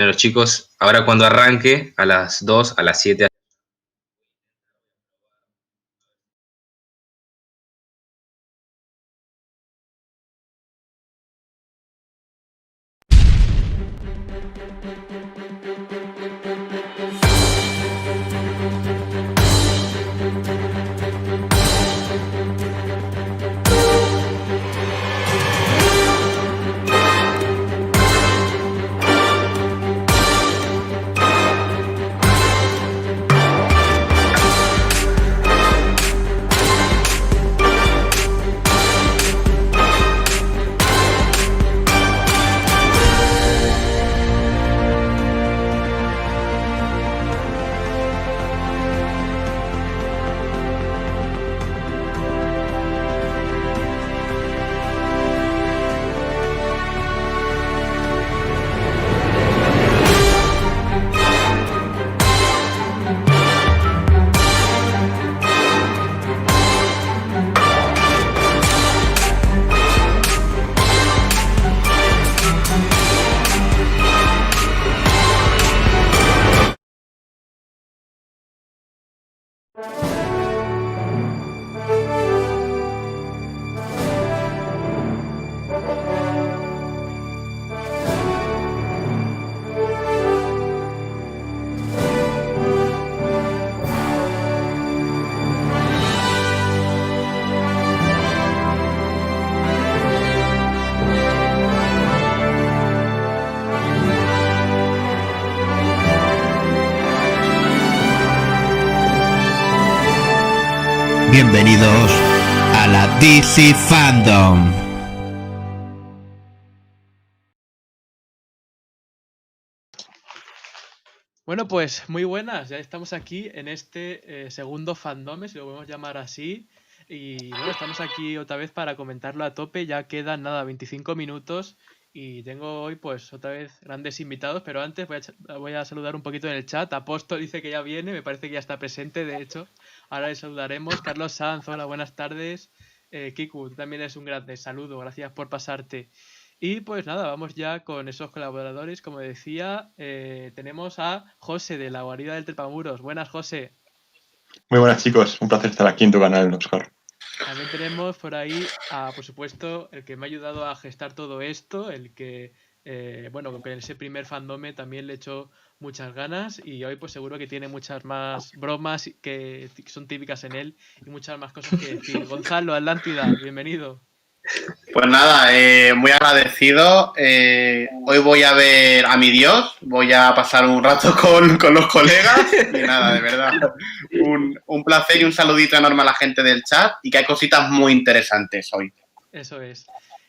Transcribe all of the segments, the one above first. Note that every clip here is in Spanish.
Bueno, chicos, ahora cuando arranque, a las 2, a las 7. Bienvenidos a la DC Fandome. Bueno, pues muy buenas, ya estamos aquí en este segundo Fandome, si lo podemos llamar así. Y bueno, estamos aquí otra vez para comentarlo a tope, ya quedan nada, 25 minutos. Y tengo hoy pues otra vez grandes invitados, pero antes voy a saludar un poquito en el chat. Apóstol dice que ya viene, me parece que ya está presente, de hecho. Ahora le saludaremos. Carlos Sanz, hola, buenas tardes. Kiku, tú también eres un grande, saludo, gracias por pasarte. Y pues nada, vamos ya con esos colaboradores. Como decía, tenemos a José de la guarida del Trepamuros. Buenas, José. Muy buenas, chicos, un placer estar aquí en tu canal, Oscar. También tenemos por ahí a, por supuesto, el que me ha ayudado a gestar todo esto, el que, bueno, que en ese primer fandome también le echó muchas ganas y hoy pues seguro que tiene muchas más bromas que son típicas en él y muchas más cosas que decir. Gonzalo, Atlántida, bienvenido. Pues nada, muy agradecido. Hoy voy a ver a mi Dios, voy a pasar un rato con los colegas y nada, de verdad, un placer y un saludito enorme a la gente del chat y que hay cositas muy interesantes hoy. Eso es.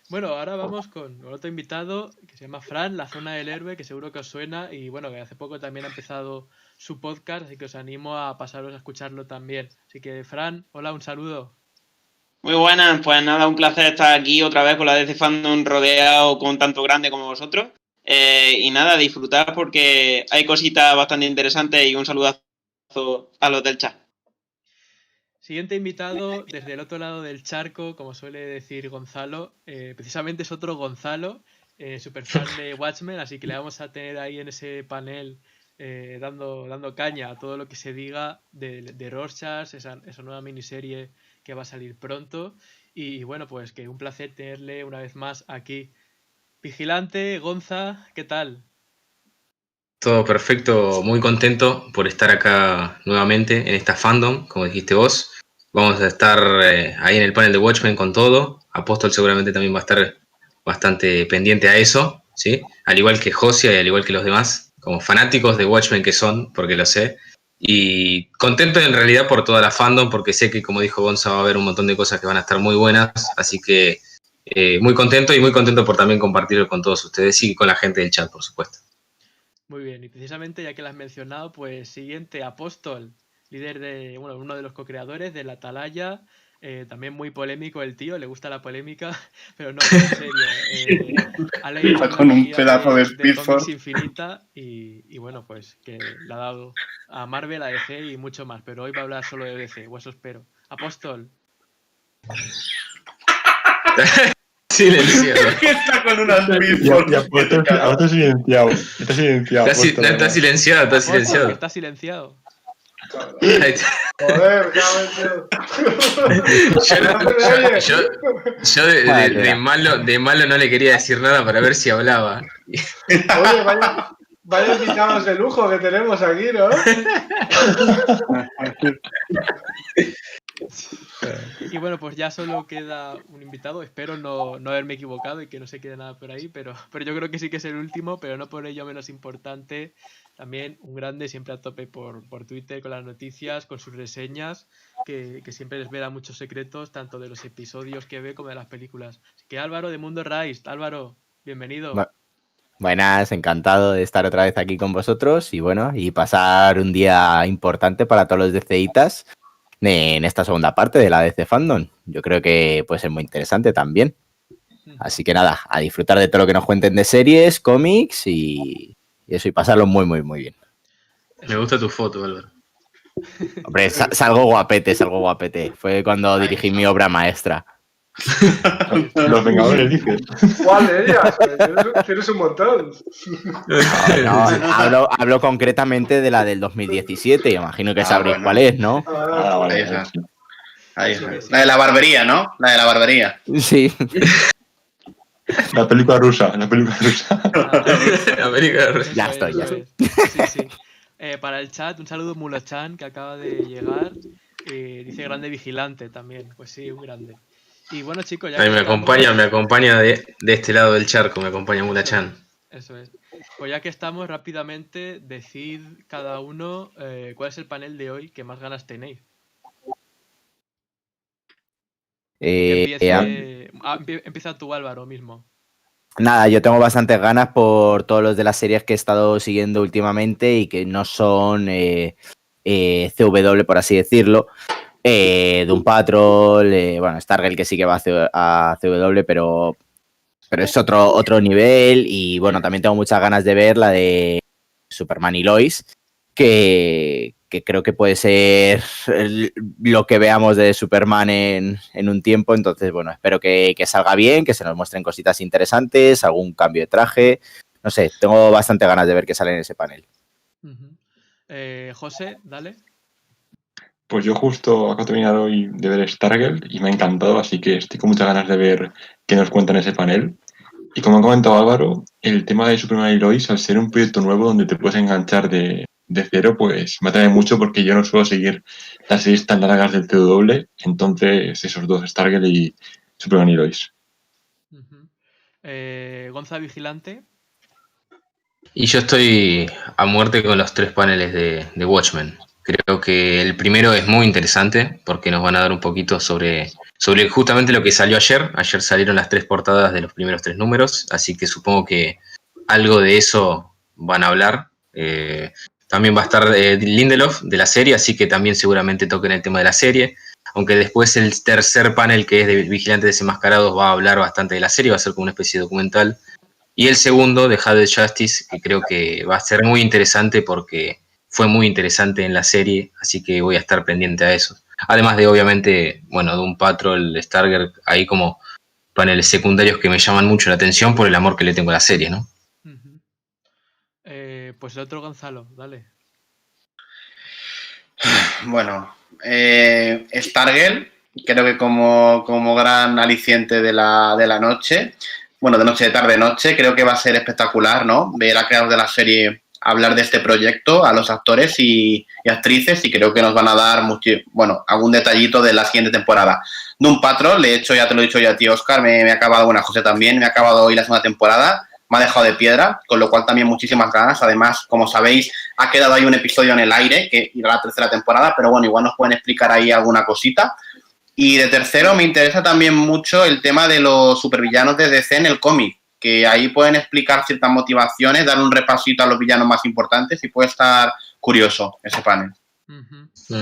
Bueno, ahora vamos con otro invitado que se llama Fran, La Zona del Héroe, que seguro que os suena y bueno, que hace poco también ha empezado su podcast, así que os animo a pasaros a escucharlo también. Así que Fran, hola, un saludo. Muy buenas, pues nada, un placer estar aquí otra vez con la DC Fandom rodeado con tanto grande como vosotros. Y nada, disfrutar porque hay cositas bastante interesantes y un saludazo a los del chat. Siguiente invitado desde el otro lado del charco, como suele decir Gonzalo, precisamente es otro Gonzalo, super fan de Watchmen, así que le vamos a tener ahí en ese panel dando caña a todo lo que se diga de Rorschach, esa nueva miniserie que va a salir pronto. Y bueno, pues que un placer tenerle una vez más aquí. Vigilante, Gonza, ¿qué tal? Todo perfecto, muy contento por estar acá nuevamente en esta fandom, como dijiste vos. Vamos a estar ahí en el panel de Watchmen con todo. Apóstol seguramente también va a estar bastante pendiente a eso, ¿sí? Al igual que Josia y al igual que los demás, como fanáticos de Watchmen que son, porque lo sé. Y contento en realidad por toda la fandom, porque sé que, como dijo Gonza, va a haber un montón de cosas que van a estar muy buenas. Así que muy contento y muy contento por también compartirlo con todos ustedes y con la gente del chat, por supuesto. Muy bien, y precisamente ya que lo has mencionado, pues siguiente, Apóstol, líder de, bueno, uno de los co-creadores de la Atalaya, también muy polémico el tío, le gusta la polémica, pero no, en serio, ha leído una Con un guía pedazo de de Speedforce. cómics infinita y bueno, pues que le ha dado a Marvel, a DC y mucho más, pero hoy va a hablar solo de DC, o eso espero. Apóstol. Silenciado. Está con unas Ya, pues, ahora está silenciado. Está silenciado. Está, puesto, no, está además. silenciado, está Apóstol, que silenciado. está silenciado. Ahí está. Joder, cabrón. Yo de malo no le quería decir nada para ver si hablaba. Oye, vaya invitados de lujo que tenemos aquí, ¿no? Y bueno, pues ya solo queda un invitado. Espero no haberme equivocado y que no se quede nada por ahí, pero yo creo que sí que es el último, pero no por ello menos importante. También un grande, siempre a tope por Twitter, con las noticias, con sus reseñas, que siempre les vela muchos secretos, tanto de los episodios que ve como de las películas. Así que Álvaro de Mundo Rise, Álvaro, bienvenido. Buenas, encantado de estar otra vez aquí con vosotros y bueno, y pasar un día importante para todos los DCitas en esta segunda parte de la DC Fandom. Yo creo que puede ser muy interesante también. Así que nada, a disfrutar de todo lo que nos cuenten de series, cómics y eso, y pasarlo muy, muy, muy bien. Me gusta tu foto, Álvaro. Hombre, salgo guapete. Fue cuando dirigí mi obra maestra. Los Vengadores, dices. ¿Cuál de ellas? Tienes un montón. No, hablo concretamente de la del 2017. Imagino que sabréis bueno. cuál es, ¿no? Ahí está. Ahí está. La de la barbería, ¿no? La de la barbería. Sí. La película rusa. América. Ya estoy. Sí. Para el chat, un saludo Mulochan, que acaba de llegar. Dice grande vigilante también. Pues sí, un grande. Y bueno, chicos, ya A mí me acompaña de este lado del charco, me acompaña Mulachan. Eso es. Pues ya que estamos, rápidamente, decid cada uno cuál es el panel de hoy que más ganas tenéis. Empieza tú, Álvaro, mismo. Nada, yo tengo bastantes ganas por todos los de las series que he estado siguiendo últimamente y que no son CW, por así decirlo. Doom Patrol, Stargirl, que sí que va a CW, pero es otro nivel. Y bueno, también tengo muchas ganas de ver la de Superman y Lois, que creo que puede ser lo que veamos de Superman en un tiempo. Entonces, bueno, espero que salga bien, que se nos muestren cositas interesantes, algún cambio de traje. No sé, tengo bastante ganas de ver qué sale en ese panel. José, dale. Pues yo justo acabo de terminar hoy de ver Stargirl y me ha encantado, así que estoy con muchas ganas de ver qué nos cuentan en ese panel. Y como ha comentado Álvaro, el tema de Superman y Lois, al ser un proyecto nuevo donde te puedes enganchar de cero, pues me atrae mucho porque yo no suelo seguir las series tan largas del CW, entonces esos dos, Stargirl y Superman y Lois. Gonza Vigilante. Y yo estoy a muerte con los 3 paneles de Watchmen. Creo que el primero es muy interesante porque nos van a dar un poquito sobre justamente lo que salió ayer. Ayer salieron las 3 portadas de los primeros 3 números, así que supongo que algo de eso van a hablar. También va a estar Lindelof de la serie, así que también seguramente toquen el tema de la serie. Aunque después el tercer panel, que es de Vigilantes Desenmascarados, va a hablar bastante de la serie, va a ser como una especie de documental. Y el segundo, de Haded Justice, que creo que va a ser muy interesante porque fue muy interesante en la serie, así que voy a estar pendiente a eso. Además de, obviamente, bueno, Doom Patrol, Stargirl, ahí como paneles secundarios que me llaman mucho la atención por el amor que le tengo a la serie, ¿no? Pues el otro Gonzalo, dale. Bueno, Stargirl, creo que como gran aliciente de la noche, bueno, de noche, de tarde, noche, creo que va a ser espectacular, ¿no? Ver a creadores de la serie hablar de este proyecto, a los actores y actrices, y creo que nos van a dar algún detallito de la siguiente temporada. Doom Patrol, de hecho, ya te lo he dicho yo a ti, Oscar, me ha acabado, bueno, José también, me ha acabado hoy la segunda temporada, me ha dejado de piedra, con lo cual también muchísimas ganas. Además, como sabéis, ha quedado ahí un episodio en el aire, que irá a la tercera temporada, pero bueno, igual nos pueden explicar ahí alguna cosita. Y de tercero, me interesa también mucho el tema de los supervillanos de DC en el cómic, que ahí pueden explicar ciertas motivaciones, dar un repasito a los villanos más importantes y puede estar curioso ese panel.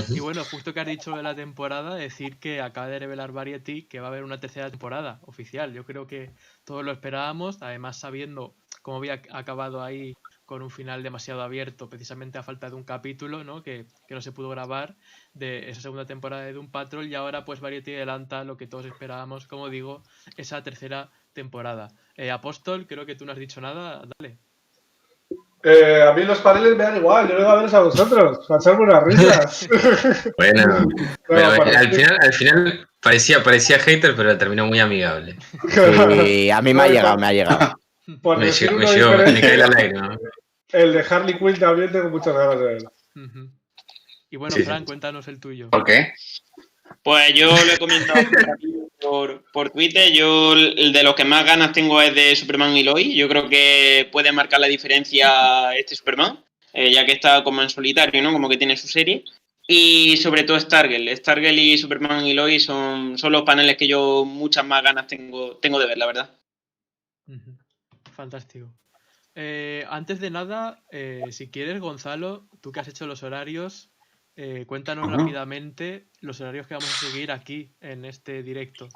Y bueno, justo que has dicho de la temporada, decir que acaba de revelar Variety que va a haber una tercera temporada oficial. Yo creo que todos lo esperábamos, además sabiendo cómo había acabado ahí con un final demasiado abierto, precisamente a falta de un capítulo, ¿no? que no se pudo grabar de esa segunda temporada de Doom Patrol, y ahora pues Variety adelanta lo que todos esperábamos, como digo, esa tercera temporada. Apóstol, creo que tú no has dicho nada, dale. A mí los paneles me dan igual, yo vengo a veros a vosotros, para echarme unas risas. Bueno, pero para al final parecía hater, pero terminó muy amigable. Sí, a mí me ha llegado, me ha llegado. Por Me decir uno cae diferente, la lágrima. el de Harley Quinn también tengo muchas ganas de verlo. Y bueno, Sí, Fran, sí. cuéntanos el tuyo. ¿Por qué? Pues yo lo he comentado por Twitter. Yo el de los que más ganas tengo es de Superman y Lois. Yo creo que puede marcar la diferencia este Superman, ya que está como en solitario, ¿no? Como que tiene su serie. Y sobre todo Stargirl. Stargirl y Superman y Lois son los paneles que yo muchas más ganas tengo de ver, la verdad. Fantástico. Antes de nada, si quieres, Gonzalo, tú que has hecho los horarios, cuéntanos rápidamente los horarios que vamos a seguir aquí en este directo.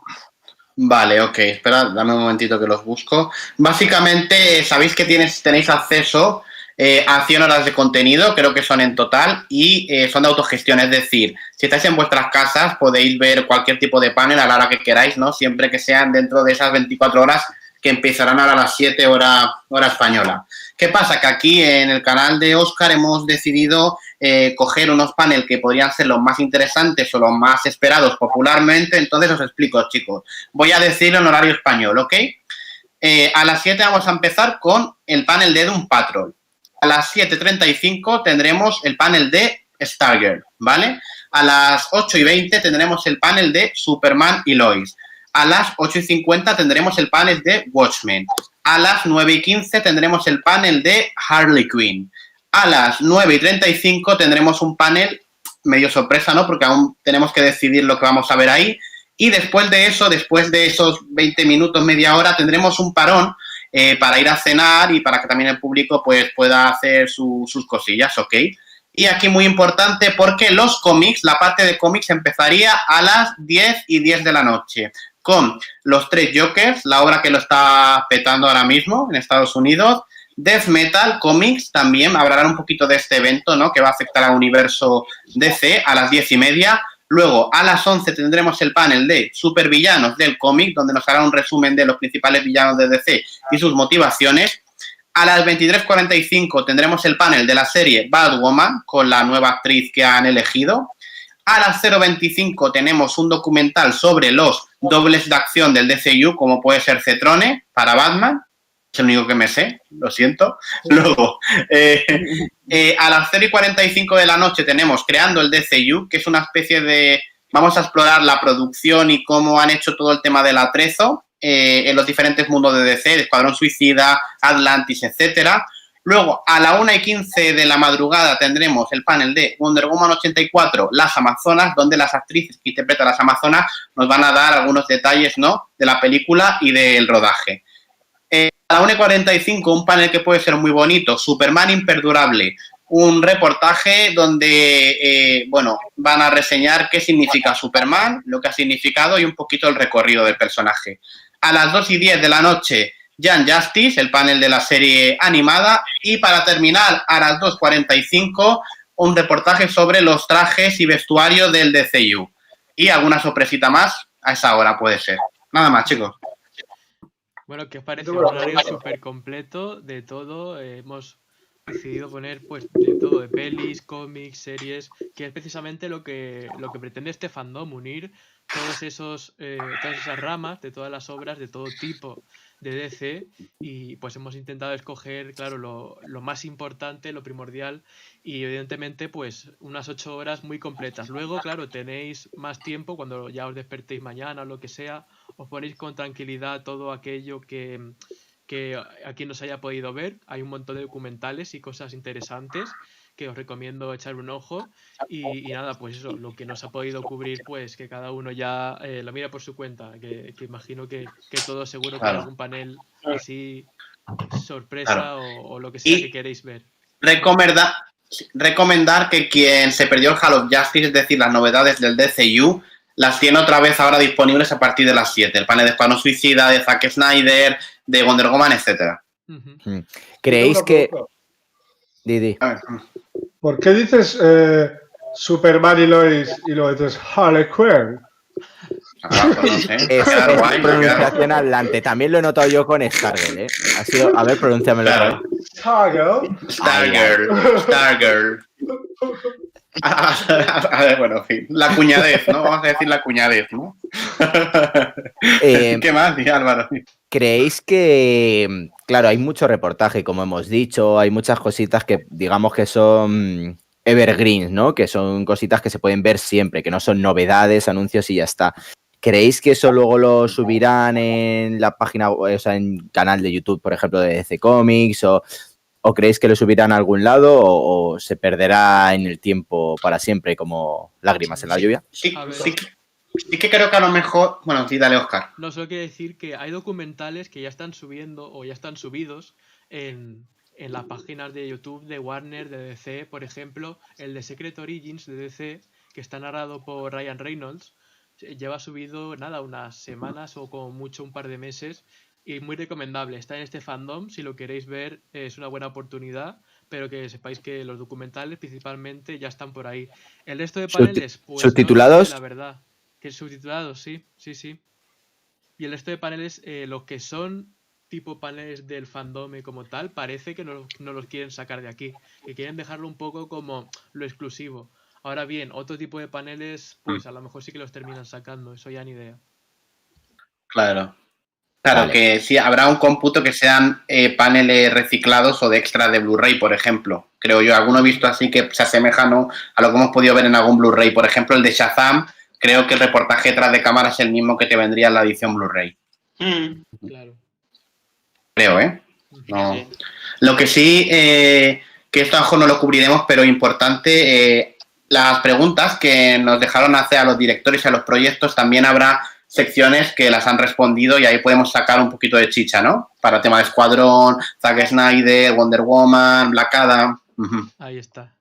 Vale, ok, espera, dame un momentito que los busco. Básicamente, sabéis que tenéis acceso a 100 horas de contenido, creo que son en total, y son de autogestión, es decir, si estáis en vuestras casas podéis ver cualquier tipo de panel a la hora que queráis, ¿no? Siempre que sean dentro de esas 24 horas que empezarán ahora a las 7 hora española. ¿Qué pasa? Que aquí en el canal de Óscar hemos decidido coger unos paneles que podrían ser los más interesantes o los más esperados popularmente. Entonces os explico, chicos. Voy a decirlo en horario español, ¿ok? A las 7 vamos a empezar con el panel de Doom Patrol. A las 7:35 tendremos el panel de Stargirl, ¿vale? A las 8:20 tendremos el panel de Superman y Lois. A las 8:50 tendremos el panel de Watchmen. A las 9:15 tendremos el panel de Harley Quinn. A las 9:35 tendremos un panel medio sorpresa, ¿no? Porque aún tenemos que decidir lo que vamos a ver ahí. Y después de eso, después de esos 20 minutos, media hora, tendremos un parón para ir a cenar y para que también el público pues pueda hacer sus cosillas, ¿ok? Y aquí muy importante porque los cómics, la parte de cómics empezaría a las 10:10 de la noche con los 3 Jokers, la obra que lo está petando ahora mismo en Estados Unidos, Death Metal Comics, también hablarán un poquito de este evento, ¿no? Que va a afectar al universo DC a las 10:30. Luego, a las 11 tendremos el panel de supervillanos del cómic, donde nos hará un resumen de los principales villanos de DC y sus motivaciones. A las 23:45 tendremos el panel de la serie Batwoman, con la nueva actriz que han elegido. A las 0:25 tenemos un documental sobre los dobles de acción del DCU, como puede ser Cetrone para Batman. Es el único que me sé, lo siento. Luego, a las 0:45 de la noche tenemos Creando el DCU, que es una especie de... Vamos a explorar la producción y cómo han hecho todo el tema del atrezo en los diferentes mundos de DC, de Escuadrón Suicida, Atlantis, etcétera. Luego, a la 1:15 de la madrugada tendremos el panel de Wonder Woman 84, Las Amazonas, donde las actrices que interpretan a las Amazonas nos van a dar algunos detalles, ¿no?, de la película y del rodaje. A la 1:45, un panel que puede ser muy bonito, Superman Imperdurable, un reportaje donde, van a reseñar qué significa Superman, lo que ha significado y un poquito el recorrido del personaje. A las 2:10 de la noche, Young Justice, el panel de la serie animada. Y para terminar, a las 2:45, un reportaje sobre los trajes y vestuario del DCU. Y alguna sorpresita más a esa hora puede ser. Nada más, chicos. Bueno, ¿qué os parece? Un horario súper completo de todo. Hemos decidido poner pues de todo, de pelis, cómics, series, que es precisamente lo que pretende este fandom, unir todas esas ramas de todas las obras de todo tipo de DC, y pues hemos intentado escoger, claro, lo más importante, lo primordial, y evidentemente pues unas 8 horas muy completas. Luego, claro, tenéis más tiempo cuando ya os despertéis mañana o lo que sea, os ponéis con tranquilidad todo aquello que aquí no se haya podido ver. Hay un montón de documentales y cosas interesantes que os recomiendo echar un ojo, y nada, pues eso, lo que nos ha podido cubrir, pues que cada uno ya lo mira por su cuenta, que imagino que todo seguro que hay algún panel así sorpresa o lo que sea que queréis ver. Recomendar que quien se perdió el Hall of Justice, es decir, las novedades del DCU, las tiene otra vez ahora disponibles a partir de las 7. El panel de Escuadrón Suicida, de Zack Snyder, de Wonder Woman, etcétera. ¿Creéis que...? Didi. ¿Por qué dices Superman y Lois y luego dices Harley Quinn? Abajo, no sé. Es Quedar guay, pronunciación hablante. También lo he notado yo con Stargirl, ¿eh? Ha sido, a ver, pronúnciamelo otra Claro. vez. Stargirl. Stargirl. A ver, bueno, en fin. La cuñadez, ¿no? Vamos a decir la cuñadez, ¿no? ¿Qué más, Álvaro? ¿Creéis que, claro, hay mucho reportaje, como hemos dicho, hay muchas cositas que digamos que son evergreens, ¿no? Que son cositas que se pueden ver siempre, que no son novedades, anuncios y ya está. ¿Creéis que eso luego lo subirán en la página, o sea, en canal de YouTube, por ejemplo, de DC Comics? ¿O creéis que lo subirán a algún lado o se perderá en el tiempo para siempre como lágrimas en la lluvia? Sí que creo que a lo mejor... Bueno, sí, dale, Óscar. No, solo quiero decir que hay documentales que ya están subiendo o ya están subidos en las páginas de YouTube de Warner, de DC, por ejemplo, el de Secret Origins de DC, que está narrado por Ryan Reynolds, lleva subido, nada, unas semanas o como mucho un par de meses, y muy recomendable. Está en este fandom, si lo queréis ver es una buena oportunidad, pero que sepáis que los documentales principalmente ya están por ahí. El resto de paneles, pues ¿subtitulados? no sé, la verdad. Que subtitulados, sí. Y el resto de paneles, los que son tipo paneles del Fandome como tal, parece que no los quieren sacar de aquí, que quieren dejarlo un poco como lo exclusivo. Ahora bien, otro tipo de paneles, pues a lo mejor sí que los terminan sacando, eso ya ni idea. Claro, Vale. que sí, habrá un cómputo que sean paneles reciclados o de extras de Blu-ray, por ejemplo. Creo yo, alguno he visto así que se asemeja, ¿no?, a lo que hemos podido ver en algún Blu-ray. Por ejemplo, el de Shazam, creo que el reportaje detrás de cámara es el mismo que te vendría en la edición Blu-ray. Claro. Creo, ¿eh? No. Sí. Lo que sí, que esto a lo mejor no lo cubriremos, pero importante, las preguntas que nos dejaron hacer a los directores y a los proyectos, también habrá secciones que las han respondido y ahí podemos sacar un poquito de chicha, ¿no? Para tema de Escuadrón, Zack Snyder, Wonder Woman, Black Adam. Ahí está.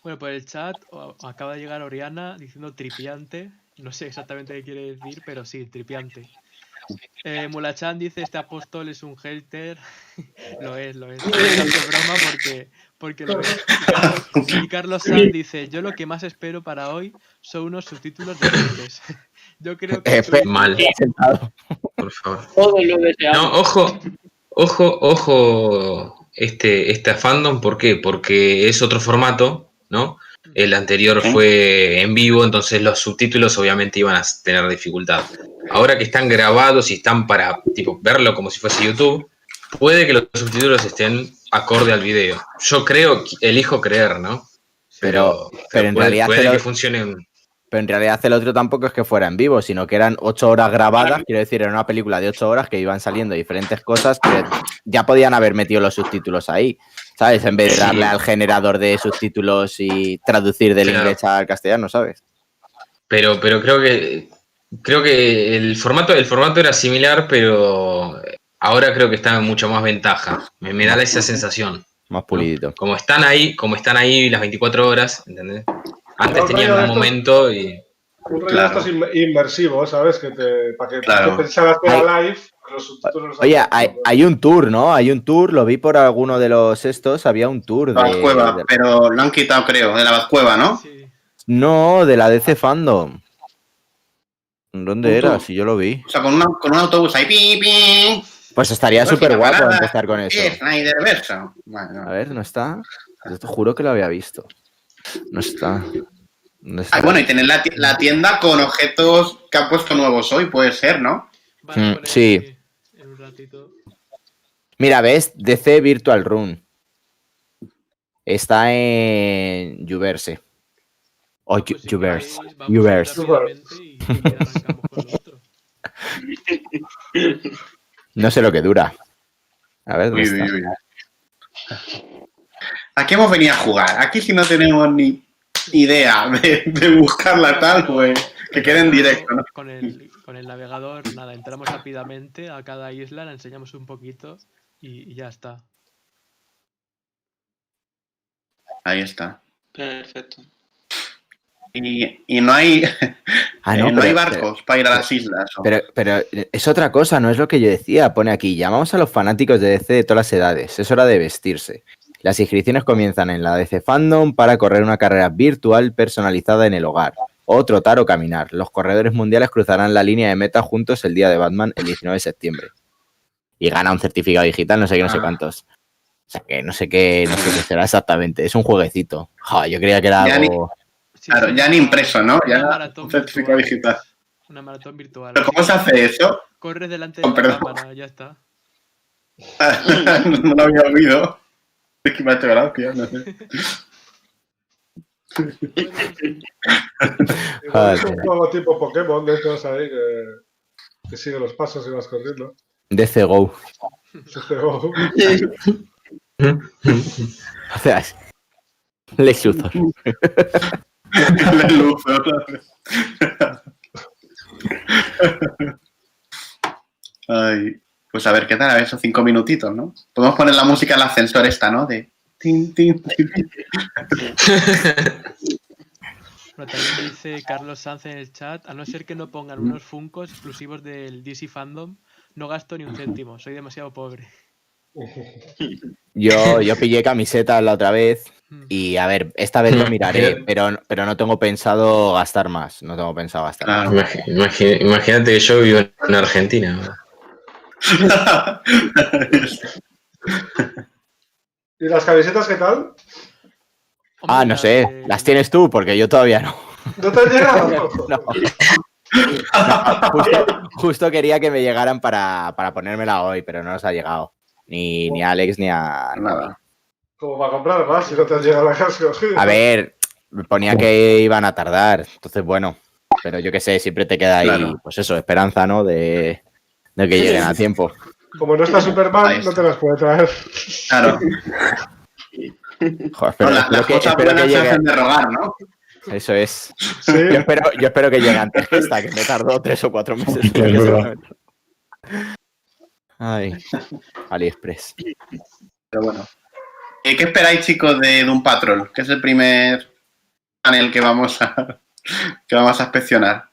Bueno, por el chat acaba de llegar Oriana diciendo tripiante. No sé exactamente qué quiere decir, pero sí, tripiante. Mulachan dice, este apóstol es un hater. Lo es. No hace broma porque lo es. Y Carlos Sanz dice, yo lo que más espero para hoy son unos subtítulos decentes. Yo creo que... Mal. Por favor. Todo lo deseamos. No, ojo, este fandom, ¿por qué? Porque es otro formato, ¿no? El anterior fue en vivo, entonces los subtítulos obviamente iban a tener dificultad. Ahora que están grabados y están para tipo verlo como si fuese YouTube, puede que los subtítulos estén acorde al video. Yo elijo creer, ¿no? Pero en realidad puede que funcionen. Pero en realidad el otro tampoco es que fuera en vivo, sino que eran 8 horas grabadas, quiero decir, era una película de 8 horas que iban saliendo diferentes cosas que ya podían haber metido los subtítulos ahí, ¿sabes? En vez de darle al generador de subtítulos y traducir del inglés al castellano, ¿sabes? Pero creo que el formato era similar, pero ahora creo que está en mucho más ventaja. Me da esa sensación. Más pulidito. ¿No? Como están ahí las 24 horas, ¿entendés? Antes tenían un momento y... Un rollo de estos inmersivos, ¿sabes? Para que te pensabas que era live, los subtítulos... Oye, hay un tour, ¿no? Hay un tour, lo vi por alguno de los estos, había un tour La Batcueva, pero lo han quitado, creo, de la Batcueva, ¿no? Sí. No, de la DC Fandom. ¿Dónde era? Si yo lo vi. O sea, con un autobús ahí, pi. Pues estaría súper guapo empezar con eso. Snyderverso. Bueno. A ver, ¿no está? Yo te juro que lo había visto. No está. ¿Dónde está? Bueno, y tener la tienda con objetos que han puesto nuevos hoy, puede ser, ¿no? Sí. En un ratito. Mira, ¿ves? DC Virtual Room. Está en Uverse. O Uverse. Uverse. No sé lo que dura. A ver, ¿dónde está? Aquí hemos venido a jugar. Aquí si no tenemos ni idea de buscarla tal, pues que quede en directo, ¿no? Con el navegador, nada, entramos rápidamente a cada isla, la enseñamos un poquito y ya está. Ahí está. Perfecto. Y no hay, no hay barcos para ir a las islas. Pero es otra cosa, no es lo que yo decía. Pone aquí, llamamos a los fanáticos de DC de todas las edades. Es hora de vestirse. Las inscripciones comienzan en la DC Fandom para correr una carrera virtual personalizada en el hogar. o trotar o caminar. Los corredores mundiales cruzarán la línea de meta juntos el día de Batman, el 19 de septiembre. Y gana un certificado digital, no sé qué, no sé cuántos. O sea, que no sé qué será exactamente. Es un jueguecito. Yo creía que era Ya algo... Claro, ya ni impreso, ¿no? Ya maratón un certificado virtual. digital. Una maratón virtual. ¿Pero cómo se hace eso? Corres delante de la Perdón. cámara, ya está. No lo había oído. Es que me ha hecho gracia, no sé. Igual es un juego tipo Pokémon de estos ahí que sigue los pasos y vas corriendo. DC Go. CCO. O sea, Lex Luthor. Lex Luthor. Ay, pues a ver, ¿qué tal? A ver, esos 5 minutitos, ¿no? Podemos poner la música del ascensor esta, ¿no? De... Tin, tin, tin. Bueno, también dice Carlos Sanz en el chat, a no ser que no pongan unos Funkos exclusivos del DC Fandom, no gasto ni un céntimo, soy demasiado pobre. Yo pillé camisetas la otra vez y a ver, esta vez lo miraré, pero no tengo pensado gastar más. No tengo pensado gastar más. Imagínate que yo vivo en Argentina. ¿Y las camisetas qué tal? Hombre, No sé, las tienes tú porque yo todavía no. ¿No te han llegado? No. Justo quería que me llegaran para ponérmela hoy, pero no nos ha llegado. Ni a Alex ni a nada. Como para comprar más si no te han llegado a la casa. A ver, me ponía que iban a tardar, entonces bueno, pero yo qué sé, siempre te queda ahí, Claro. pues eso, esperanza, ¿no? De que lleguen a tiempo. Como no está Superman, no te las puede traer. Claro. Joder, No, las cosas buenas se hacen de rogar, ¿no? Eso es. Sí. Yo espero que llegue antes que esta, que me tardó 3 o 4 meses. Ay, AliExpress. Pero bueno. ¿Qué esperáis, chicos, de Doom Patrol? Que es el primer panel que vamos a inspeccionar.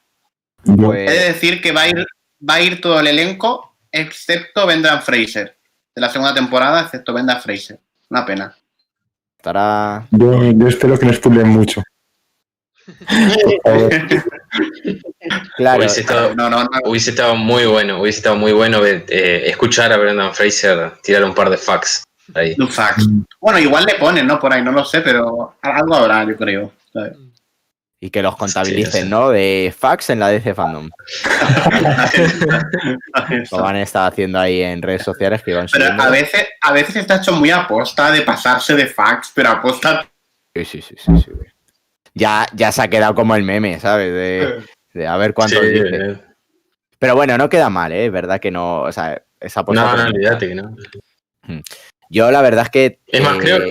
Pues, He de decir que va a ir todo el elenco, excepto Brendan Fraser. De la segunda temporada, excepto Brendan Fraser. Una pena. estará... Yo espero que no spoilen mucho. Claro, Hubiese estado muy bueno, escuchar a Brendan Fraser tirar un par de facts ahí. Un fax. Bueno, igual le ponen, ¿no? Por ahí, no lo sé, pero algo habrá, yo creo. ¿Sabes? y que los contabilicen, Sí. ¿no? De fax en la DC Fandom. Lo han estado haciendo ahí en redes sociales que iban Pero subiendo. a veces está hecho muy aposta de pasarse de fax, pero aposta. Sí. Ya se ha quedado como el meme, ¿sabes? De a ver cuántos dice. Pero bueno, no queda mal, ¿eh? Es verdad que no, o sea, esa postura. No, olvídate que no. Yo la verdad es que Es más, creo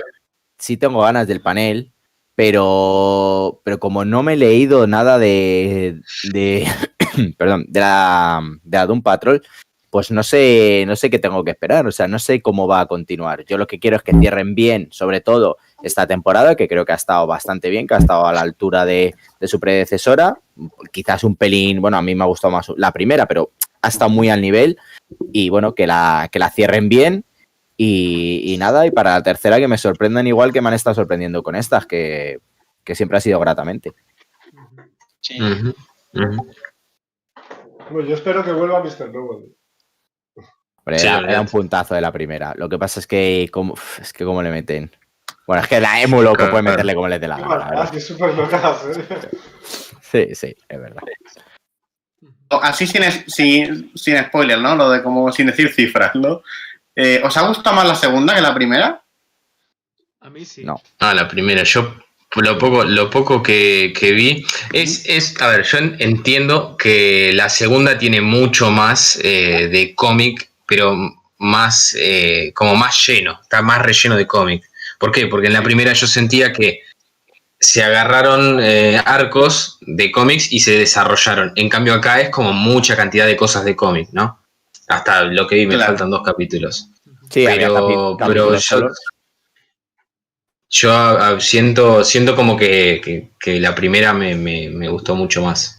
sí tengo ganas del panel, pero como no me he leído nada de perdón, de la Doom Patrol, pues no sé qué tengo que esperar, o sea, no sé cómo va a continuar. Yo lo que quiero es que cierren bien, sobre todo esta temporada, que creo que ha estado bastante bien, que ha estado a la altura de su predecesora, quizás un pelín, bueno, a mí me ha gustado más la primera, pero ha estado muy al nivel, y bueno, que la cierren bien. Y nada, y para la tercera que me sorprendan igual que me han estado sorprendiendo con estas, que siempre ha sido gratamente. Sí. Bueno, yo espero que vuelva Mr. Nobody. Hombre, Sí, era un puntazo de la primera. Lo que pasa es que cómo le meten. Bueno, es que la emo loco puede meterle como le dé la gana. Ah, que súper locas, ¿eh? Sí, es verdad. Así sin spoiler, ¿no? Lo de como sin decir cifras, ¿no? ¿Os ha gustado más la segunda que la primera? A mí sí. No. la primera, yo lo poco que vi a ver, yo entiendo que la segunda tiene mucho más de cómic, pero más como más lleno, está más relleno de cómic. ¿Por qué? Porque en la primera yo sentía que se agarraron arcos de cómics y se desarrollaron. En cambio acá es como mucha cantidad de cosas de cómic, ¿no? Hasta lo que vi me faltan 2 capítulos. Sí, pero capítulos yo siento como que la primera me gustó mucho más.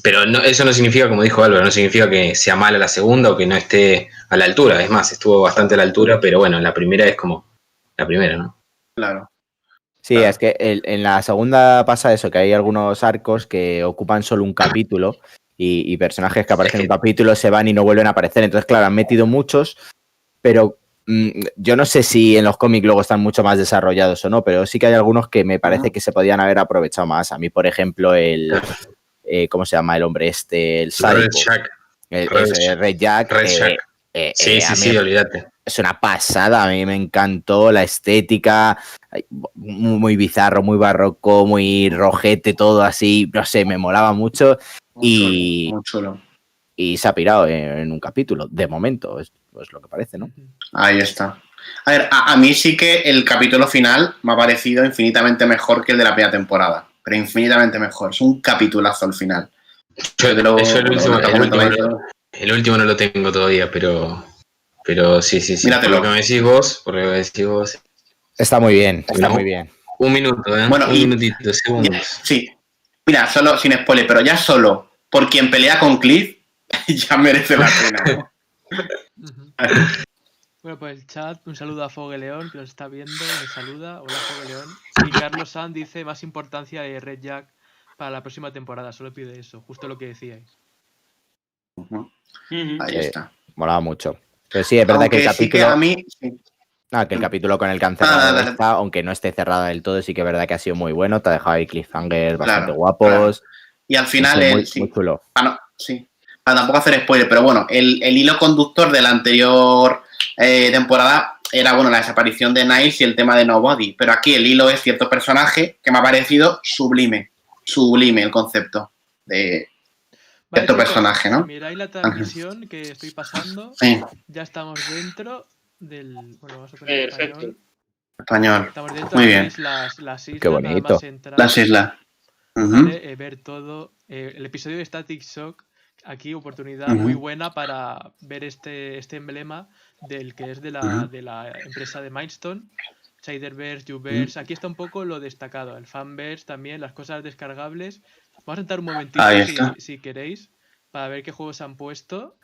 Pero eso no significa, como dijo Álvaro, no significa que sea mala la segunda o que no esté a la altura. Es más, estuvo bastante a la altura, pero bueno, la primera es como la primera, ¿no? Claro. Sí, Claro. es que en la segunda pasa eso, que hay algunos arcos que ocupan solo un capítulo y personajes que aparecen en un capítulo se van y no vuelven a aparecer. Entonces, claro, han metido muchos, pero yo no sé si en los cómics luego están mucho más desarrollados o no, pero sí que hay algunos que me parece que se podían haber aprovechado más. A mí, por ejemplo, ¿cómo se llama el hombre este? El Red sádico. Shack. El Red Jack. Red Shack. Sí, A mí sí, olvídate. es una pasada, a mí me encantó la estética, muy bizarro, muy barroco, muy rojete, todo así, no sé, me molaba mucho y Muy chulo. se ha pirado en un capítulo, de momento, es pues lo que parece, ¿no? Ahí está. A ver, a mí sí que el capítulo final me ha parecido infinitamente mejor que el de la primera temporada, pero infinitamente mejor. Es un capitulazo al final. Yo el Bueno, último no lo tengo todavía, pero sí. Míratelo. Por lo que me decís vos. Está muy bien, está muy bien. Un minuto, ¿eh? Bueno, un minutito, segundos. Sí. Mira, solo sin spoiler, pero ya solo por quien pelea con Cliff ya merece la pena, ¿no? Bueno, pues el chat, un saludo a Fogue León, que nos está viendo y me saluda. Hola, Fogue León. Y Carlos San dice más importancia de Red Jack para la próxima temporada. Solo pide eso, justo lo que decíais. Ahí está. Molaba mucho. Pero sí, es verdad que el capítulo... Sí que a mí... Sí. que el capítulo con el cancelado aunque no esté cerrado del todo, sí que es verdad que ha sido muy bueno. Te ha dejado ahí cliffhangers bastante guapos. Claro. Y al final muy chulo. Para tampoco hacer spoiler, pero bueno, el hilo conductor de la anterior temporada era, bueno, la desaparición de Niles y el tema de Nobody. Pero aquí el hilo es cierto personaje que me ha parecido sublime el concepto de cierto personaje, ¿no? Miráis la transmisión que estoy pasando. Sí. Ya estamos dentro del... Bueno, vamos a poner español. Estamos dentro muy de bien. Las islas. Qué bonito. Las islas. ¿Vale? Ver todo. El episodio de Static Shock, aquí oportunidad muy buena para ver este emblema del que es de la empresa de Milestone. Shaderverse, Uverse. Aquí está un poco lo destacado. El Fanverse también, las cosas descargables. Vamos a sentar un momentito si queréis para ver qué juegos han puesto.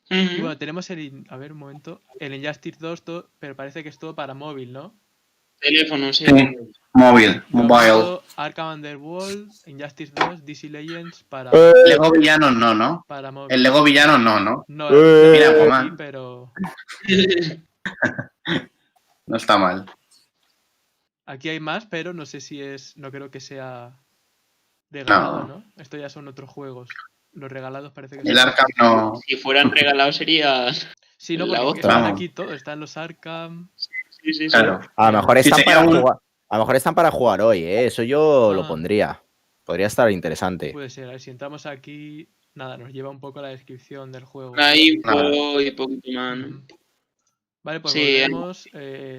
Y bueno, tenemos a ver un momento, el Injustice 2, pero parece que es todo para móvil, ¿no? Teléfono, sí. Mobile. Arkham Underworld, Injustice 2, DC Legends para... Lego Villanos no. Para móvil. El Lego Villanos no. No, mira, aquí, pero... No está mal. Aquí hay más, pero no sé si es... No creo que sea regalado, ¿no? Esto ya son otros juegos. Los regalados parece que son... El Arkham no... Si fueran regalados sería... Sí, no, porque están aquí todos. Están los Arkham... Sí. Claro. A lo mejor están para jugar. A lo mejor están para jugar hoy, ¿eh? Eso yo lo pondría. Podría estar interesante. Puede ser. A ver, si entramos aquí... Nada, nos lleva un poco a la descripción del juego. Ahí y poquito más, ¿no? Vale, pues volvemos.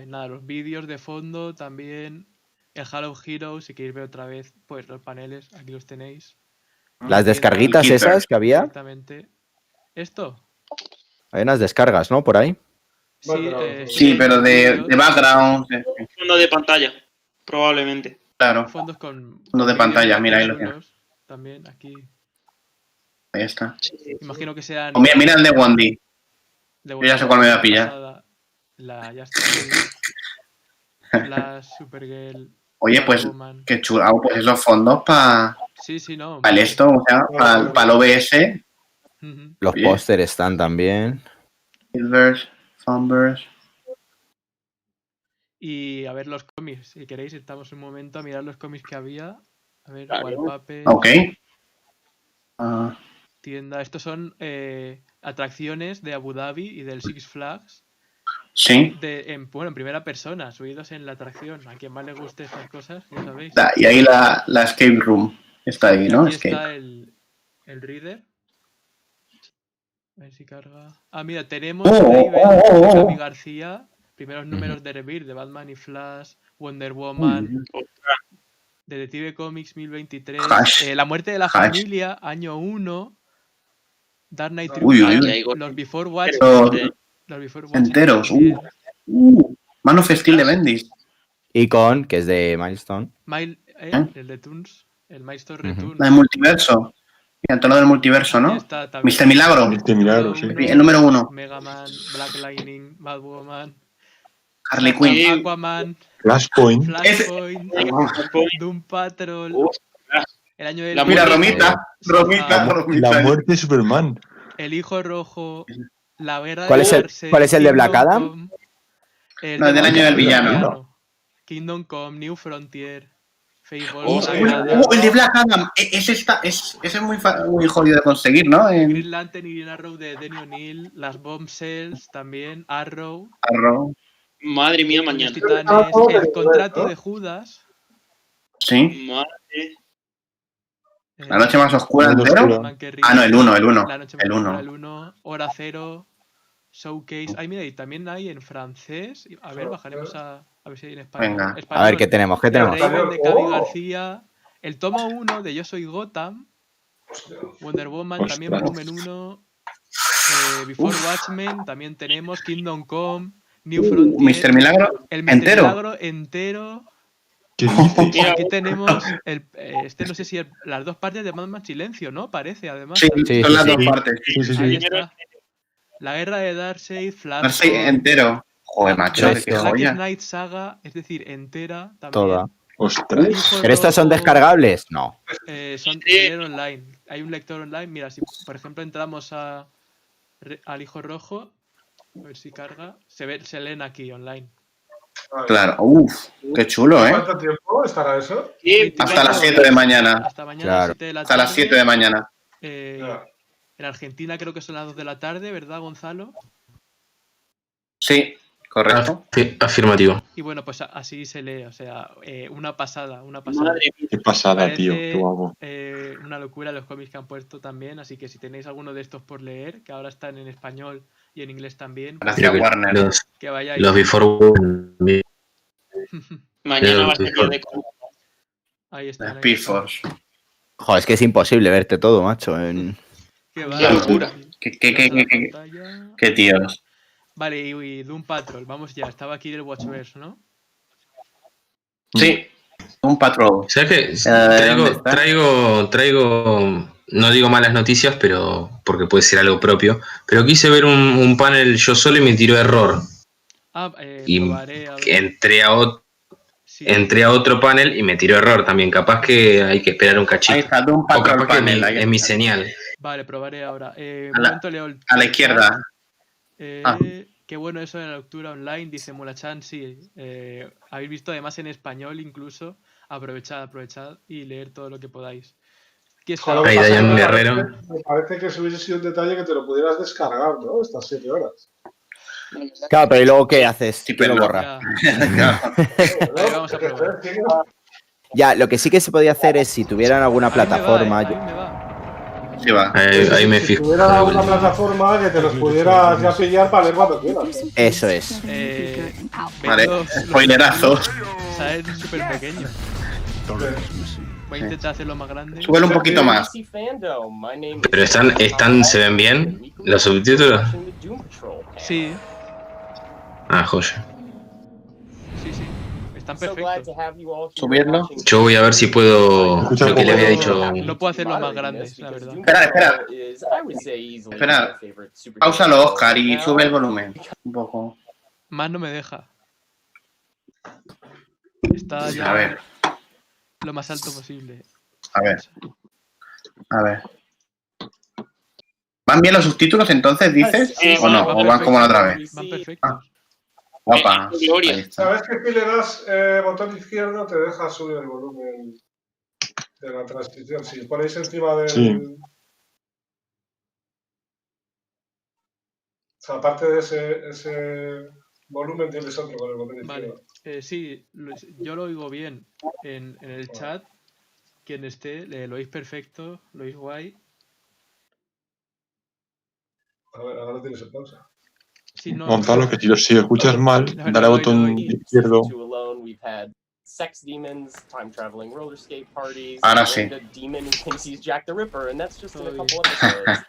Nada, los vídeos de fondo también. El Halo Heroes, si queréis ver otra vez, pues los paneles, aquí los tenéis. Las descarguitas esas que había. Exactamente. ¿Esto? Hay unas descargas, ¿no? Por ahí. Sí, pero de background. Fondo de pantalla, probablemente. Claro. Fondos con fondo de pantalla, mira ahí lo tienes. También aquí. Ahí está. Imagino que sean. Mira el de Wandy. Yo ya sé cuál me voy a pillar. La Supergirl. Oye, pues qué chulo. Pues esos fondos para. Sí, no. Para esto, o sea, para el OBS. Los pósteres están también. Silvers, Thumbers. Y a ver los cómics, si queréis, estamos un momento a mirar los cómics que había. A ver, Wallpaper. Ok. Tienda. Estos son atracciones de Abu Dhabi y del Six Flags. Sí. En primera persona, subidos en la atracción. A quien más le guste estas cosas, ya sabéis. Y ahí la escape room está ahí, ¿no? Aquí está el reader. A ver si carga. Mira, tenemos Sammy García. Primeros números de Rebirth, de Batman y Flash, Wonder Woman, Detective Comics 1023, La muerte de la familia, año 1, Dark Knight Triumph, los Before Watch. Los Before Watch enteros. Man of Steel de Bendis. Icon, que es de Milestone. El de Toons, el Milestone Return. El multiverso. Mira, todo lo del multiverso, ¿no? Mr. Milagro. Mr. Milagro, sí. El número 1. Mega Man, Black Lightning, Batwoman, Harley Quinn. Aquaman. Flashpoint. Flashpoint, Doom Patrol, el año del... Mira, Romita, La muerte de Superman. El hijo rojo, la guerra ¿Cuál de es el- Darkseid, cuál es el de Kingdom Black Adam? Come, el No, el del año del villano. villano. Kingdom Come, New Frontier, Fable, El de Black Adam. Ese es muy jodido de conseguir, ¿no? Green Lantern y Green Arrow de Denny O'Neil, las Bombshells también, Arrow, Madre mía, Los mañana. Titanes, el contrato de Judas. Sí. Madre. La noche más oscura entero. Ah, no, el 1. La noche más oscura, el 1, Hora Cero, Showcase. Ay, mira, y también hay en francés. A ver, bajaremos a ver si hay en español. Venga. A ver, ¿qué tenemos? ¿Qué tenemos? Raven de Cavi García. El tomo 1 de Yo Soy Gotham. Wonder Woman también, volumen 1. Before Watchmen también tenemos. Kingdom Come, New Frontier. Mr. Milagro el Mr. entero. Milagro entero. ¿Qué dices? Y aquí tenemos no sé si las dos partes de Mad Max Silencio, ¿no? Parece, además. Sí, Sí, son sí, las sí. dos partes. Ahí está. La guerra de Darkseid, Flash. Sí, entero. Joder, macho, Black- qué Black joya. Knight Saga, es decir, entera también. Toda. Ostras. Hijo ¿Pero estas son Rojo, descargables? No. son leer online. Hay un lector online. Mira, si por ejemplo entramos al Hijo Rojo, a ver si carga, se leen aquí online. Claro, uff, qué chulo, ¿eh? ¿Cuánto tiempo estará eso? Hasta las 7 de mañana. Hasta mañana Claro. 7 de la Hasta tarde. las 7 de mañana. En Argentina creo que son las 2 de la tarde, ¿verdad, Gonzalo? Sí, correcto. Afirmativo. Y bueno, pues así se lee, o sea, una pasada. Madre mía. Qué pasada, Parece, tío. Qué guapo. una locura los cómics que han puesto también, así que si tenéis alguno de estos por leer, que ahora están en español y en inglés también, pues, Gracias, Warner. que vayáis. Los Before Watchmen. Mañana va a ser día de Ahí están. Las P-Force. Joder, es que es imposible verte todo, macho. Qué va, Qué locura. Qué tíos. Vale, y Doom Patrol, vamos ya, estaba aquí del Watchverse, ¿no? Sí, un patrón. ¿Sabes qué? ¿dónde está? Traigo, no digo malas noticias, pero porque puede ser algo propio, pero quise ver un panel yo solo y me tiró error. Y Probaré, a ver. entré a otro panel y me tiró error también. Capaz que hay que esperar un cachito. Ahí está, Doom O Patrol capaz que panel. ahí es mi está. señal. Vale, probaré ahora. Leo A la izquierda. Qué bueno eso de la lectura online, dice Mulachan, sí. Habéis visto además en español incluso. Aprovechad y leer todo lo que podáis. Aquí está. Ahí, Dayan Guerrero. Me parece que eso hubiese sido un detalle que te lo pudieras descargar, ¿no? Estas 7 horas. Claro, pero ¿y luego qué haces? Sí, ¿Quién lo pero- borra? Ahí vamos a probar. Ya, lo que sí que se podía hacer es si tuvieran alguna Ahí me va, plataforma. ahí me va. Sí, va. Ahí me Si fijo. tuviera una plataforma que te los pudieras ya pillar para leer cuando quieras. Eso es. Vale, Los spoilerazo. saben súper pequeños. Voy a intentar hacerlo más grande. Súbelo un poquito más. Pero se ven bien los subtítulos. Sí, Joya. sí. Están perfectos. Subirlo. Yo voy a ver si puedo lo que le había dicho. No puedo hacerlo más grandes, la verdad. Espera. Páusalo, Oscar, y sube el volumen. Un poco. Más no me deja. Está ya A ver, lo más alto posible. a ver. ¿Van bien los subtítulos entonces, dices? Sí, ¿O no? van ¿O van como la otra vez? perfectos. Van perfectos. Guapa. Gloria. Ahí está. ¿Sabes que si le das botón izquierdo te deja subir el volumen de la transcripción? Si ponéis encima del... Sí. O sea, aparte de ese volumen tienes otro con el botón izquierdo. Vale. Sí, yo lo oigo bien en el chat. Quien esté, lo oís perfecto, lo oís guay. A ver, ahora tienes en pausa. Sí, no, Gonzalo, que si lo escuchas mal, No, dale al no, botón no. izquierdo. Sex demons, time traveling roller skate parties, Ahora sí. and a demon who thinks he's Jack the Ripper, and that's just in a Oh, couple episodes.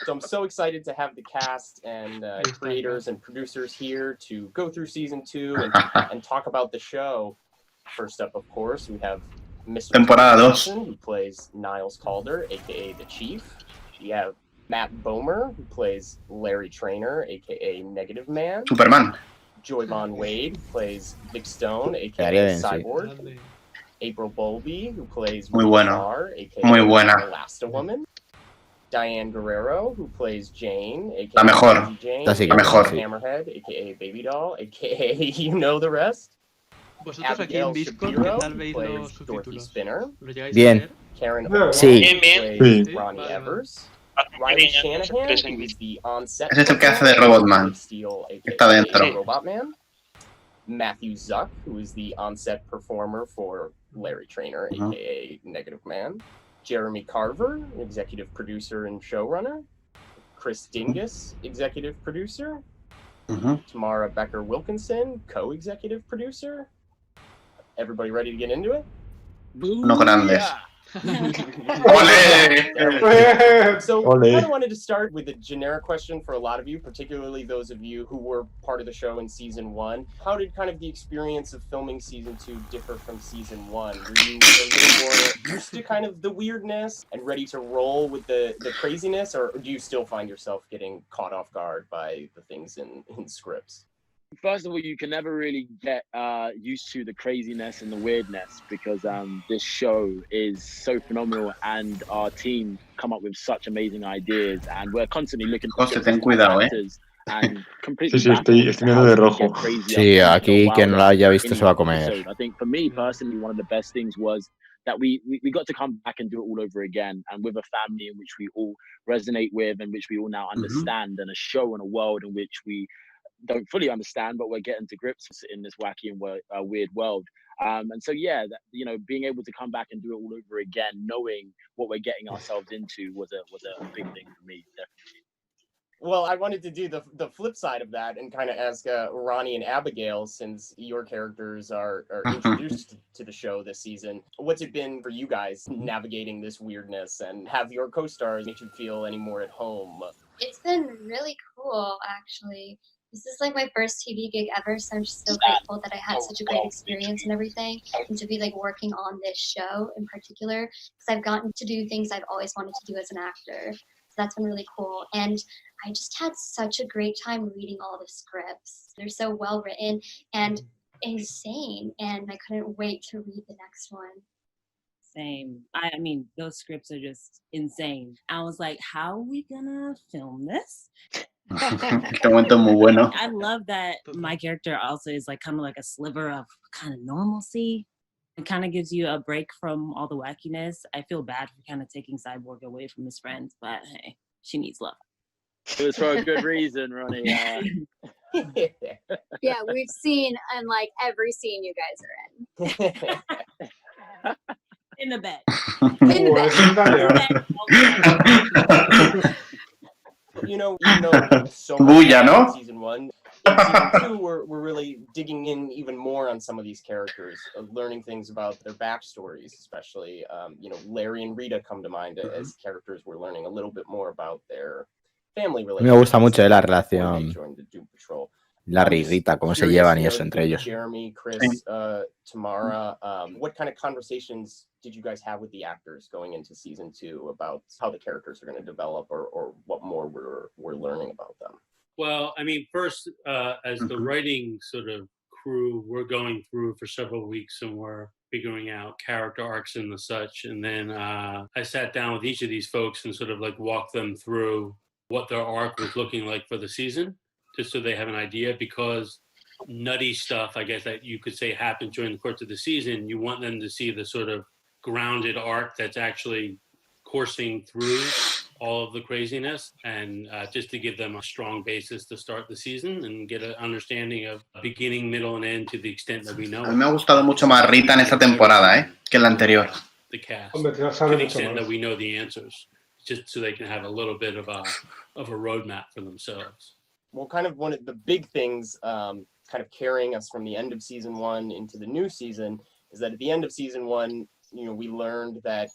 So I'm so excited to have the cast and creators and producers here to go through season 2 and talk about the show. First up, of course, we have Mr. Temporada 2. Johnson, who plays Niles Calder, aka the Chief. We have Matt Bomer, who plays Larry Trainer, aka Negative Man. Superman. Joyvon Wade, who plays Vic Stone, Quedaría aka bien, sí. Cyborg. Grande. April Bowlby, who plays Muy Rita bueno. Farr, aka Muy buena. Elastawoman. Diane Guerrero, who plays Jane, aka La mejor. Crazy Jane, La sí que La mejor. sí. Hammerhead, aka Baby Doll, aka you know the rest. Vosotros aquí en Abigail Discord, ¿qué Shapiro, tal who veis plays los Dorothy subtítulos? Spinner. ¿Los llegáis Bien. a leer? Karen Yeah. O'Brien, Sí. Bien, bien. who Sí. plays Ronnie Vale, vale. Evers. Bastante Riley bien, Shanahan, tres who is the on-set Ese es el que hace de performer, Robotman. Blake Steele, Está aka dentro. Robotman. Matthew Zuck, who is the on-set performer for Larry Trainer, Mhm. aka Negative Man. Jeremy Carver, executive producer and showrunner. Chris Dingus, executive producer. Ujú. Tamara Becker Wilkinson, co-executive producer. Everybody ready to get into it? Unos grandes. ¡Ole! So Ole. I kind of wanted to start with a generic question for a lot of you, particularly those of you who were part of the show in season 1. How did kind of the experience of filming season 2 differ from season 1? Were you a little more used to kind of the weirdness and ready to roll with the craziness, or do you still find yourself getting caught off guard by the things in scripts? First of all, you can never really get used to the craziness and the weirdness because this show is so phenomenal and our team come up with such amazing ideas and we're constantly looking for José, scripts ten as cuidado, actors and completely Sí, baffled estoy as to mirando how de we can rojo. get crazier Sí, and aquí go quien no lo wilder haya visto in se va a each comer. episode. I think for me personally, one of the best things was that we got to come back and do it all over again and with a family in which we all resonate with and which we all now understand and a show and a world in which we don't fully understand, but we're getting to grips in this wacky and weird world. And so, yeah, that, you know, being able to come back and do it all over again, knowing what we're getting ourselves into was a big thing for me, definitely. Well, I wanted to do the flip side of that and kind of ask Ronnie and Abigail, since your characters are introduced to the show this season. What's it been for you guys navigating this weirdness, and have your co-stars make you feel any more at home? It's been really cool, actually. This is like my first TV gig ever, so I'm just so grateful that I had such a great experience and everything, and to be like working on this show in particular, because I've gotten to do things I've always wanted to do as an actor. So that's been really cool. And I just had such a great time reading all the scripts. They're so well written and insane, and I couldn't wait to read the next one. Same. I mean, those scripts are just insane. I was like, how are we gonna film this? Este momento es muy bueno. I love that my character also is like kind of like a sliver of kind of normalcy. It kind of gives you a break from all the wackiness. I feel bad for kind of taking Cyborg away from his friends, but hey, she needs love. It was for a good reason, Ronnie. Yeah, we've seen in like every scene you guys are in. In the bed. In the bed. You know, even though so Bulla, ¿no? in season 1, in season 2, we're really digging in even more on some of these characters, learning things about their backstories, especially, you know, Larry and Rita come to mind as characters. We're learning a little bit more about their family A mí relationships. me gusta mucho la before they relación joined the Doom Patrol. Larry y Rita, cómo se llevan y eso entre ellos. Jeremy, Chris, Tamara, what kind of conversations did you guys have with the actors going into season 2 about how the characters are going to develop, or what more we're learning about them? Well, I mean, first, as the writing sort of crew, we're going through for several weeks and we're figuring out character arcs and the such. And then I sat down with each of these folks and sort of like walked them through what their arc was looking like for the season, just so they have an idea, because nutty stuff, I guess that you could say happens during the course of the season. You want them to see the sort of grounded arc that's actually coursing through all of the craziness, and just to give them a strong basis to start the season and get an understanding of beginning, middle, and end to the extent that we know. A mí me ha gustado mucho más Rita en esta temporada, que en la anterior. The cast, Hombre, te to sabe the mucho extent más. that we know the answers, just so they can have a little bit of a roadmap for themselves. Well, kind of one of the big things kind of carrying us from the end of season 1 into the new season is that at the end of season 1, you know, we learned that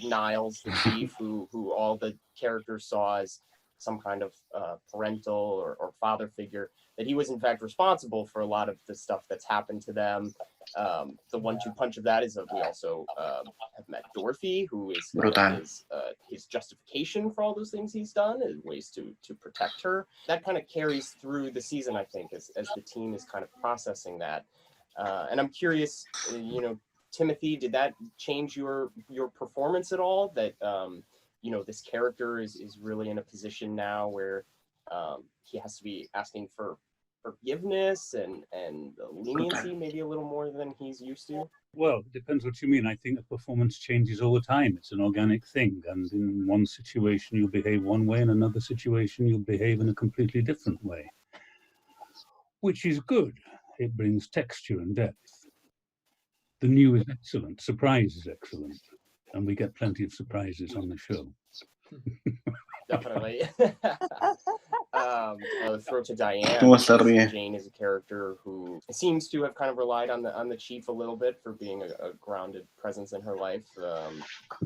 Niles, the chief, who all the characters saw as some kind of parental or father figure, that he was in fact responsible for a lot of the stuff that's happened to them, The 1-2 punch of that is that we also have met Dorothy, who is Brutal. his justification for all those things he's done, and ways to protect her. That kind of carries through the season, I think, as the team is kind of processing that. And I'm curious, Timothy, did that change your performance at all? That this character is really in a position now where he has to be asking for forgiveness and leniency, maybe a little more than he's used to? Well, it depends what you mean. I think the performance changes all the time. It's an organic thing. And in one situation, you'll behave one way. In another situation, you'll behave in a completely different way, which is good. It brings texture and depth. The new is excellent. Surprise is excellent. And we get plenty of surprises on the show. Definitely. Throw to Diane. ¿Cómo se ríe? Jane is a character who seems to have kind of relied on the chief a little bit for being a grounded presence in her life,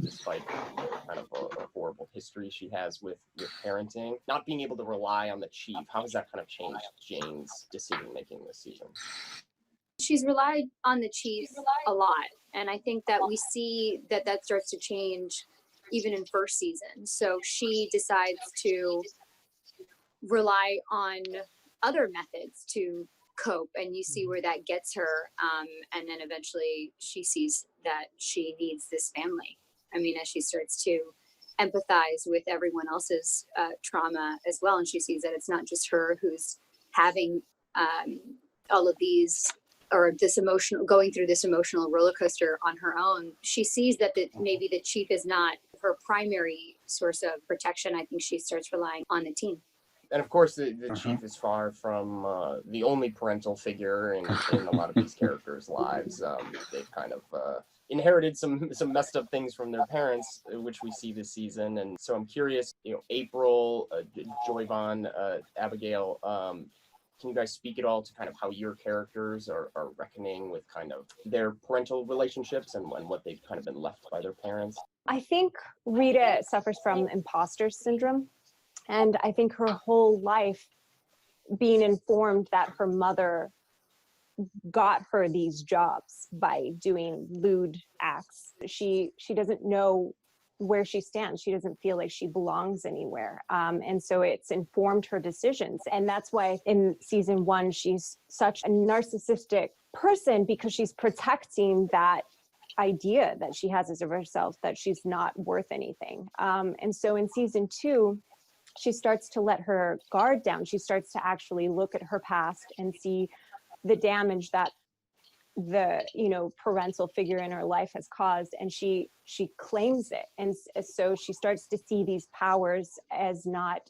despite kind of a horrible history she has with parenting. Not being able to rely on the chief, how has that kind of changed Jane's decision making this season? She's relied on the chief a lot, and I think that we see that starts to change even in first season. So she decides to rely on other methods to cope, and you see where that gets her, and then eventually she sees that she needs this family. I mean, as she starts to empathize with everyone else's trauma as well, and she sees that it's not just her who's having all of these, or going through this emotional roller coaster on her own. She sees that maybe the chief is not her primary source of protection. I think she starts relying on the team. And of course, the chief is far from the only parental figure in a lot of these characters' lives. They've kind of inherited some messed up things from their parents, which we see this season. And so I'm curious, April, Joyvon, Abigail, can you guys speak at all to kind of how your characters are reckoning with kind of their parental relationships and what they've kind of been left by their parents? I think Rita suffers from imposter syndrome. And I think her whole life being informed that her mother got her these jobs by doing lewd acts. She doesn't know where she stands. She doesn't feel like she belongs anywhere. And so it's informed her decisions. And that's why in season 1, she's such a narcissistic person, because she's protecting that idea that she has of herself, that she's not worth anything. And so in season 2, she starts to let her guard down. She starts to actually look at her past and see the damage that the parental figure in her life has caused, and she claims it. And so she starts to see these powers as not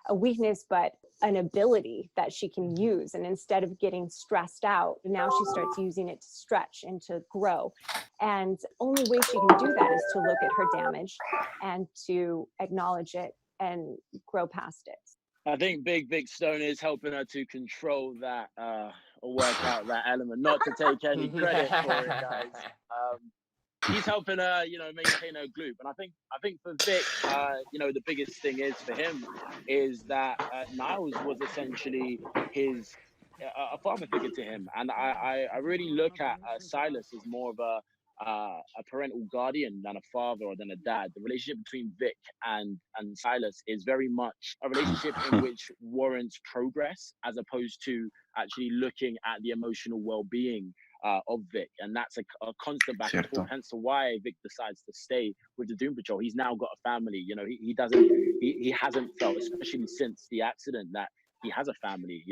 a weakness but an ability that she can use. And instead of getting stressed out, now she starts using it to stretch and to grow. And only way she can do that is to look at her damage and to acknowledge it and grow past it. I think Big Stone is helping her to control that or work out that element, not to take any credit for it, guys. He's helping her, maintain her gloop. And I think for Vic, the biggest thing is for him is that Niles was essentially his a father figure to him. And I really look at Silas as more of a parental guardian than a father or than a dad. The relationship between Vic and Silas is very much a relationship in which warrants progress, as opposed to actually looking at the emotional well-being of Vic. And that's a constant back and forth. Hence why Vic decides to stay with the Doom Patrol. He's now got a family. He hasn't felt, especially since the accident, that he has a family,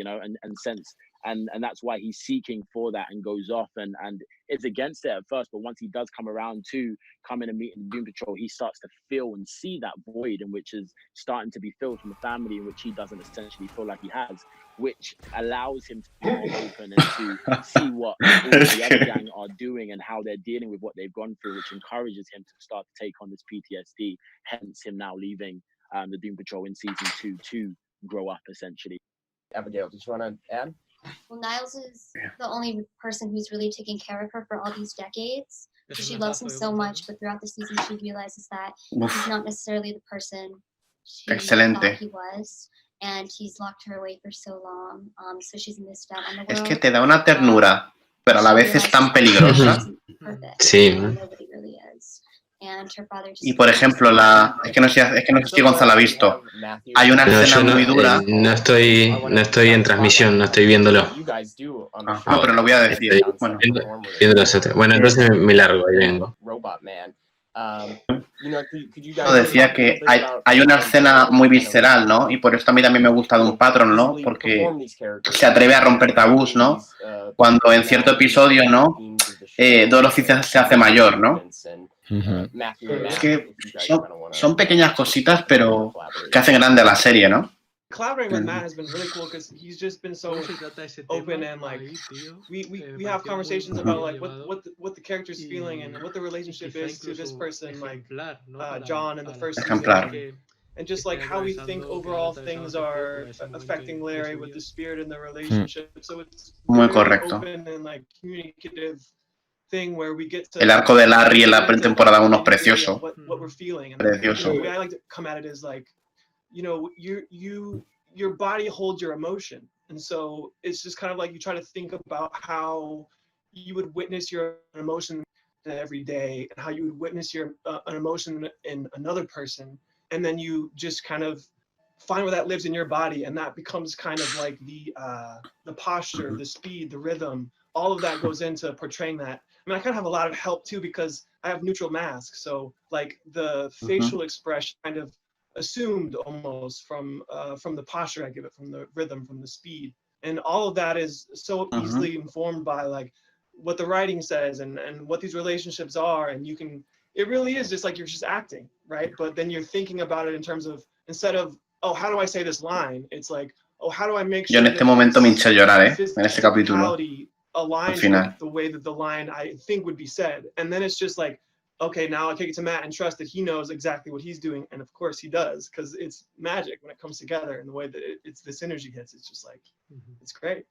and that's why he's seeking for that and goes off and is against it at first. But once he does come around to come in and meet in the Doom Patrol, he starts to feel and see that void, in which is starting to be filled from a family in which he doesn't essentially feel like he has, which allows him to be more open and to see what all the other gang are doing and how they're dealing with what they've gone through, which encourages him to start to take on this PTSD, hence him now leaving the Doom Patrol in season 2 to grow up, essentially. Abigail, did you want to add? Well, Niles is the only person who's really taken care of her for all these decades. She loves him so much, but throughout the season she realizes that he's not necessarily the person she thought he was, and he's locked her away for so long. So she's missed out on the world. Es que te da una ternura. pero a la vez es tan peligrosa. Sí. Y por ejemplo, es que no sé si Gonzalo ha visto. Hay una No, escena yo no, muy dura. no estoy en transmisión, no estoy viéndolo. No, pero lo voy a decir. Estoy Bueno, viendo los otros. Bueno, entonces me largo, ahí vengo. no, decía que hay una escena muy visceral, ¿no? Y por eso a mí también me gusta de un patrón, ¿no? Porque se atreve a romper tabús, ¿no? Cuando en cierto episodio, ¿no? Dorothy se hace mayor, ¿no? Es que son pequeñas cositas, pero que hacen grande a la serie, ¿no? Collaborating with Matt has been really cool because he's just been so open and like we have conversations about like what the character's feeling and what the relationship is to this person, like John in the first season, and just like how we think overall things are affecting Larry with the spirit in the relationship. So it's muy very correcto. open and like communicative thing where we get to El arco de Larry en la pretemporada 1 es precioso. what we're feeling. And Precioso. the way I like to come at it is like, you know, your body holds your emotion, and so it's just kind of like you try to think about how you would witness your emotion every day and how you would witness your an emotion in another person, and then you just kind of find where that lives in your body, and that becomes kind of like the posture, the speed, the rhythm, all of that goes into portraying that. I mean, I kind of have a lot of help too because I have neutral mask, so like the facial expression kind of assumed almost from the posture I give it, from the rhythm, from the speed, and all of that is so easily informed by like what the writing says and what these relationships are, and you can, it really is just like you're just acting, right? But then you're thinking about it in terms of, instead of, oh, how do I say this line, it's like, oh, how do I make sure Yo en este momento me hinché a llorar, en este capítulo. Aligns al final. with the way that the line I think would be said, and then it's just like, okay, now I take it to Matt and trust that he knows exactly what he's doing, and of course he does, because it's magic when it comes together, and the way that it's this energy hits, it's just like, it's great.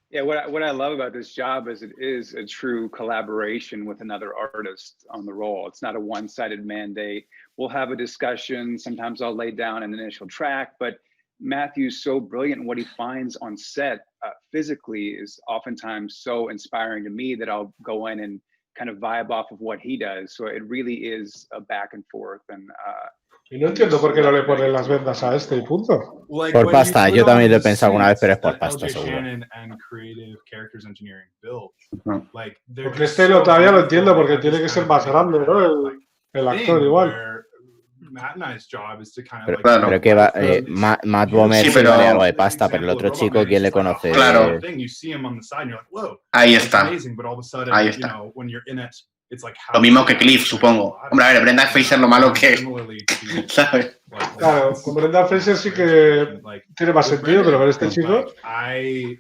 Yeah, what I love about this job is it is a true collaboration with another artist on the role. It's not a one-sided mandate. We'll have a discussion. Sometimes I'll lay down an initial track, but Matthew's so brilliant, and what he finds on set physically is oftentimes so inspiring to me that I'll go in and kind of vibe off of what he does. So it really is a back and forth. And y no entiendo por qué no le ponen las vendas a este y punto. Por pasta, yo también lo he pensado alguna vez, pero es por pasta, seguro. Porque este todavía lo entiendo, porque tiene que ser más grande, ¿no? El actor igual. Pero que va, Matt Bomer sí, pero vale algo de pasta, pero el otro chico, ¿quién le conoce? Claro. Ahí está. Ahí está. Lo mismo que Cliff, supongo. Hombre, a ver, Brenda Fraser lo malo que... ¿sabes? Claro, con Brenda Fraser sí que tiene más sentido, pero con este chico... I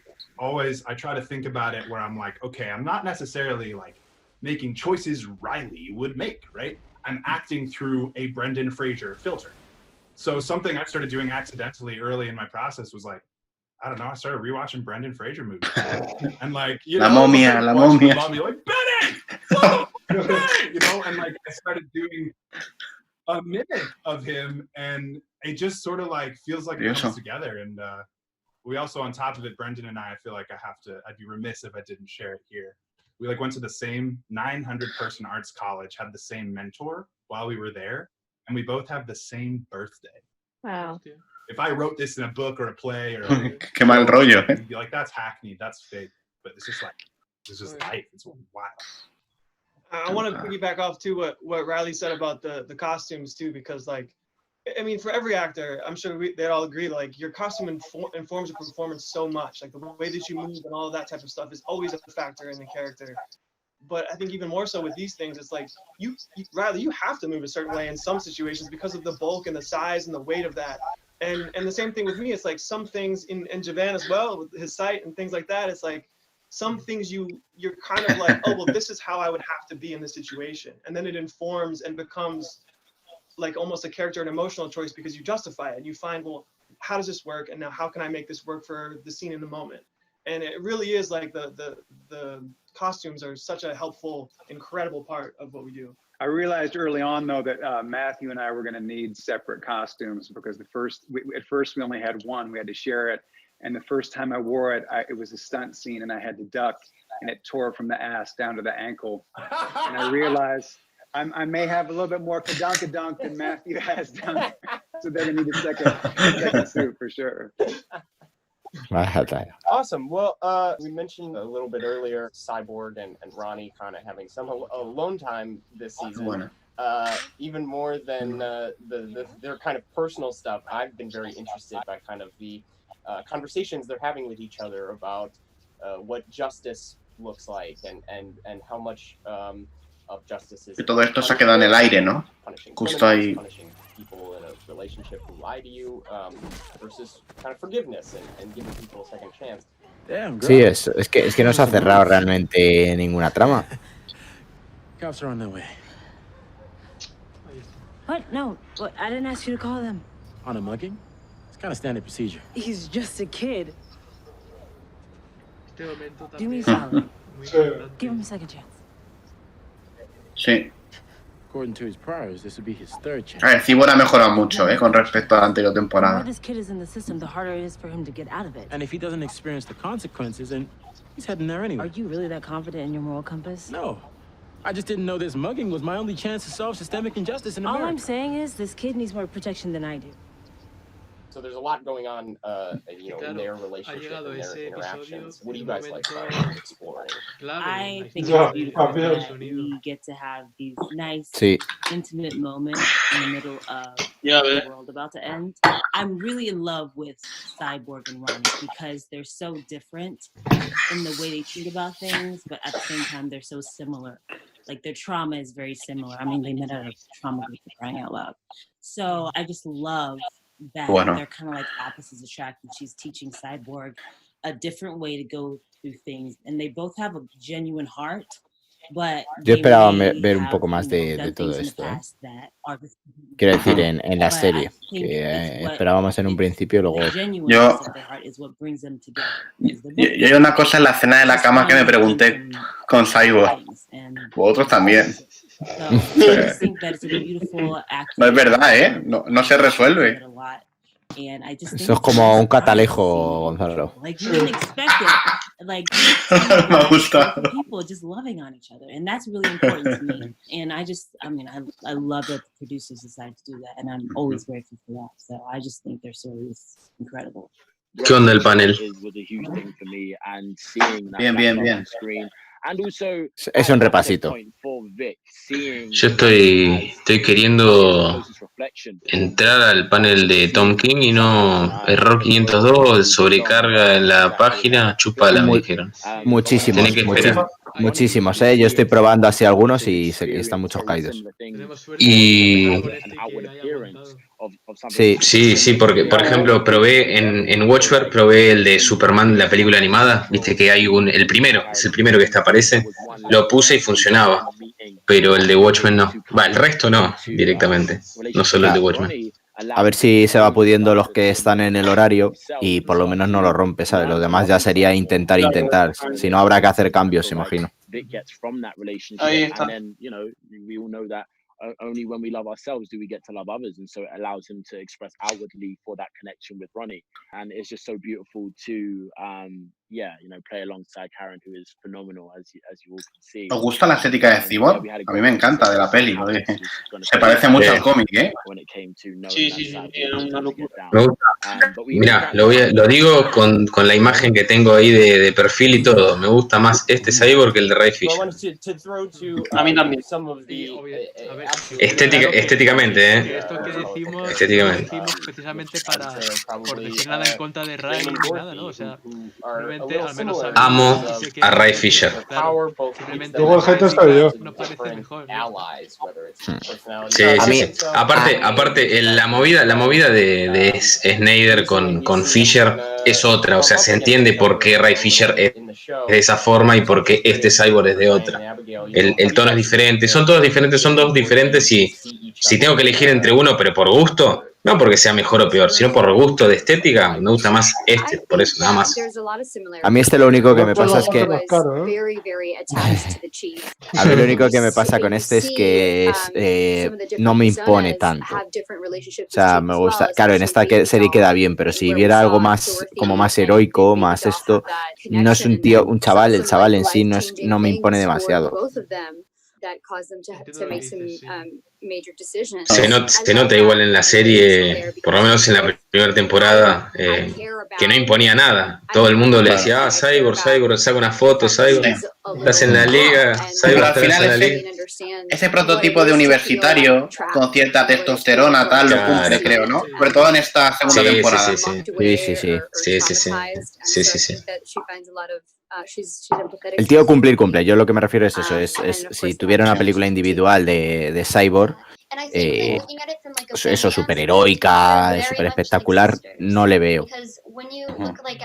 try to think about it where I'm like, okay, I'm not necessarily like making choices Riley would make, right? I'm acting through a Brendan Fraser filter. So something I started doing accidentally early in my process was like, I don't know, I started rewatching Brendan Fraser movies. And like, you know, La momia. Like, Benny! Whoa! Benny! You know, and like I started doing a minute of him, and it just sort of like feels like it comes together. And we also, on top of it, Brendan and I feel like I'd be remiss if I didn't share it here. We like went to the same 900-person arts college, had the same mentor while we were there, and we both have the same birthday. Wow. If I wrote this in a book or a play or Qué mal rollo, you'd be like, that's hackneyed, that's fake. But it's just like, it's just life. It's wild. I want to piggyback off too what Riley said about the costumes too, because like, I mean, for every actor, I'm sure they'd all agree, like your costume informs your performance so much. Like the way that you move and all of that type of stuff is always a factor in the character. But I think even more so with these things, it's like Riley, you have to move a certain way in some situations because of the bulk and the size and the weight of that. And the same thing with me, it's like some things in Javan as well, with his sight and things like that, it's like some things you're kind of like, oh, well, this is how I would have to be in this situation. And then it informs and becomes like almost a character and emotional choice because you justify it and you find, well, how does this work? And now how can I make this work for the scene in the moment? And it really is like the costumes are such a helpful, incredible part of what we do. I realized early on though that Matthew and I were going to need separate costumes because at first we only had one, we had to share it. And the first time I wore it, it was a stunt scene, and I had to duck, and it tore from the ass down to the ankle. And I realized I may have a little bit more kadunk than Matthew has down there, so they're gonna need a second suit for sure. Awesome. Well, we mentioned a little bit earlier Cyborg and Ronnie kind of having some alone time this season. Even more than their kind of personal stuff, I've been very interested by kind of the conversations they're having with each other about what justice looks like and how much of justice is. Y todo esto se ha quedado en el aire, ¿no? Justo ahí. People in a relationship who lie to you versus kind of forgiveness and giving people a second chance. Sí, es que no se ha cerrado realmente ninguna trama. Cops are on their way. What? No, what? I didn't ask you to call them. On a mugging? It's kind of standard procedure. He's just a kid. Do me a solid. Give him a second chance. Sí. According to his priors, this would be his third chance. A ver, Cyborg ha mejorado mucho, con respecto a la anterior The more temporada. this kid is in the system, the harder it is for him to get out of it. And if he doesn't experience the consequences, then he's heading there anyway. Are you really that confident in your moral compass? No. I just didn't know this mugging was my only chance to solve systemic injustice in All America. I'm saying is this kid needs more protection than I do. So there's a lot going on, in their relationship and their interactions. What do you guys like about exploring? I think it's beautiful that we get to have these nice, intimate moments in the middle of the world about to end. I'm really in love with Cyborg and Ronnie because they're so different in the way they treat about things, but at the same time, they're so similar. Like, their trauma is very similar. I mean, they met at a trauma group, for crying out loud. So I just love that they're kind of like opposites attract, and she's teaching Cyborg a different way to go through things, and they both have a genuine heart, but Yo esperaba ver un poco más de todo esto, ¿eh? Quiero decir, en la serie, que esperábamos en un principio, luego... Yo hay una cosa en la escena de la cama que me pregunté con Cyborg. Vosotros también. No es verdad, ¿eh? No se resuelve. Eso es como un catalejo, Gonzalo. Me gusta. People just loving on each other, and that's really important to me. And I love that the producers decided to do that, and I'm always grateful for that. So I just think their story is incredible. ¿Qué onda el panel? Bien. Es un repasito. Yo estoy queriendo entrar al panel de Tom King y no, error 502, sobrecarga en la página, chúpala, me dijeron. Muchísimos, ¿eh? Yo estoy probando así algunos y sé que están muchos caídos. Y sí, porque por ejemplo probé en Watchver, probé el de Superman, la película animada, viste que hay el primero que aparece, lo puse y funcionaba, pero el de Watchmen no, el resto no, directamente, no solo el de Watchmen. A ver si se va pudiendo los que están en el horario y por lo menos no lo rompe, ¿sabes? Lo demás ya sería intentar. Si no, habrá que hacer cambios, imagino. Ahí está. Only when we love ourselves do we get to love others, and so it allows him to express outwardly for that connection with Ronnie, and it's just so beautiful to play alongside Karen, who is phenomenal, as you all can see. ¿Os gusta la estética de Cyborg? A mí me encanta de la peli, lo dije. Se parece mucho al cómic, ¿eh? Sí, una locura. Me gusta. Mira, lo digo con la imagen que tengo ahí de perfil y todo. Me gusta más este Cyborg que el de Ray Fisher. A mí también. Estéticamente, ¿eh? Esto que decimos, Estéticamente. precisamente por decir nada en contra de Ray ni nada, ¿no? O sea, simplemente al menos Amo a Ray Fisher. Claro, simplemente Luego el gente soy yo. no parece mejor, ¿no? Sí. Aparte la movida de Snyder con Fisher es otra, o sea, se entiende por qué Ray Fisher es de esa forma y por qué este Cyborg es de otra. El tono es diferente, son todos diferentes y si tengo que elegir entre uno, pero por gusto, No porque sea mejor o peor, sino por gusto de estética, me gusta más este, por eso, nada más. A mí lo único que me pasa es que... A mí lo único que me pasa con este es que no me impone tanto. O sea, me gusta... Claro, en esta serie queda bien, pero si viera algo más como más heroico, más esto, no es un tío, un chaval, el chaval en sí no me impone demasiado. Se nota igual en la serie, por lo menos en la primera temporada, que no imponía nada. Todo el mundo le decía, Cyborg, saca una foto, Cyborg, estás en la liga, Pero Cyborg, al estás en final la liga. ese prototipo de universitario con cierta testosterona tal lo cumple, creo, ¿no? Sobre todo en esta segunda temporada. Sí. El tío cumplir cumple. Yo lo que me refiero es eso, es si tuviera una película individual de Cyborg, eso súper heroica, súper espectacular, no le veo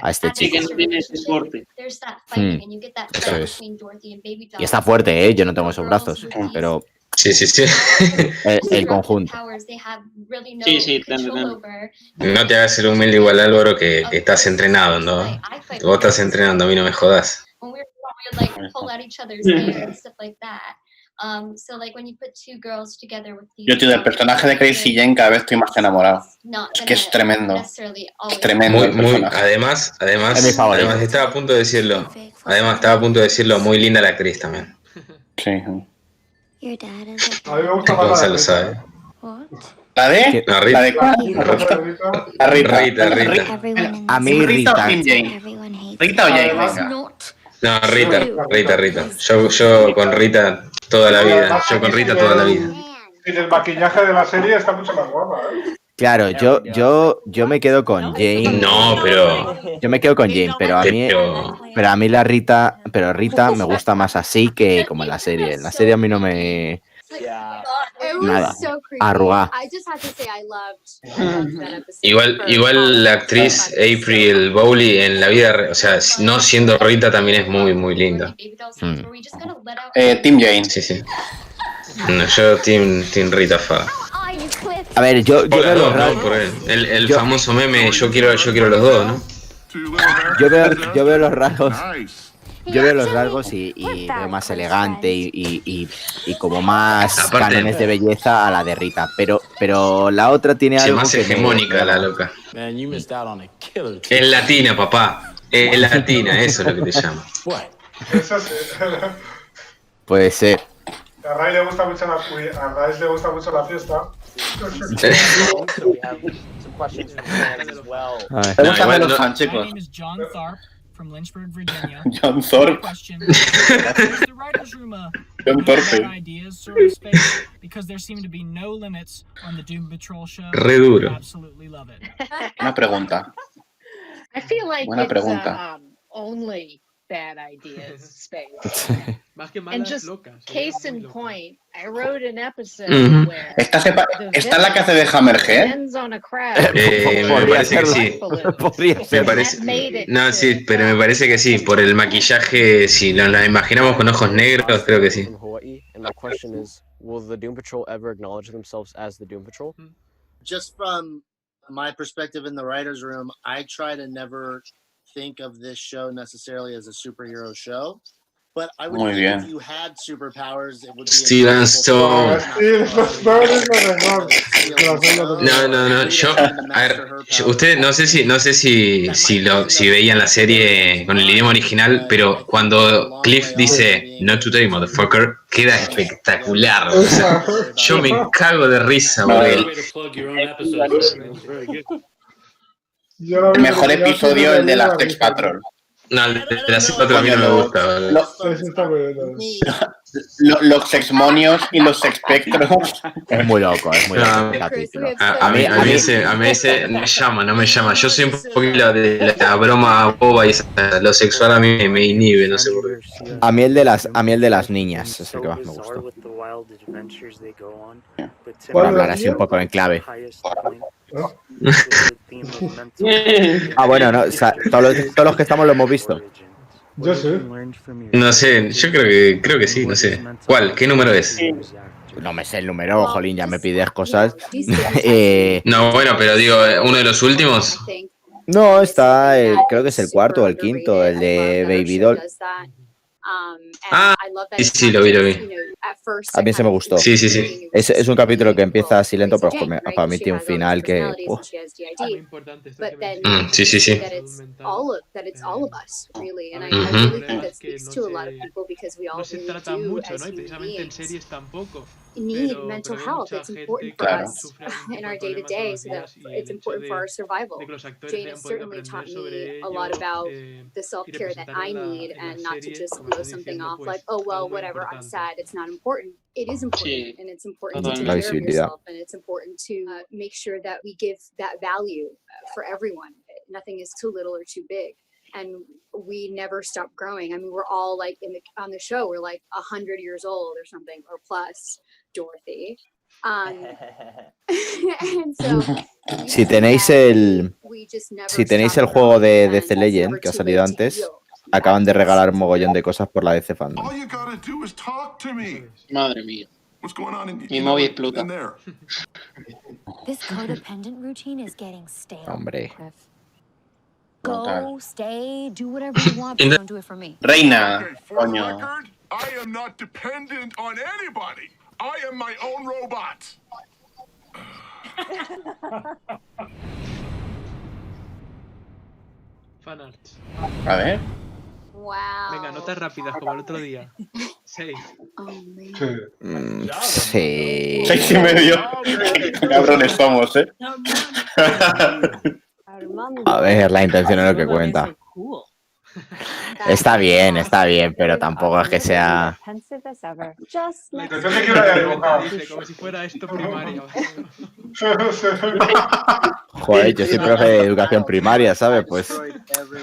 a este chico. Sí, que no tiene ese porte. Eso es. Y está fuerte, ¿eh? Yo no tengo esos brazos, pero... Sí. El conjunto. Sí, No te hagas el humilde igual, Álvaro, que estás entrenado, ¿no? Vos estás entrenando, a mí no me jodas. Yo, tío, del personaje de Crazy Jane cada vez estoy más enamorado. Es que es tremendo. Es tremendo el personaje. Además, Es mi favorito. además estaba a punto de decirlo, muy linda la actriz también. Sí. A mí me gusta más Gonzalo la sabe. ¿La de? No, ¿La de cuál? La Rita. A mí ¿Rita o Rita. Team Jane? ¿Rita o Jane? Venga. No, Rita. Yo con Rita toda la vida. Y el maquillaje de la serie está mucho más guapa, ¿eh? Claro, yo me quedo con Jane. No, pero... Yo me quedo con Jane, pero a mí la Rita... Pero Rita me gusta más así que como en la serie. En la serie a mí no me... Nada, arrugada. Igual la actriz April Bowley en la vida, o sea, no siendo Rita también es muy, muy linda. Team Jane. Sí. No, yo Team Rita Fa. A ver, yo veo los no, rasgos. por el famoso meme, yo quiero los dos, ¿no? Yo veo los rasgos. Yo veo los rasgos y veo más elegante y como más cánones de belleza a la de Rita. Pero la otra tiene algo más que hegemónica la loca. Es latina, papá. Es latina, eso es lo que te llama. Eso sí. Puede ser. A Ray le gusta mucho la fiesta. Me gustan de los fans, chicos. From Lynchburg, Virginia. John Thorpe. John Thorpe. Ideas sort of space because there seem to be no limits on the Doom Patrol show. Re duro. Absolutely love it. Una pregunta. I feel like Buena it's pregunta. only bad ideas space. Más que And malas just locas. case in point, I wrote an episode Ujú. where ¿Está la que hace de Hammerhead? ends on a crowd. Me parece que sí. Podría ser. Me parece... No, sí, pero me parece que sí. Por el maquillaje, si nos la imaginamos con ojos negros, creo que sí. And my question is, will the Doom Patrol ever acknowledge themselves as the Doom Patrol? Just from my perspective in the writer's room, I try to never think of this show necessarily as a superhero show. But I would Muy think bien. if you had superpowers, it would be Steven Stone. No, yo, a ver, usted no sé si veían la serie con el idioma original, pero cuando Cliff dice "Not today, motherfucker", queda espectacular. O sea, yo me cago de risa, güey. El mejor episodio, el de la Sex Patrol. No, el de la Sex Patrol a mí no me gusta. Los sexmonios y los sexpectros. Es muy loco, es muy loco. A mí ese me llama, no me llama. Yo soy un poquito de la broma boba y lo sexual a mí me inhibe, no sé por qué. A mí el de las niñas es el que más me gustó. Por hablar así un poco en clave. Bueno, no, o sea, todos los que estamos lo hemos visto. Yo sé. No sé, yo creo que sí, no sé. ¿Cuál? ¿Qué número es? No me sé el número, jolín, ya me pides cosas. No, bueno, pero digo, uno de los últimos. No, está, creo que es el cuarto o el quinto, el de Baby Doll. Ah, sí, lo vi. A mí se me gustó. Sí, sí, sí. Es un capítulo que empieza así lento, pero para mí tiene un final que... Muy importante esto que Sí, sí, sí. that it's all of us, really. And I really think that speaks to a lot of people because we all no se really trata do, mucho, as ¿no? Y human precisamente en beings, series tampoco. need Pero mental veo health. mucha It's important gente for que us sufre algún tipo in de our day to problema todos day, los so that días y it's el hecho important for our survival. de que los actores Jane hayan has podido certainly taught aprender sobre me a ello, lot about the y self-care that I representarlo need en la and not to serie, just como blow están something diciendo, off pues like, oh, well, algo muy whatever, I'm importante. sad, it's not important. It is important, Sí, and it's important to take La totalmente. care of visibilidad. yourself, and it's important to make sure that we give that value for everyone. Nothing is too little or too big. And we never stop growing. I mean, we're all like on the show, we're like 100 years old or something, or plus, Dorothy. And so Si tenéis el juego de DC Legend que ha salido antes, acaban de regalar un mogollón de cosas por la DC Fandom. Madre mía. Mi móvil explota. This codependent routine is getting stale. Hombre. Go, stay, do whatever you want, but don't do it for me. Reina, coño. I am not dependent on anybody. I am my own robot. Fanarts. A ver. Wow. Venga, notas rápidas como el otro día. 6. Sí. 6,5. Cabrones somos, ¿eh? A ver, la intención es lo que cuenta. Está bien, pero tampoco es que sea... La intención de que lo haya dibujado. Como si fuera esto primaria. Joder, yo soy profe de educación primaria, ¿sabes? Pues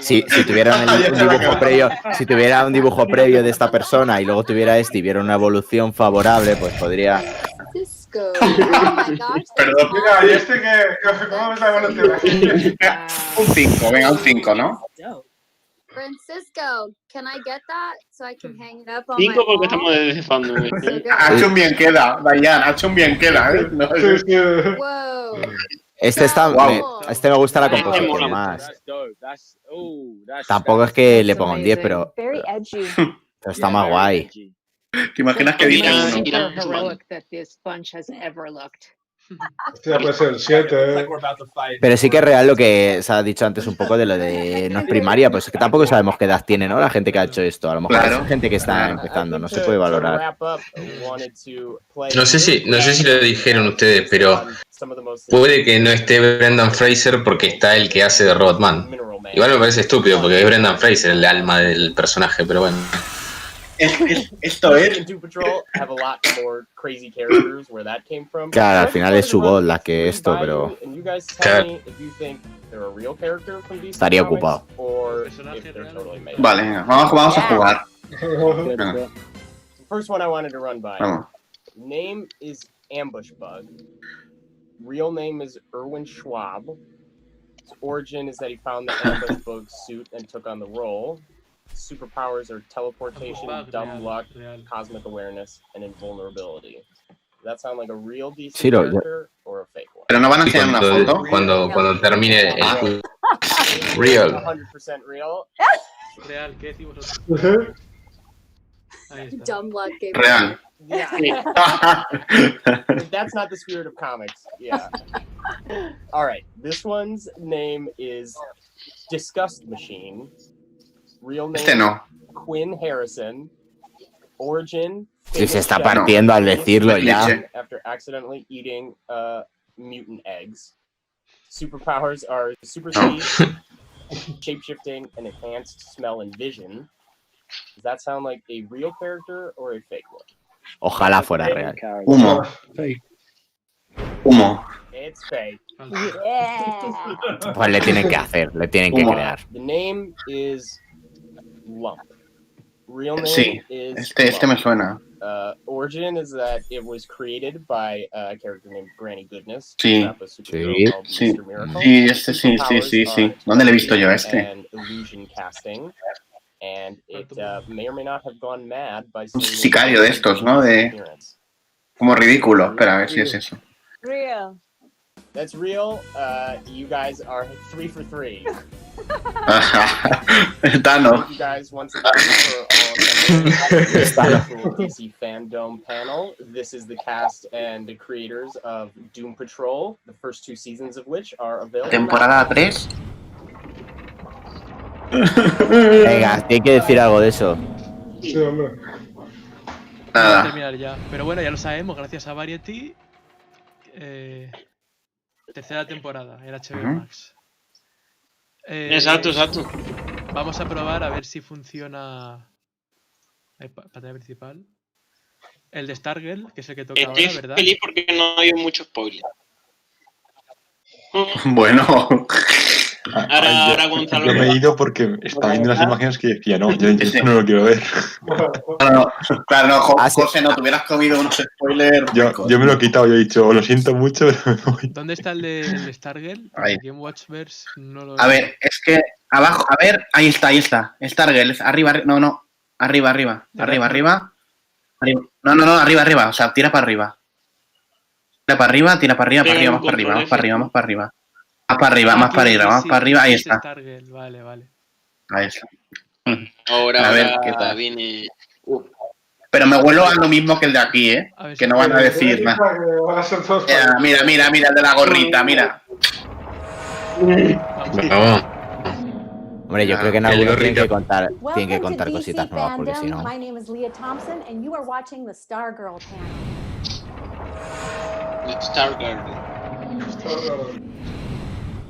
si tuviera un dibujo previo, si tuviera un dibujo previo de esta persona y luego tuviera este y viera una evolución favorable, pues podría... Perdón. Mira, ¿y este cómo ves la evolución? Un 5, venga, un 5, ¿no? Francisco, can I get that so I can hang it up on 5 my porque wall? estamos de Fandome. Ha hecho un bien queda, Dayan, ha hecho un bien queda, ¿eh? No, Whoa. Este me gusta la composición más. Tampoco es que le ponga un 10, pero está más guay. ¿Te imaginas que dice Super heroic that this bunch has ever looked. Este puede ser el 7. Pero sí que es real lo que se ha dicho antes un poco de lo de no es primaria, pues es que tampoco sabemos qué edad tiene, ¿no? La gente que ha hecho esto. A lo mejor es gente que está empezando, no se puede valorar. No sé si lo dijeron ustedes, pero puede que no esté Brendan Fraser porque está el que hace de Robotman. Igual me parece estúpido porque es Brendan Fraser el alma del personaje, pero bueno. Esto es... Claro, al final es su voz la que esto, pero... Claro. Estaría ocupado. Vale, vamos a jugar. First one I wanted to run by. Vamos. Name is Ambush Bug. Real name is Erwin Schwab. His origin is that he found the Ambush Bug suit and took on the role. Superpowers are teleportation, dumb luck, cosmic awareness, and invulnerability. Does that sound like a real DC character or a fake one? Pero no van a enseñar una foto. Cuando termine el Real. 100% real. Real, ¿qué decimos vosotros? Ahí está. Dumb luck game. Real. Yeah. That's not the spirit of comics. Yeah. All right. This one's name is Disgust Machine. Real name no. Quinn Harrison. Origin. Sí, se está partiendo al decirlo ya. After accidentally eating mutant eggs. Superpowers are super speed, shapeshifting, and enhanced smell and vision. Does that sound like a real character or a fake one? Ojalá fuera real. Humo. Humo. It's fake. Yeah. Pues le tienen que hacer, le tienen que crear. The name is Lump. Real name Sí, is este me suena. Origin is that it was created by a character named Granny Goodness. Sí, sí, sí, este sí. ¿Dónde le he visto yo a este? And illusion casting. And it may or may not have gone mad by Un sicario de estos, ¿no? De... Como ridículo. Espera, a ver si es eso. Real. That's real. You guys are 3 for 3. Tano. Thank you guys once again for all attending the DC Fandome panel. This is the cast and the creators of Doom Patrol, the first 2 seasons of which are available. Temporada 3. Venga, hay que decir algo de eso. Sí, hombre. Vamos a terminar ya. Pero bueno, ya lo sabemos, gracias a Variety. Tercera temporada en HBO Max. Exacto. Vamos a probar a ver si funciona pantalla principal. El de Stargirl, que es el que toca ahora, ¿verdad? Estoy feliz porque no hay mucho spoiler. Bueno. Ahora Gonzalo. Yo me he ido porque estaba viendo las imágenes que decía, no, yo no lo quiero ver. Claro, no, José, no te hubieras comido unos spoilers. Yo me lo he quitado, yo he dicho, lo siento mucho, pero me voy. ¿Dónde está el de Stargirl? Porque aquí en Watchverse no lo... A ver, es que abajo, a ver, ahí está. Stargirl, arriba, no, arriba. No, arriba. O sea, tira para arriba. Tira para arriba, más para arriba. Más para arriba, ahí está. Vale. Ahí está. Ahora a ver qué tal. Viene... Pero me vuelvo a lo mismo que el de aquí, ¿eh? Que no van a decir nada. Mira, el de la gorrita, mira. Hombre, yo creo que en algunos tienen que contar cositas nuevas, porque si no... My name is Leah Thompson, and you are watching the Stargirl panel.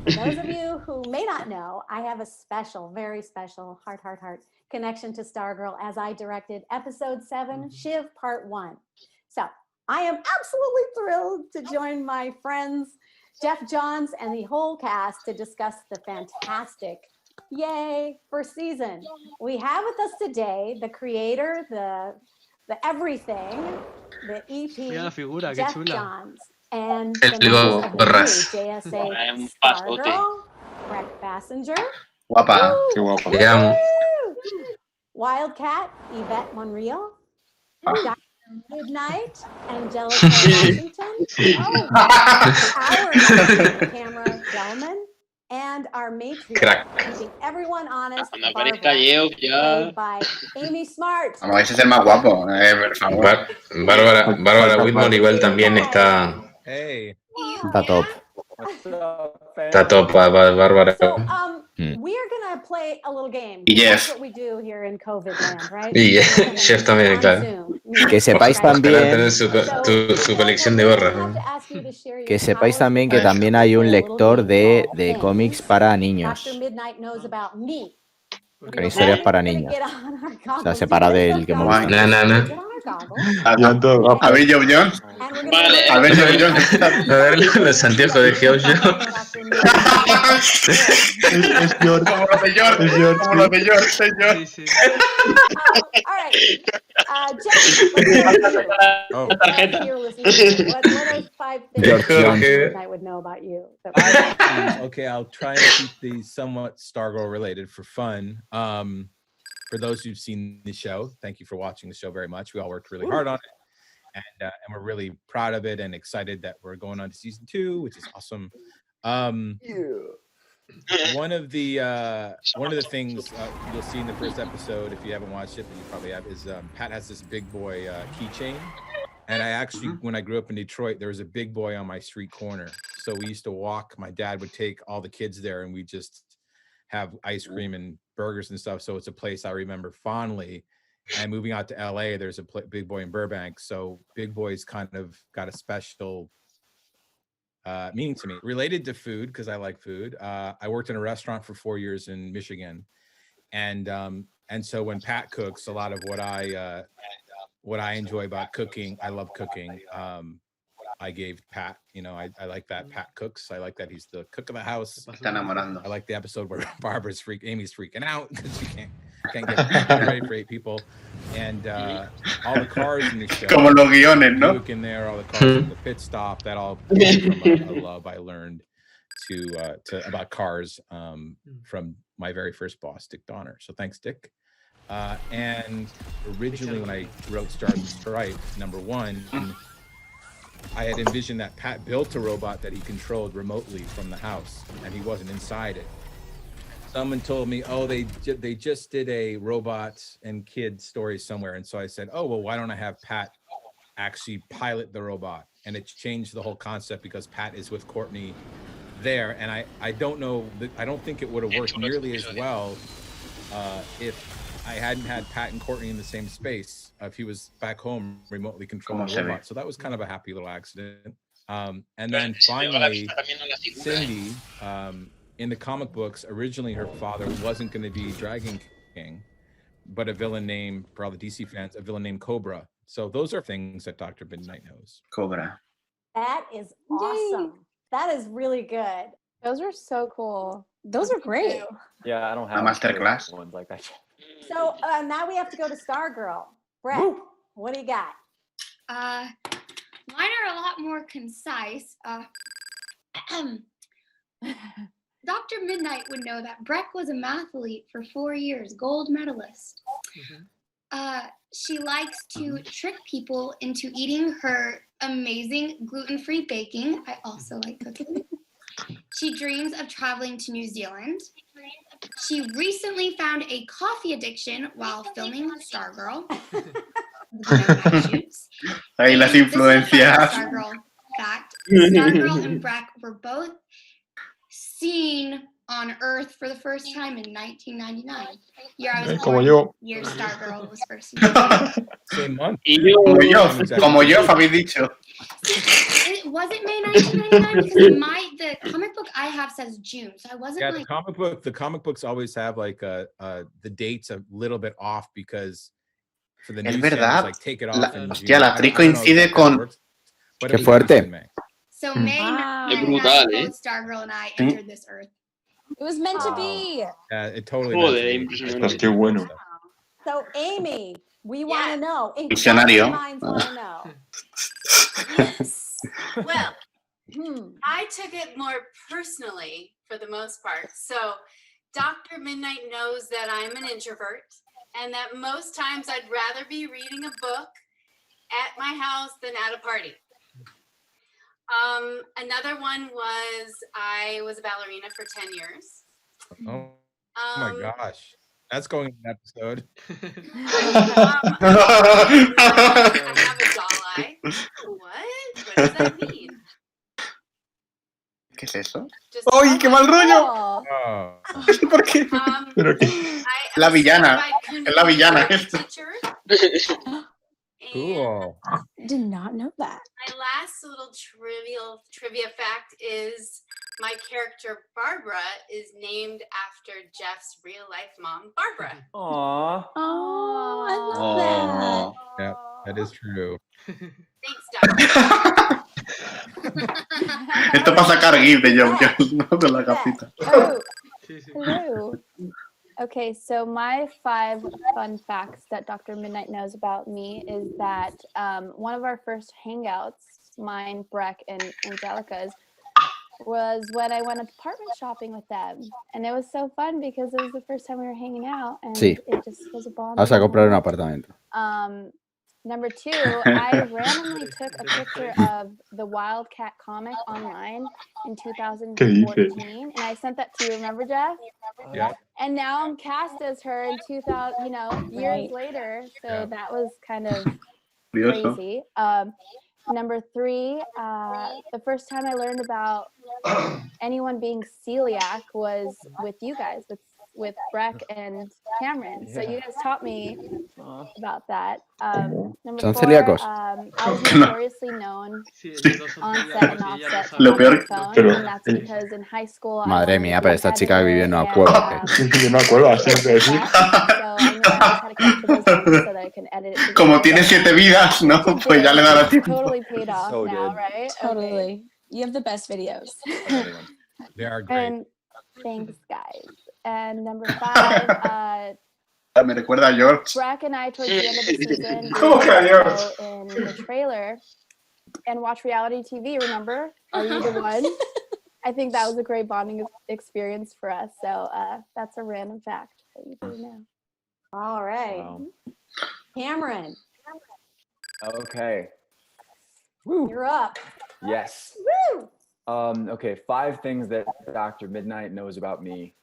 Those of you who may not know, I have a special, very special, heart connection to Stargirl as I directed episode 7, Shiv Part 1. So I am absolutely thrilled to join my friends, Jeff Johns and the whole cast to discuss the fantastic, yay, first season. We have with us today the creator, the everything, the EP, Mira la figura, Jeff qué chula. Johns. And Gorras. JSA Stargirl, Breck Passenger, Guapa. Qué guapa. Te amo. Wildcat, Yvette Monreal, Dr. Midnight, Angelica Washington, our camera Delman, and our matriarch, keeping everyone honest, Barbara, played by Amy Smart. Vamos a ver si es el más guapo, por favor. Bárbara Whitmore igual también está... Está top. Está top, Bárbara. We are gonna play a little game. Y Jeff. That's what we do here in COVID land, right? Y Jeff también, claro. Que sepáis también... Tener su colección de gorras, ¿no? Que sepáis también que también hay un lector de cómics para niños. Con historias para niños. O sea, separa del que hemos visto. No. A ver, John. Vale. A ver, John. A ver los anteojos de George. Es George. Como los de George, señor. All right. Jeff, La tarjeta. what are 5 things I would know about you? Okay, I'll try and keep these somewhat Stargirl related for fun. For those who've seen the show, thank you for watching the show very much. We all worked really hard on it, and we're really proud of it and excited that we're going on to season 2, which is awesome. One of the things you'll see in the first episode, if you haven't watched it, but you probably have, is Pat has this big boy keychain. And I actually, when I grew up in Detroit, there was a big boy on my street corner. So we used to walk. My dad would take all the kids there, and we just have ice cream and burgers and stuff. So it's a place I remember fondly. And moving out to LA, there's a Big Boy in Burbank. So Big Boy's kind of got a special meaning to me, related to food, because I like food. I worked in a restaurant for 4 years in Michigan, and so when Pat cooks, a lot of what I enjoy about cooking, I love cooking. I gave Pat, I like that Pat cooks. I like that he's the cook of the house. I like the episode where Amy's freaking out because she can't get ready for 8 people. And all the cars in the show. Como los guiones, ¿no? Luke in there, all the cars in the pit stop. That all came from a love I learned about cars from my very first boss, Dick Donner. So thanks, Dick. And originally when I wrote Stars and Stripe, #1, I had envisioned that Pat built a robot that he controlled remotely from the house, and he wasn't inside it. Someone told me, oh, they just did a robots and kids story somewhere, and so I said, oh, well, why don't I have Pat actually pilot the robot? And it changed the whole concept because Pat is with Courtney there, and I don't know, I don't think it would have worked nearly as well if I hadn't had Pat and Courtney in the same space, if he was back home remotely controlling the robot. So that was kind of a happy little accident. And then finally, Cindy, in the comic books, originally her father wasn't going to be Dragon King, but a villain named, for all the DC fans, a villain named Cobra. So those are things that Dr. Midnight knows. Cobra. That is awesome. That is really good. Those are so cool. Those are great. Yeah, I don't have masterclass ones like that. So now we have to go to Stargirl. Brett, what do you got? Mine are a lot more concise. Dr. Midnight would know that Breck was a mathlete for 4 years, gold medalist. She likes to trick people into eating her amazing gluten-free baking. I also like cooking. She dreams of traveling to New Zealand. She recently found a coffee addiction while filming Stargirl. Ahí las influencias. Stargirl fact. Stargirl and Breck were both seen on Earth for the first time in 1999. Year I was born, year Stargirl was first seen. Same month. Como yo, habéis dicho. Was it May 1999? Because the comic book I have says June, so I wasn't Yeah, like. the comic books always have like the dates a little bit off because for the Es news verdad. channels, like take it off in Hostia, June. la actriz coincide con. But Qué fuerte. So May Wow. 1999, both Stargirl and I entered this Earth. It was meant to be. Yeah, it totally. Qué bueno. So Amy, we want to know. Diccionario. Minds want to know. Yes. Well, I took it more personally for the most part. So Dr. Midnight knows that I'm an introvert and that most times I'd rather be reading a book at my house than at a party. Another one was I was a ballerina for 10 years. Oh my gosh. That's going in an episode. I have a doll eye. What does that mean? ¿Qué es eso? Just ¡Ay, qué mal rollo! Oh. ¿Por qué? ¿Pero qué? La villana. Es la villana. Cool. Did not know that. My last little trivia fact is my character Barbara is named after Jeff's real life mom, Barbara. Aww. Oh, I love that. Yeah, that is true. Thanks, Doctor. Esto para sacar GIF de yo, no de la gafita. Hello. Okay, so my 5 fun facts that Dr. Midnight knows about me is that one of our first hangouts, mine, Breck, and Angelica's, was when I went apartment shopping with them. And it was so fun because it was the first time we were hanging out and Sí. it just was a bond. Vas a comprar un apartamento. Number 2, I randomly took a picture of the Wildcat comic online in 2014, and I sent that to you. Remember, Jeff? Yeah. And now I'm cast as her in 2000, years later. So that was kind of crazy. Number 3, the first time I learned about anyone being celiac was with you guys, with Breck and Cameron. So you guys taught me about that. Number 4, I was notoriously known on set and off set Lo peor, and that's because in high school Madre mía, pero esta chica vive en una cueva. Yo me acuerdo siempre, sí. so that I can edit it. Como tiene 7 vidas, ¿no? Pues ya le dará tiempo. Totally paid off now, right? Totally. You have the best videos. They are great. And thanks, guys. And number 5, Me recuerda a George. Breck and I, towards the end of the season, ¿Cómo que a George? in the trailer and watch reality TV, remember? Are You the One? I think that was a great bonding experience for us. So that's a random fact that you didn't know. All right. Wow. Cameron. Okay. You're up. Yes. Woo! Okay, 5 things that Dr. Midnight knows about me.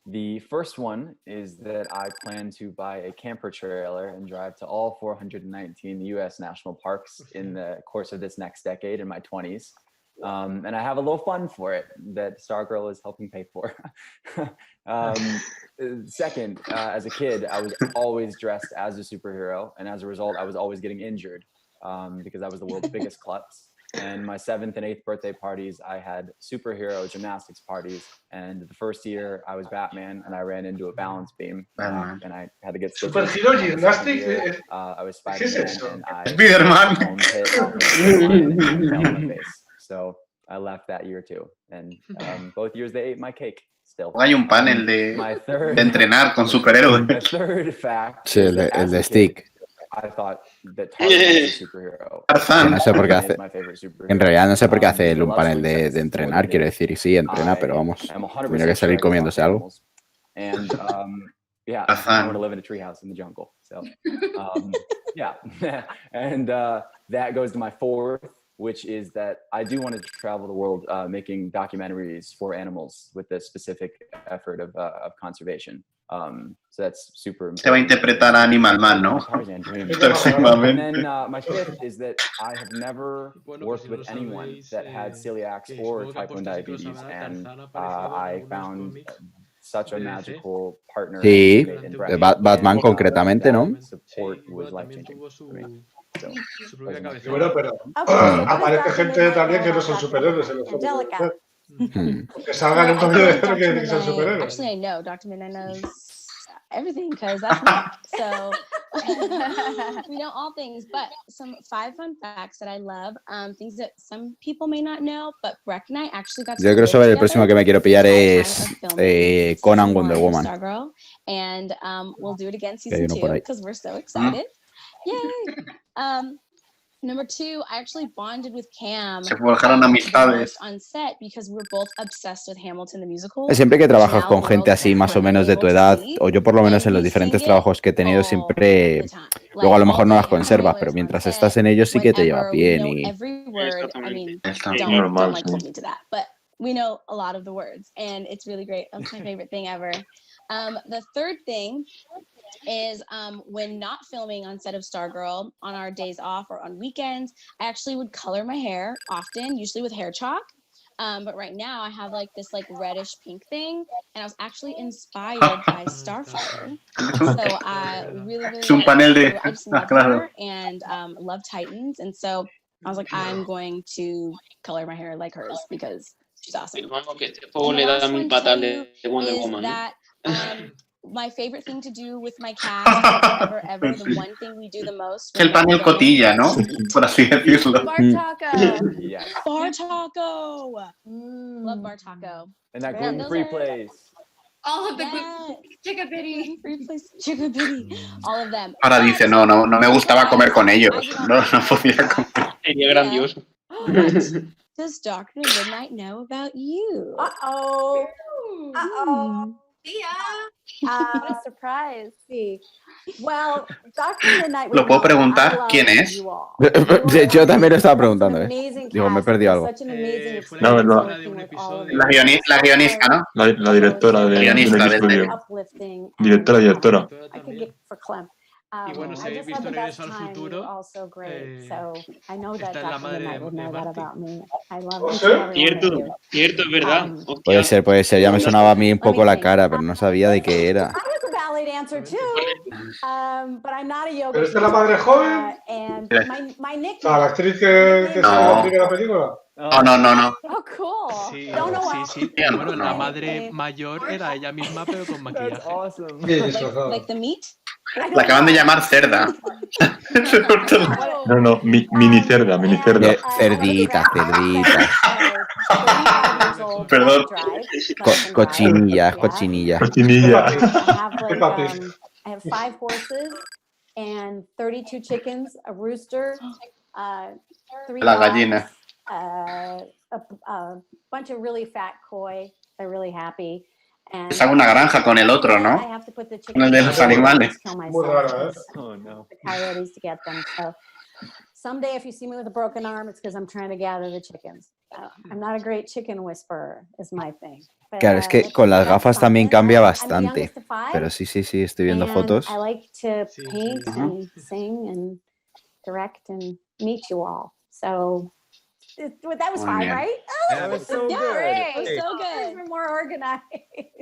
The first one is that I plan to buy a camper trailer and drive to all 419 U.S. national parks in the course of this next decade in my 20s. And I have a little fund for it that Stargirl is helping pay for. Second, as a kid, I was always dressed as a superhero. And as a result, I was always getting injured because I was the world's biggest klutz. And my 7th and 8th birthday parties, I had superhero gymnastics parties. And the first year I was Batman and I ran into a balance beam and I had to get stitches. Superhero gymnastics. I was ¿Qué es Spider-Man eso? and I Spider-Man. So I left that year too. And both years they ate my cake still. Hay un panel de entrenar con superhéroes. My third fact Sí, el de Stick. I thought that Tarzan was a superhero. Que no sé por qué hace. My favorite superhero. En realidad no sé por qué hace él un panel de entrenar, quiero decir, y sí, entrena, pero vamos, tendría que salir comiéndose algo. And yeah, I want to live in a treehouse in the jungle. So yeah, and that goes to my 4th, which is that I do want to travel the world making documentaries for animals with the specific effort of conservation. So that's super important. Se va a interpretar a Animal Man, ¿no? And then my 5th is that I have never worked with anyone that had celiac or type 1 diabetes, and I found such a magical partner. Sí, de Batman concretamente, ¿no? Support was life-changing for me. Bueno, pero aparece gente también que no son superhéroes en los Angelica. Que salgan en todo esto que tienen que ser superhéroes. Actually, I know. Dr. Midnight knows everything because that's me. So we know all things, but some 5 fun facts that I love, things that some people may not know, but Breck and I actually got to Yo creo que el próximo que me quiero pillar es Conan Wonder Woman. Stargirl, and we'll do it again season 2 because we're so excited. Yay! Number 2, I actually bonded with Cam Se forjaron amistades. on set because we're both obsessed with Hamilton the musical. Siempre que trabajas con gente así más o menos de tu edad, o yo por lo menos en los diferentes trabajos que he tenido siempre, luego a lo mejor no las conservas, pero mientras estás en ellos sí que te lleva bien y... Es normal, sí. But we know a lot of the words and it's really great. That's my favorite thing ever. The third thing is when not filming on set of Stargirl on our days off or on weekends, I actually would color my hair often, usually with hair chalk. But right now I have like this like reddish pink thing, and I was actually inspired by Starfire. So I really Es un panel de... I just love her and love Titans, and so I was like, I'm going to color my hair like hers because she's awesome. And the last one too is that my favorite thing to do with my cast, ever, the one thing we do the most. Es el panel cotilla, ¿no? Por así decirlo. Bar taco. Yes. Bar taco. Love bar taco. And that gluten-free place. All of the chickabiddy. Free place, chickabiddy. All of them. Ahora dice, no me gustaba comer con ellos. No podía comer. Sería grandioso. Does Dr. Midnight know about you? Uh-oh. Uh-oh. What a surprise. Sí. Well, Dr. Midnight. ¿Lo puedo preguntar quién es? Yo también lo estaba preguntando, Digo, me he perdido algo. No, La guionista, ¿no? La directora de estudio. Directora. Y bueno, si habéis visto Regreso al Futuro, esta es la madre de Marty. Cierto, es verdad. Puede ser, ya me sonaba a mí un poco la cara, pero no sabía de qué era. ¿Pero esta es la madre joven? ¿La actriz que se la primera película? No. Oh, cool. Sí. Bueno, la madre mayor era ella misma, pero con maquillaje. Like the meat? La acaban de llamar cerda. No, mini cerda. Cerdita. Perdón. Cochinilla. I have 5 horses and 32 chickens, a rooster, 3 La dogs, gallina. A bunch of really fat koi. They're really happy. Es una granja con el otro, ¿no? Con el de los animales. Muy raro, ¿eh? The coyotes to get them. So someday if you see me with a broken arm, it's because I'm trying to gather the chickens. I'm not a great chicken whisperer, is my thing. But, Claro, es que con las gafas también cambia bastante. youngest of 5, Pero sí, estoy viendo and fotos. I like to paint and sing and direct and meet you all. So that was fine, right? Oh, That was so good. great. That was so good. We're more organized.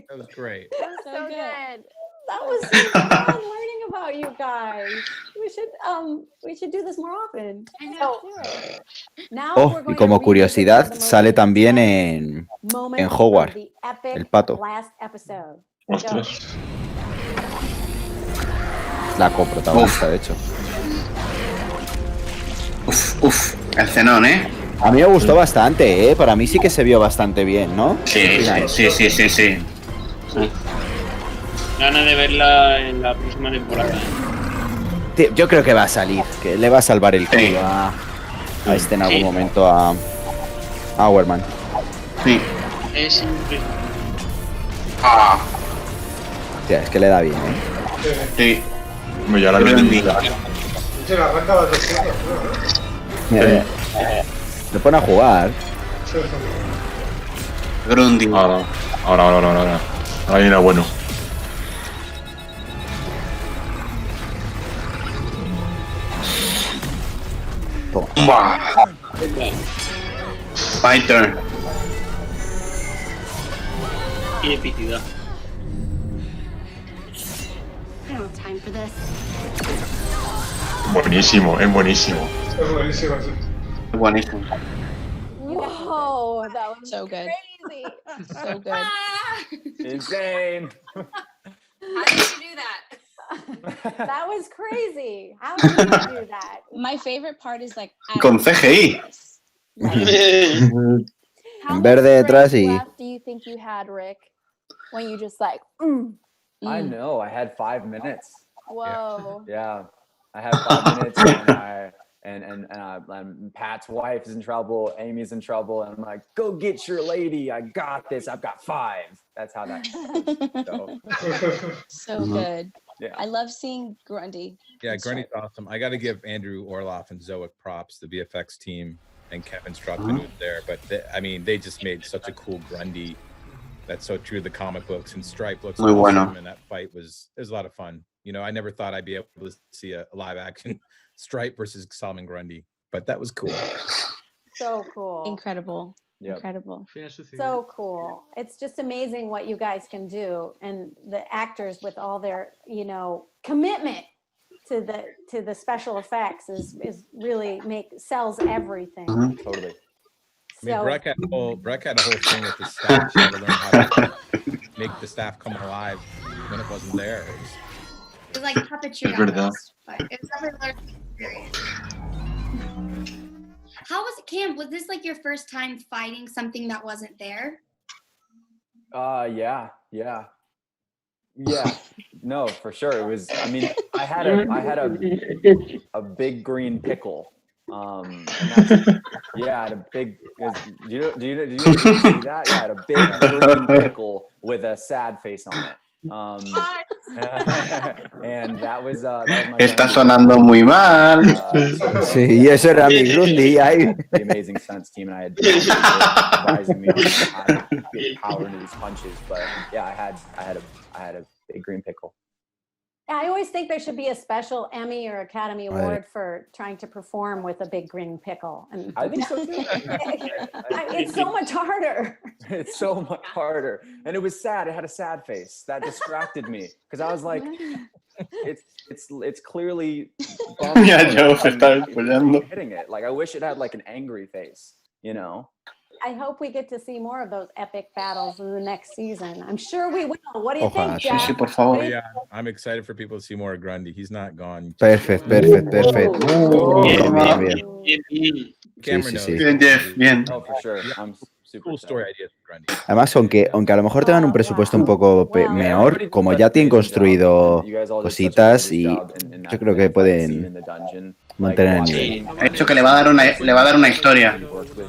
That was great. That was so good. That was so fun learning about you guys. We should do this more often. So, now Oh, we're y going como to revisit curiosidad, the sale most también en moments Hogwarts, of the epic el pato. last episode. Ostras. La coprotagonista, de hecho. El cenón, ¿eh? A mí me gustó bastante, ¿eh? Para mí sí que se vio bastante bien, ¿no? Sí. Ganas de verla en la próxima temporada. Tío, yo creo que va a salir, que le va a salvar el culo a este en algún momento a Auerman. Sí. Es impresionante. Hostia, es que le da bien, ¿eh? Sí. Me ya la veo en vida. Se la arranca las 200, creo, ¿eh? Le pone a jugar. Grundy. Ahora viene bueno. Fighter. Qué epicidad. I don't have time for this. Buenísimo, es buenísimo. Es buenísimo, sí. Buenísimo. Whoa, that was So good. crazy. So good. Insane. How did you do that? That was crazy. How did you do that? My favorite part is like Con CGI. How En verde much detrás strength y... left do you think you had, Rick, when you just like, I know. I had 5 minutes. whoa. Yeah, I had 5 minutes, and Pat's wife is in trouble. Amy's in trouble, and I'm like, "Go get your lady. I got this. I've got 5." That's how that goes. So good. Yeah. I love seeing Grundy. Yeah, Grundy's awesome. I got to give Andrew Orloff and Zoic props, the VFX team, and Kevin Struckman who's there. But they just made such a cool Grundy. That's so true to the comic books, and Stripe looks Muy awesome, bueno. and that fight was a lot of fun. You know, I never thought I'd be able to see a live action Stripe versus Solomon Grundy, but that was cool. So cool. Incredible. Yep. Incredible. So cool. It's just amazing what you guys can do, and the actors with all their, commitment to the special effects is really sells everything. Totally. I mean, So- Breck had a whole thing with the staff. She had to learn how to make the staff come alive when it wasn't there. It was like puppetry Es verdad. almost, but it was definitely a learning experience. How was it, Cam? Was this like your first time fighting something that wasn't there? Yeah. No, for sure. It was. I mean, I had a big green pickle. And that's, yeah, I had a big. Do you see that? Yeah, I had a big green pickle with a sad face on it. And that was my Está sonando muy mal. Sí, y eso era mi Grundy ahí. the amazing stunts team, and I had advising me on how to get power into these punches. But yeah, I had a big green pickle. I always think there should be a special Emmy or Academy Right. Award for trying to perform with a big green pickle. And I think so too. it's so much harder. It's so much harder, and it was sad. It had a sad face that distracted me because I was like, it's clearly Ya, Joe se está despollando. hitting it. Like I wish it had like an angry face, you know. I hope we get to see more of those epic battles in the next season. I'm sure we will. What do you Ojalá. think, Jeff? Oh, yeah, I'm excited for people to see more of Grundy. He's not gone. Perfecto. Bien, Bien. Cameron Sí. knows. Bien, Jeff, bien. Oh, for sure. I'm super Cool story ideas with Grundy. Además, aunque a lo mejor tengan un presupuesto un poco mejor, como ya tienen construido cositas y yo creo que pueden mantener el nivel. Ha dicho que le va a dar una historia.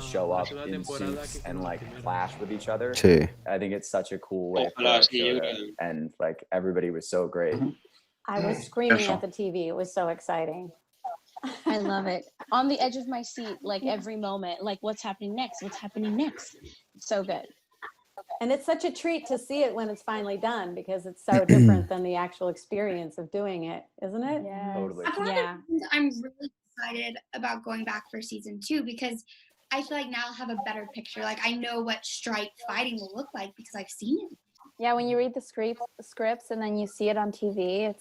Show up in suits and like clash with each other. Sí. I think it's such a cool way for Ojalá, our sí, show yo to creo. end. Like everybody was so great. I was screaming Eso. at the TV. It was so exciting. I love it. On the edge of my seat, like every moment, like what's happening next? What's happening next? So good. And it's such a treat to see it when it's finally done because it's so different than the actual experience of doing it, isn't it? Yes. Totally. That's one of the reasons I'm really excited about going back for season 2 because I feel like now I'll have a better picture. Like I know what strike fighting will look like because I've seen it. Yeah, when you read the scripts and then you see it on TV,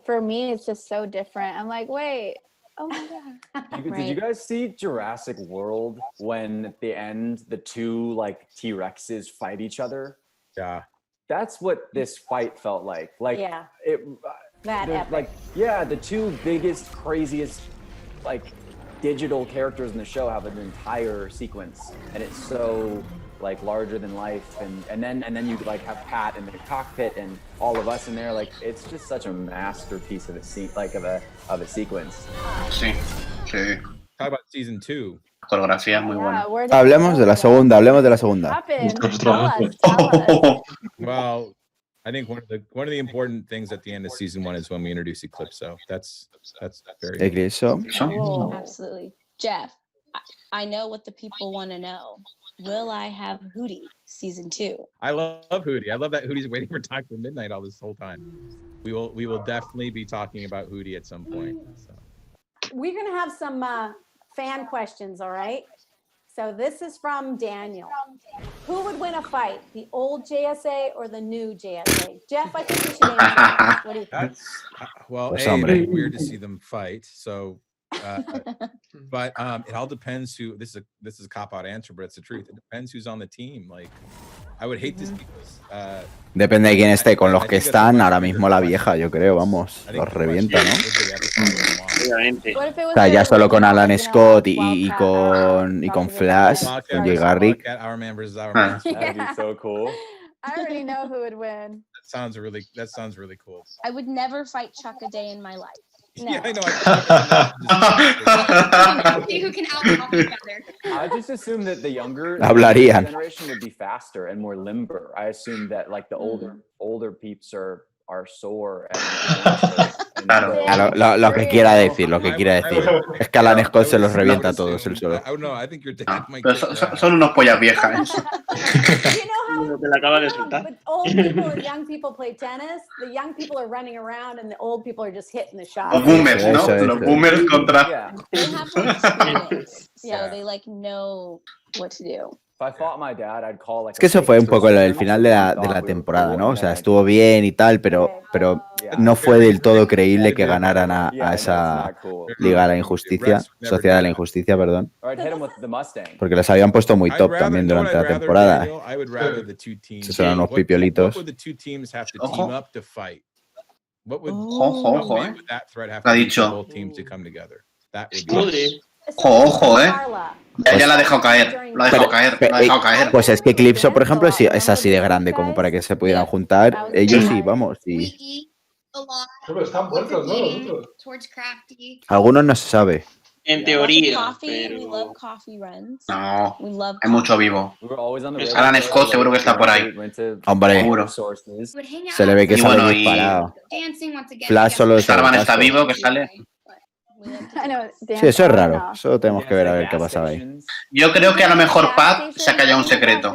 for me it's just so different. I'm like, wait, oh my god. Did you guys see Jurassic World when at the end the two like T-Rexes fight each other? Yeah. That's what this fight felt like. Like yeah. That epic. Like the two biggest, craziest like digital characters in the show have an entire sequence, and it's so like larger than life, and then you like have Pat in the cockpit and all of us in there. Like it's just such a masterpiece of a sequence. Sí, sí. Talk about season 2. Coreografía muy buena. Hablemos de la segunda, hablemos de la segunda. Well, I think one of the important things at the end of season 1 is when we introduce Eclipso. That's very Eclipso. Oh, absolutely. Jeff, I know what the people want to know. Will I have Hootie season 2? I love Hootie. I love that Hootie's waiting for Dr. Midnight all this whole time. We will definitely be talking about Hootie at some point. So. We're going to have some fan questions, all right? So this is from Daniel. Who would win a fight, the old JSA or the new JSA? Jeff, I think you should answer. What do you think? Well, it's weird to see them fight. So, but it all depends who. This is a cop-out answer, but it's the truth. It depends who's on the team. Like, I would hate to see this. Depende de quién esté. Con los que están ahora mismo la vieja, yo creo, vamos, los revienta, ¿no? O sea, ya solo con Alan Scott y con Flash, con Jay Garrick. That'd be so cool. I already know who would win. That sounds really cool. I would never fight Chuck a day in my life. No. Yeah, I know. See who can out-talk each other. I just assume that the younger Hablarían. generation would be faster and more limber. I assume that like the older peeps are sore. Lo que quiera decir, Es que Alan Scott se los revienta a todos él solo. Son unos pollas viejas. Te la acaba de soltar. But old people and young people play tennis. The young people are running around and the old people are just hitting the shot. Los boomers, ¿no? Los boomers contra... They have experience, so they like know what to do. If I fought my dad, I'd call like. Es que eso fue un poco el final de la temporada, ¿no? O sea, estuvo bien y tal, pero no fue del todo creíble que ganaran a esa Liga de la Injusticia, Sociedad de la Injusticia, perdón. Porque les habían puesto muy top también durante la temporada. Esos eran unos pipiolitos. Ojo, ha dicho. Ojo, Ya la ha dejado caer. Lo ha dejado caer. Pues es que Eclipso, por ejemplo, es así de grande como para que se pudieran juntar. Ellos sí, vamos. Sí. Pero están muertos, ¿no? Nosotros. Algunos no se sabe. En teoría. No, hay mucho vivo. Alan Scott seguro que está por ahí. Hombre, seguro. Se le ve que sale disparado. Flash solo Starman está vivo, que sale. Sí, eso es raro. Eso tenemos que ver a ver qué ha pasado ahí. Yo creo que a lo mejor Pat se ha callado un secreto.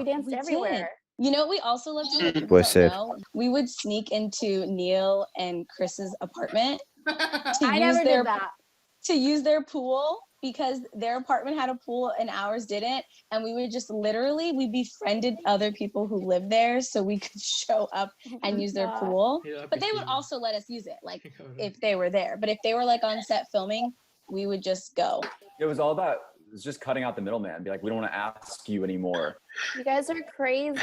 You know, we also love to Puede ser. We would sneak into Neil and Chris's apartment to use their pool because their apartment had a pool and ours didn't, and we would just we befriended other people who lived there so we could show up and use their pool. But they would also let us use it, like if they were there. But if they were like on set filming, we would just go. It was all about just cutting out the middleman. Be like, we don't want to ask you anymore. You guys are crazy.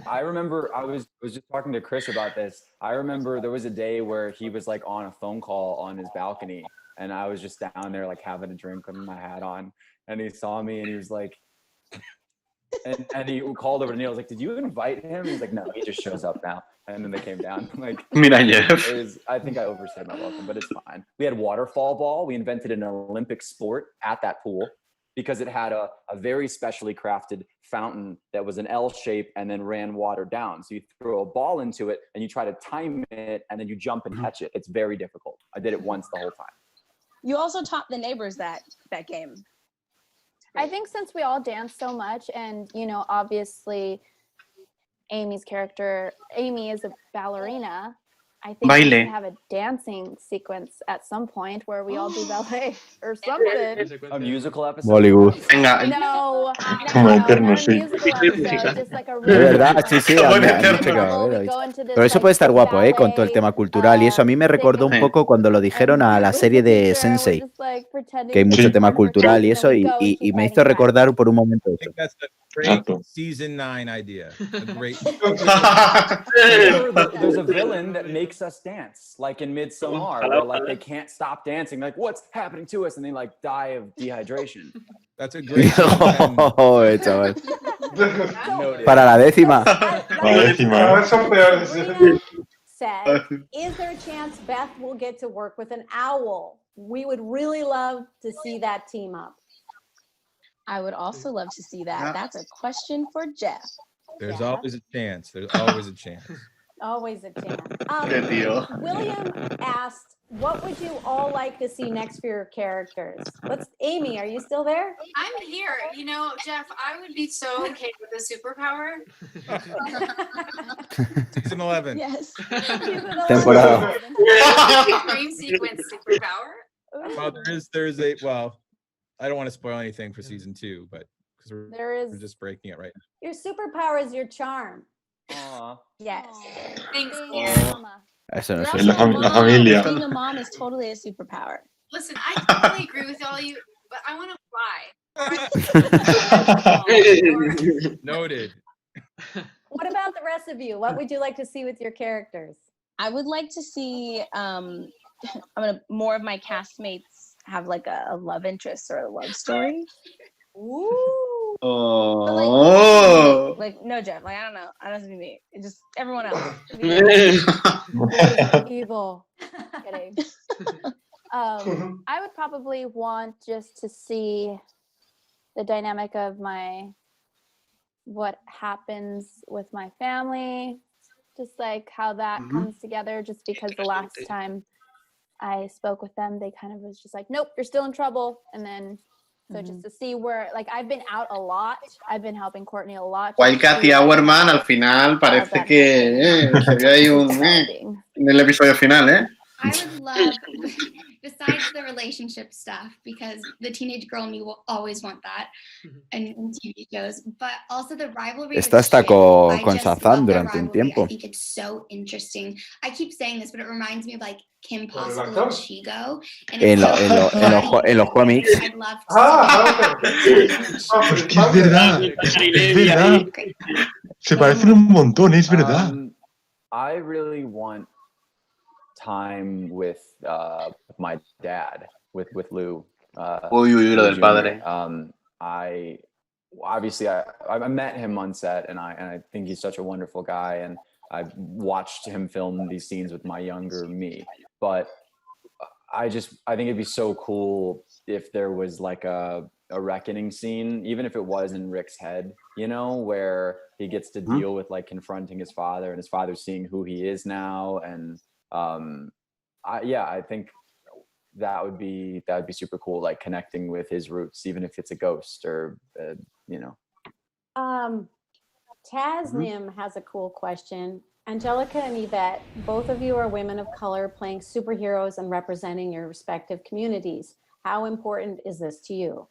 I remember I was just talking to Chris about this. I remember there was a day where he was like on a phone call on his balcony. And I was just down there like having a drink with my hat on, and he saw me and he was like, and he called over to Neil. I was like, "Did you invite him?" He's like, "No, he just shows up now." And then they came down. Like, I think I overstayed my welcome, but it's fine. We had waterfall ball. We invented an Olympic sport at that pool because it had a very specially crafted fountain that was an L shape and then ran water down. So you throw a ball into it and you try to time it and then you jump and catch it. It's very difficult. I did it once the whole time. You also taught the neighbors that game. I think since we all dance so much, and obviously Amy's character, Amy is a ballerina. I think we should have a dancing sequence at some point where we all do ballet or something. A musical episode. Bollywood. Venga. No, Como no, eterno, not a sí. musical episode, just like a De really verdad, sí, sí, Como han eterno. dicho que va a haber, we ha dicho. go into this, Pero eso like, puede estar guapo, con todo el ballet, tema cultural. Y eso a mí me recordó un Sí. poco cuando lo dijeron a la with serie the de teacher, and we're Sensei, just like pretending que hay to mucho Sí. tema pretend we're cultural y kids, eso, and then we go and y keep me hizo fighting back. recordar por un momento I eso. think that's a great Exacto. season 9 idea. A great. Or there's a villain that makes us dance, like in Midsommar, where like they can't stop dancing, like what's happening to us, and they like die of dehydration. That's a great. Joder, chaval. Noted. Para la décima. La décima, ¿eh? Son peores. Sabrina said, is there a chance Beth will get to work with an owl? We would really love to see that team up. I would also love to see that. That's a question for Jeff. There's always a chance. There's always a chance. Always a chance. Qué tío. William asked, what would you all like to see next for your characters? Amy, are you still there? I'm here. Jeff, I would be so okay with a superpower. Season 11. Yes. Temporada. Dream sequence superpower. Well, there's a well, I don't want to spoil anything for season 2, but because we're just breaking it right now. Your superpower is your charm. Aww. Yes. Thanks, Eso no You're sé. also La a mom. familia. Being a mom is totally a superpower. Listen, I totally agree with all you, but I want to fly. Noted. What about the rest of you? What would you like to see with your characters? I would like to see more of my castmates have like a love interest or a love story. Ooh. Oh. Like no, Jeff. Like I don't know. I don't know me. It's just everyone else. Evil. Kidding. I would probably want just to see the dynamic of what happens with my family, just like how that comes together, just because the last time I spoke with them, they kind of was just like, nope, you're still in trouble. And then so just to see where, like, I've been out a lot. I've been helping Courtney a lot. Wildcat y Hourman al final parece que se ve ahí en el episodio final, ¿eh? I would love, besides the relationship stuff, because the teenage girl in me will always want that in TV shows, but also the rivalry. Esta está con Shazam durante un tiempo. I think it's so interesting. I keep saying this, but it reminds me of like Kim Possible and Shigo. En los cómics. I'd love to Es que es verdad. Es verdad. Se parecen un montón, es verdad. I really want time with my dad, with Lou. Lo del padre. I met him on set, and I think he's such a wonderful guy, and I've watched him film these scenes with my younger me. But I think it'd be so cool if there was like a reckoning scene, even if it was in Rick's head, where he gets to deal with like confronting his father, and his father seeing who he is now, and I think that would be super cool, like connecting with his roots, even if it's a ghost or Tasnim has a cool question. Angelica and Yvette, both of you are women of color playing superheroes and representing your respective communities. How important is this to you?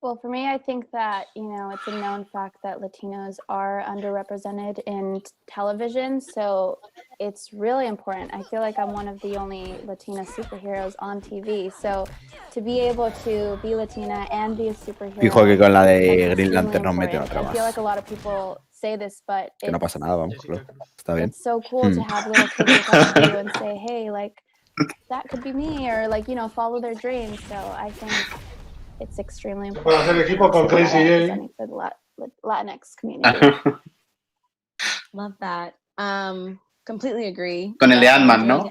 Well, for me, I think that, it's a known fact that Latinos are underrepresented in television. So it's really important. I feel like I'm one of the only Latina superheroes on TV. So to be able to be Latina and be a superhero. Fijo que con la de Green Lantern nos meten otra I feel más. like a lot of people say this, but Que no pasa nada, vamos. Está bien. it's so cool to have little kids look up to you and say, hey, like, that could be me, or like, follow their dreams. So I think it's extremely important Para hacer equipo con Crazy representing for the Latinx community. Love that. Completely agree. Con el de Ant-Man, ¿no?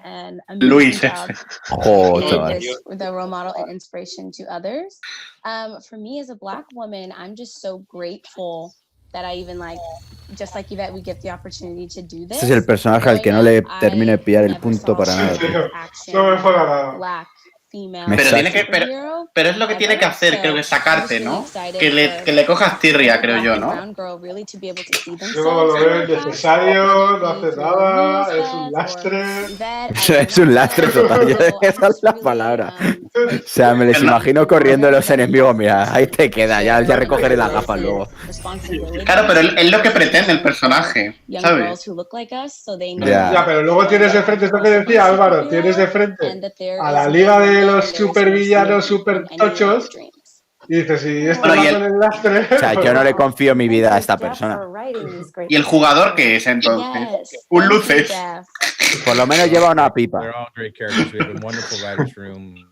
Luis. With a role model and inspiration to others. For me as a Black woman, I'm just so grateful that I even just like Yvette, we get the opportunity to do this. Este es el personaje al que no le termino de pillar el punto para nada. No me fuera nada. Black female Pero, pero es lo que tiene que hacer, creo que sacarte, ¿no? Que le cojas tirria, creo yo, ¿no? Yo lo veo innecesario, no hace nada, es un lastre. Es un lastre total, esa es la palabra. O sea, me les imagino corriendo los enemigos, mira, ahí te queda, ya recogeré las gafas luego. Claro, pero es lo que pretende el personaje, ¿sabes? Ya, pero luego tienes de frente, esto que decía Álvaro, tienes de frente a la liga de los supervillanos super tochos y dices, si esto va con el lastre... O sea, yo no le confío mi vida a esta persona. ¿Y el jugador qué es entonces? Un luces. Por lo menos lleva una pipa.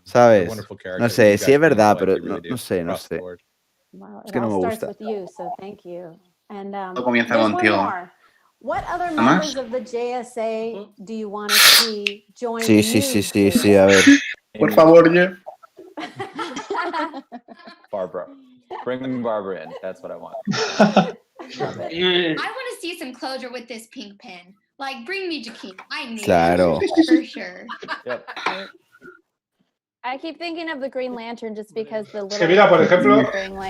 ¿Sabes? No sé, sí es verdad, pero no sé. Es que no me gusta. Todo comienza contigo. What other members of the JSA do you want to see join Sí, a ver. Por favor, Jeff. Barbara. Bring Barbara in. That's what I want. I want to see some closure with this pink pen. Like, bring me Jakeem. I need Claro. it for sure. Yep. I keep thinking of the Green Lantern just because the little. Que mira, por ejemplo,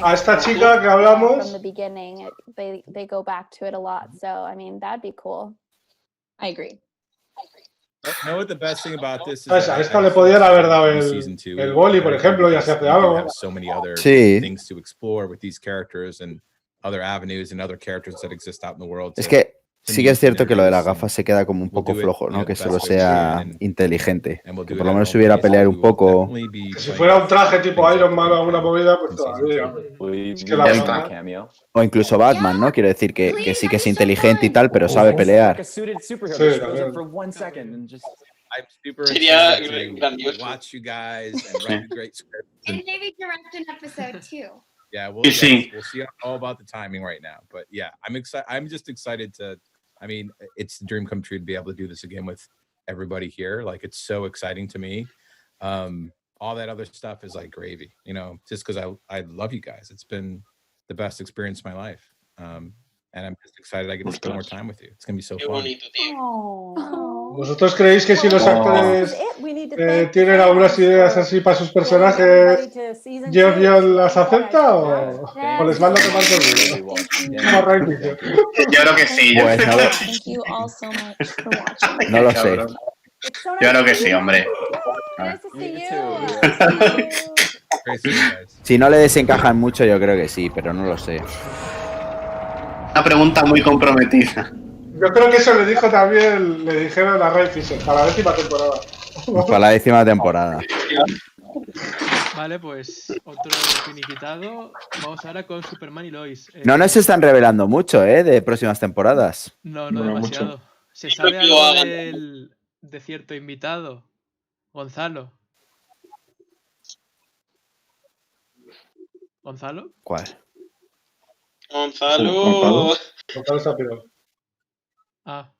a esta chica que hablamos. From the beginning, they go back to it a lot. So I mean, that'd be cool. I agree. You know what the best thing about this is? A esta le podían haber dado el boli, por ejemplo, ya se hace algo. So many other Sí. things to explore with these characters and other avenues and other characters that exist out in the world. Es que sí que es cierto que lo de las gafas se queda como un poco flojo, ¿no? Que solo sea inteligente. Que por lo menos supiera pelear un poco. Que si fuera un traje tipo Iron Man o alguna movida, pues todavía. Es que la O incluso Batman, ¿no? Quiero decir que sí que es inteligente y tal, pero sabe pelear. Sería grandioso. Watch you guys and write a great script. And maybe direct an episode too. Yeah, we'll see all about the timing right now. But yeah, I'm excited. I'm just excited to. I mean, it's the dream come true to be able to do this again with everybody here. Like, it's so exciting to me. All that other stuff is like gravy, you know, just because I love you guys. It's been the best experience of my life. And I'm just excited I get to spend more time with you. It's going to be so fun. ¿Vosotros creéis que si los actores tienen algunas ideas así para sus personajes, Jeff John las acepta o les manda a tomar por culo? Yo creo que sí. Pues no lo sé. Yo creo que sí, hombre. Si no le desencajan mucho, yo creo que sí, pero no lo sé. Una pregunta muy comprometida. Yo creo que eso le dijeron a Ray Fisher para la 10ª temporada. Para la 10ª temporada. Vale, pues otro finiquitado. Vamos ahora con Superman y Lois. No nos están revelando mucho, de próximas temporadas. No demasiado. Mucho. ¿Se sabe algo de cierto invitado? Gonzalo. ¿Gonzalo? ¿Cuál? Gonzalo se ha pirado. Ah.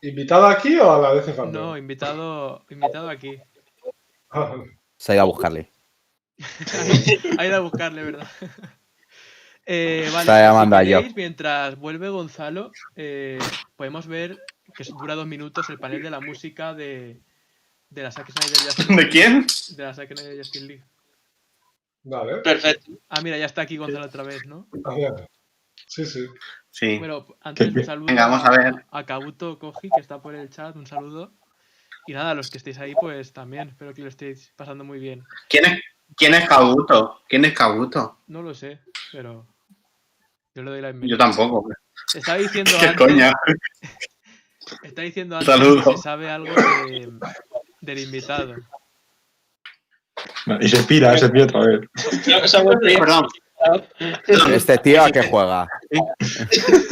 ¿Invitado aquí o a la vez Fandome? No, invitado aquí. Se ha ido a buscarle. Ha ido a buscarle, ¿verdad? Vale, está llamando a Job. Mientras vuelve Gonzalo, podemos ver que dura 2 minutos el panel de la música de la Zack Snyder Justice League. ¿De quién? De la Zack Snyder Justice League. Vale. Perfecto. Ah, mira, ya está aquí Gonzalo otra vez, ¿no? Sí. Bueno, antes un saludo vamos a ver. a Kabuto Koji, que está por el chat, un saludo. Y nada, los que estéis ahí, pues también, espero que lo estéis pasando muy bien. ¿Quién es Kabuto? ¿Quién es Kabuto? No lo sé, pero yo le doy la bienvenida. Yo tampoco. Estaba diciendo ¿Qué antes, coña? Está diciendo antes que se sabe algo del invitado. Y se pira otra vez. Perdón. Este tío a qué juega.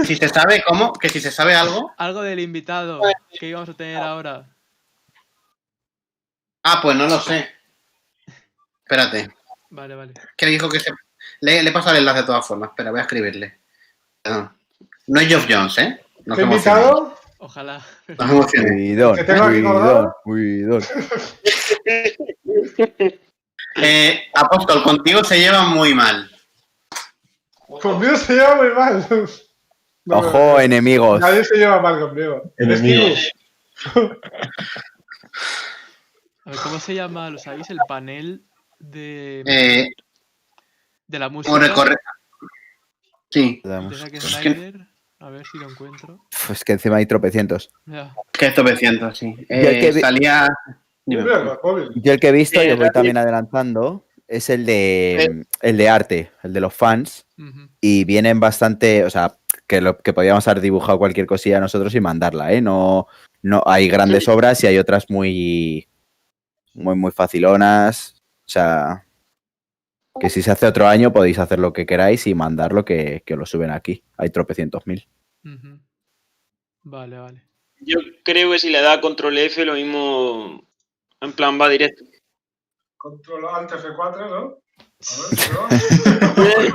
Si se sabe cómo, que si se sabe algo. Algo del invitado que íbamos a tener ahora. Ah, pues no lo sé. Espérate. Vale. Que dijo que se. Le he pasado el enlace de todas formas. Espera, voy a escribirle. No es Geoff Jones, ¿eh? No ¿Qué invitado? Ojalá. No se emociones. Cuidón. Apóstol, contigo se lleva muy mal. Conmigo se lleva muy mal. Ojo, enemigos. Nadie se lleva mal conmigo. Enemigos. A ver, ¿cómo se llama? ¿Lo sabéis? El panel de la música. Sí. De Zack Snyder. A ver si lo encuentro. Pues que encima hay tropecientos. Ya. Que es tropecientos, sí. Salía... Yo el que he visto, y os voy también adelantando, es el de arte, el de los fans. Y vienen bastante, o sea, que podríamos haber dibujado cualquier cosilla nosotros y mandarla, ¿eh? No hay grandes obras y hay otras muy facilonas. O sea, que si se hace otro año podéis hacer lo que queráis y mandarlo que lo suben aquí. Hay tropecientos mil. Vale. Yo creo que si le da control F, lo mismo en plan va directo. Control Alt F4, ¿no? A ver,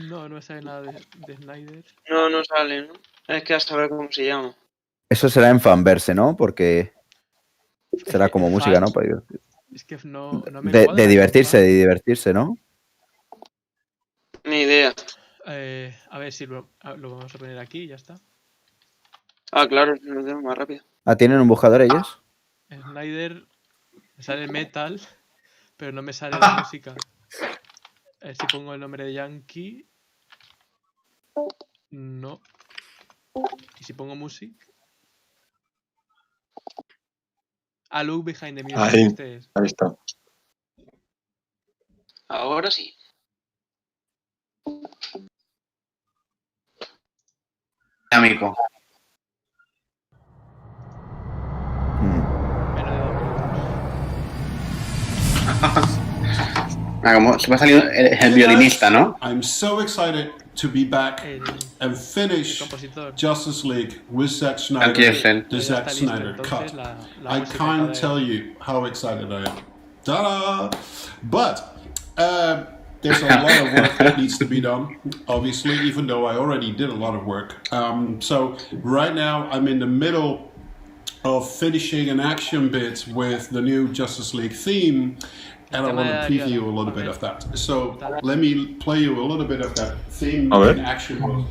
No sale nada de Snyder. No sale, ¿no? Es que a saber cómo se llama. Eso será en fanverse, ¿no? Porque será como música, ¿no? Es que no me de divertirse, ¿no? Ni idea. A ver si lo vamos a poner aquí y ya está. Ah, claro, lo tengo más rápido. ¿Tienen un buscador ellos? Snyder, me sale metal, pero no me sale la música. A ver si pongo el nombre de Yankee. No. ¿Y si pongo music? Look behind the music. Ahí está. Ahora sí. Amigo. Como se va a salir el violinista, ¿no? I'm so excited to be back and finish Justice League with Zack Snyder, the Zack Snyder cut. I can't tell you how excited I am. Ta-da! But there's a lot of work that needs to be done, obviously, even though I already did a lot of work. So right now I'm in the middle of finishing an action bit with the new Justice League theme. And I want to preview a little bit of that. So let me play you a little bit of that theme in action mode.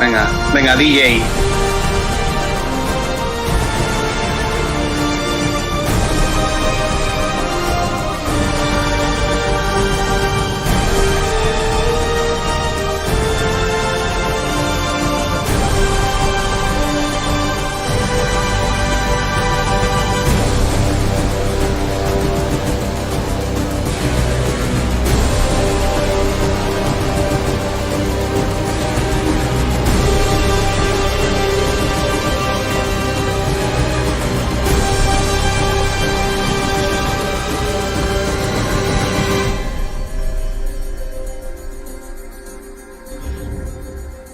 Venga, DJ.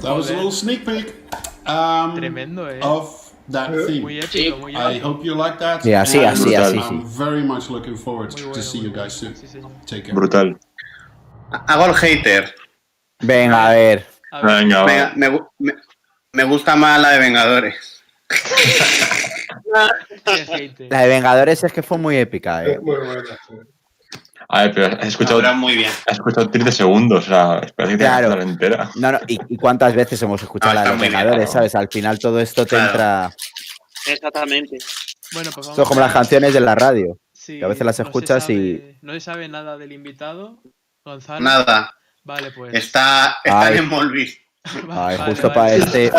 That was a little sneak peek Tremendo, of that theme. Muy épico, muy épico. I hope you like that. Sí, así. I'm very much looking forward to see you guys soon. Take care. Brutal. Hago el hater. Venga, a ver. Venga, me gusta más la de Vengadores. La de Vengadores es que fue muy épica, ¿eh? Muy buena, sí. A ver, pero has escuchado 30 segundos, o sea, espera que te la entera. No, ¿y cuántas veces hemos escuchado la de los Vengadores, sabes? Al final todo esto te entra... Exactamente. Bueno, pues Esto es como las canciones de la radio, sí, que a veces las escuchas y... No se sabe nada del invitado, Gonzalo. Nada. Vale, pues... Está en Molvis. Ay, justo para este...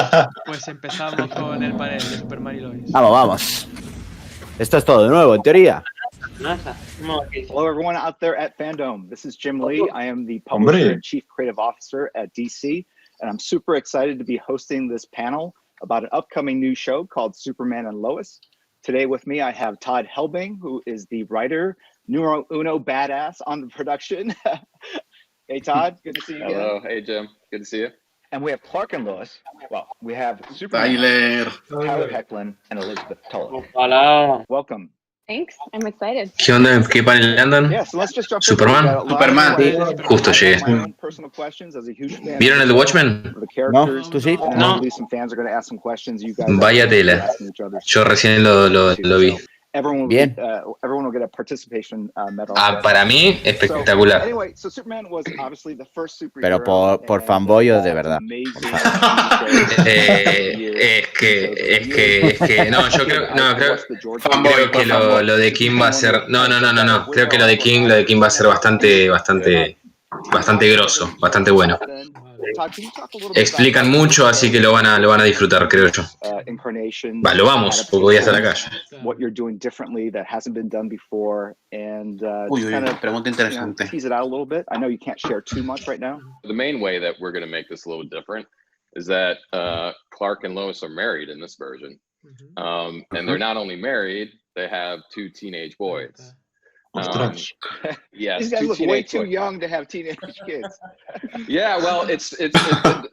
Pues empezamos con el panel de Superman y Lois. Vamos. Esto es todo de nuevo, en teoría. Hello, everyone out there at Fandome. This is Jim Lee. I am the publisher and chief creative officer at DC, and I'm super excited to be hosting this panel about an upcoming new show called Superman and Lois. Today with me, I have Todd Helbing, who is the writer, numero uno badass on the production. Hey, Todd, good to see you again. Hello, hey, Jim, good to see you. And we have Clark and Lois. Well, we have Superman, Tyler Hoechlin, and Elizabeth Tulloch. Hola. Welcome. Thanks, I'm excited. ¿Qué onda? ¿Qué panel andan? Superman. Justo llegué. ¿Vieron el de Watchmen? No, ¿tú sí? No. Vaya tela. Yo recién lo vi. everyone will get a participation medal. Para mí, espectacular. Anyway, so Superman was obviously the first superhero. Pero por fanboy o de verdad. Es que no, yo creo que lo de King va a ser, no, creo que lo de King va a ser bastante grosso, bastante bueno. Explican mucho, así que lo van a disfrutar, creo yo. Lo vamos, porque voy a estar acá. What you're doing differently that hasn't been done before, and pregunta interesante. Tease it out a little bit. I know you can't share too much right now. The main way that we're going to make this a little different is that Clark and Lois are married in this version, and they're not only married; they have 2 teenage boys. Yes, these guys look way too young to have teenage kids. Yeah, well, it's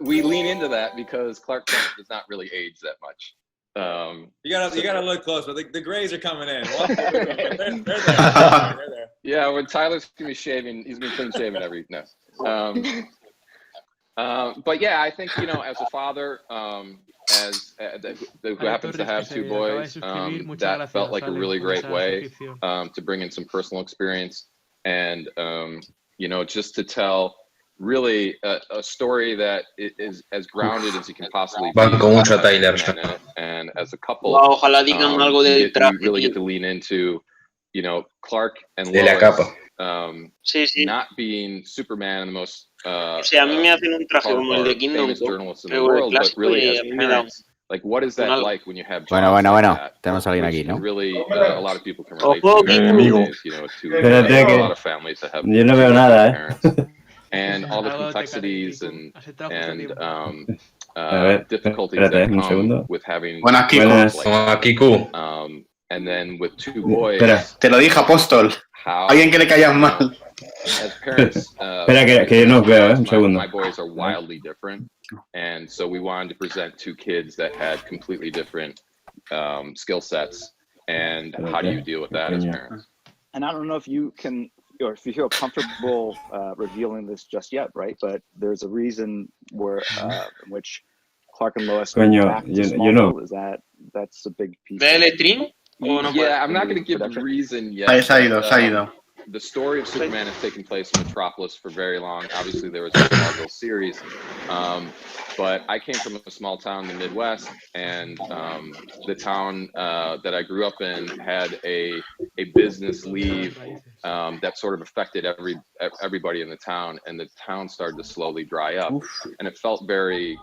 we lean into that because Clark Kent does not really age that much. You gotta look close, but the grays are coming in. They're there. Yeah, when Tyler's gonna be shaving, he's been clean shaven every no. But yeah, I think as a father, who happens to have 2 boys, that felt like a really great way to bring in some personal experience and just to tell really a story that is as grounded as you can possibly be. And as a couple, you really get to lean into Clark and Lois not being Superman and the most a mí me hacen un traje como el de Kingdom, pero el clásico y me da like what is that like when you have bueno, tenemos a alguien aquí, ¿no? Really, a lot of people can relate to a lot of families that have yo no veo nada, and all the complexities and difficulties that come with having and then with 2 boys. Espera, te lo dije, Apóstol. Alguien que le callas mal. As parents, espera que no os veo, un segundo. My boys are wildly different, and so we wanted to present 2 kids that had completely different skill sets. And how do you deal with that as parents? And I don't know if you can, or if you feel comfortable revealing this just yet, right? But there's a reason where in which Clark and Lois back to Smallville, is that's a big piece. Yeah, I'm not going to give the reason yet. Se ha ido. The story of Superman has taken place in Metropolis for very long. Obviously, there was a Smallville series, but I came from a small town in the Midwest, and the town that I grew up in had a business leave that sort of affected everybody in the town, and the town started to slowly dry up, and it felt very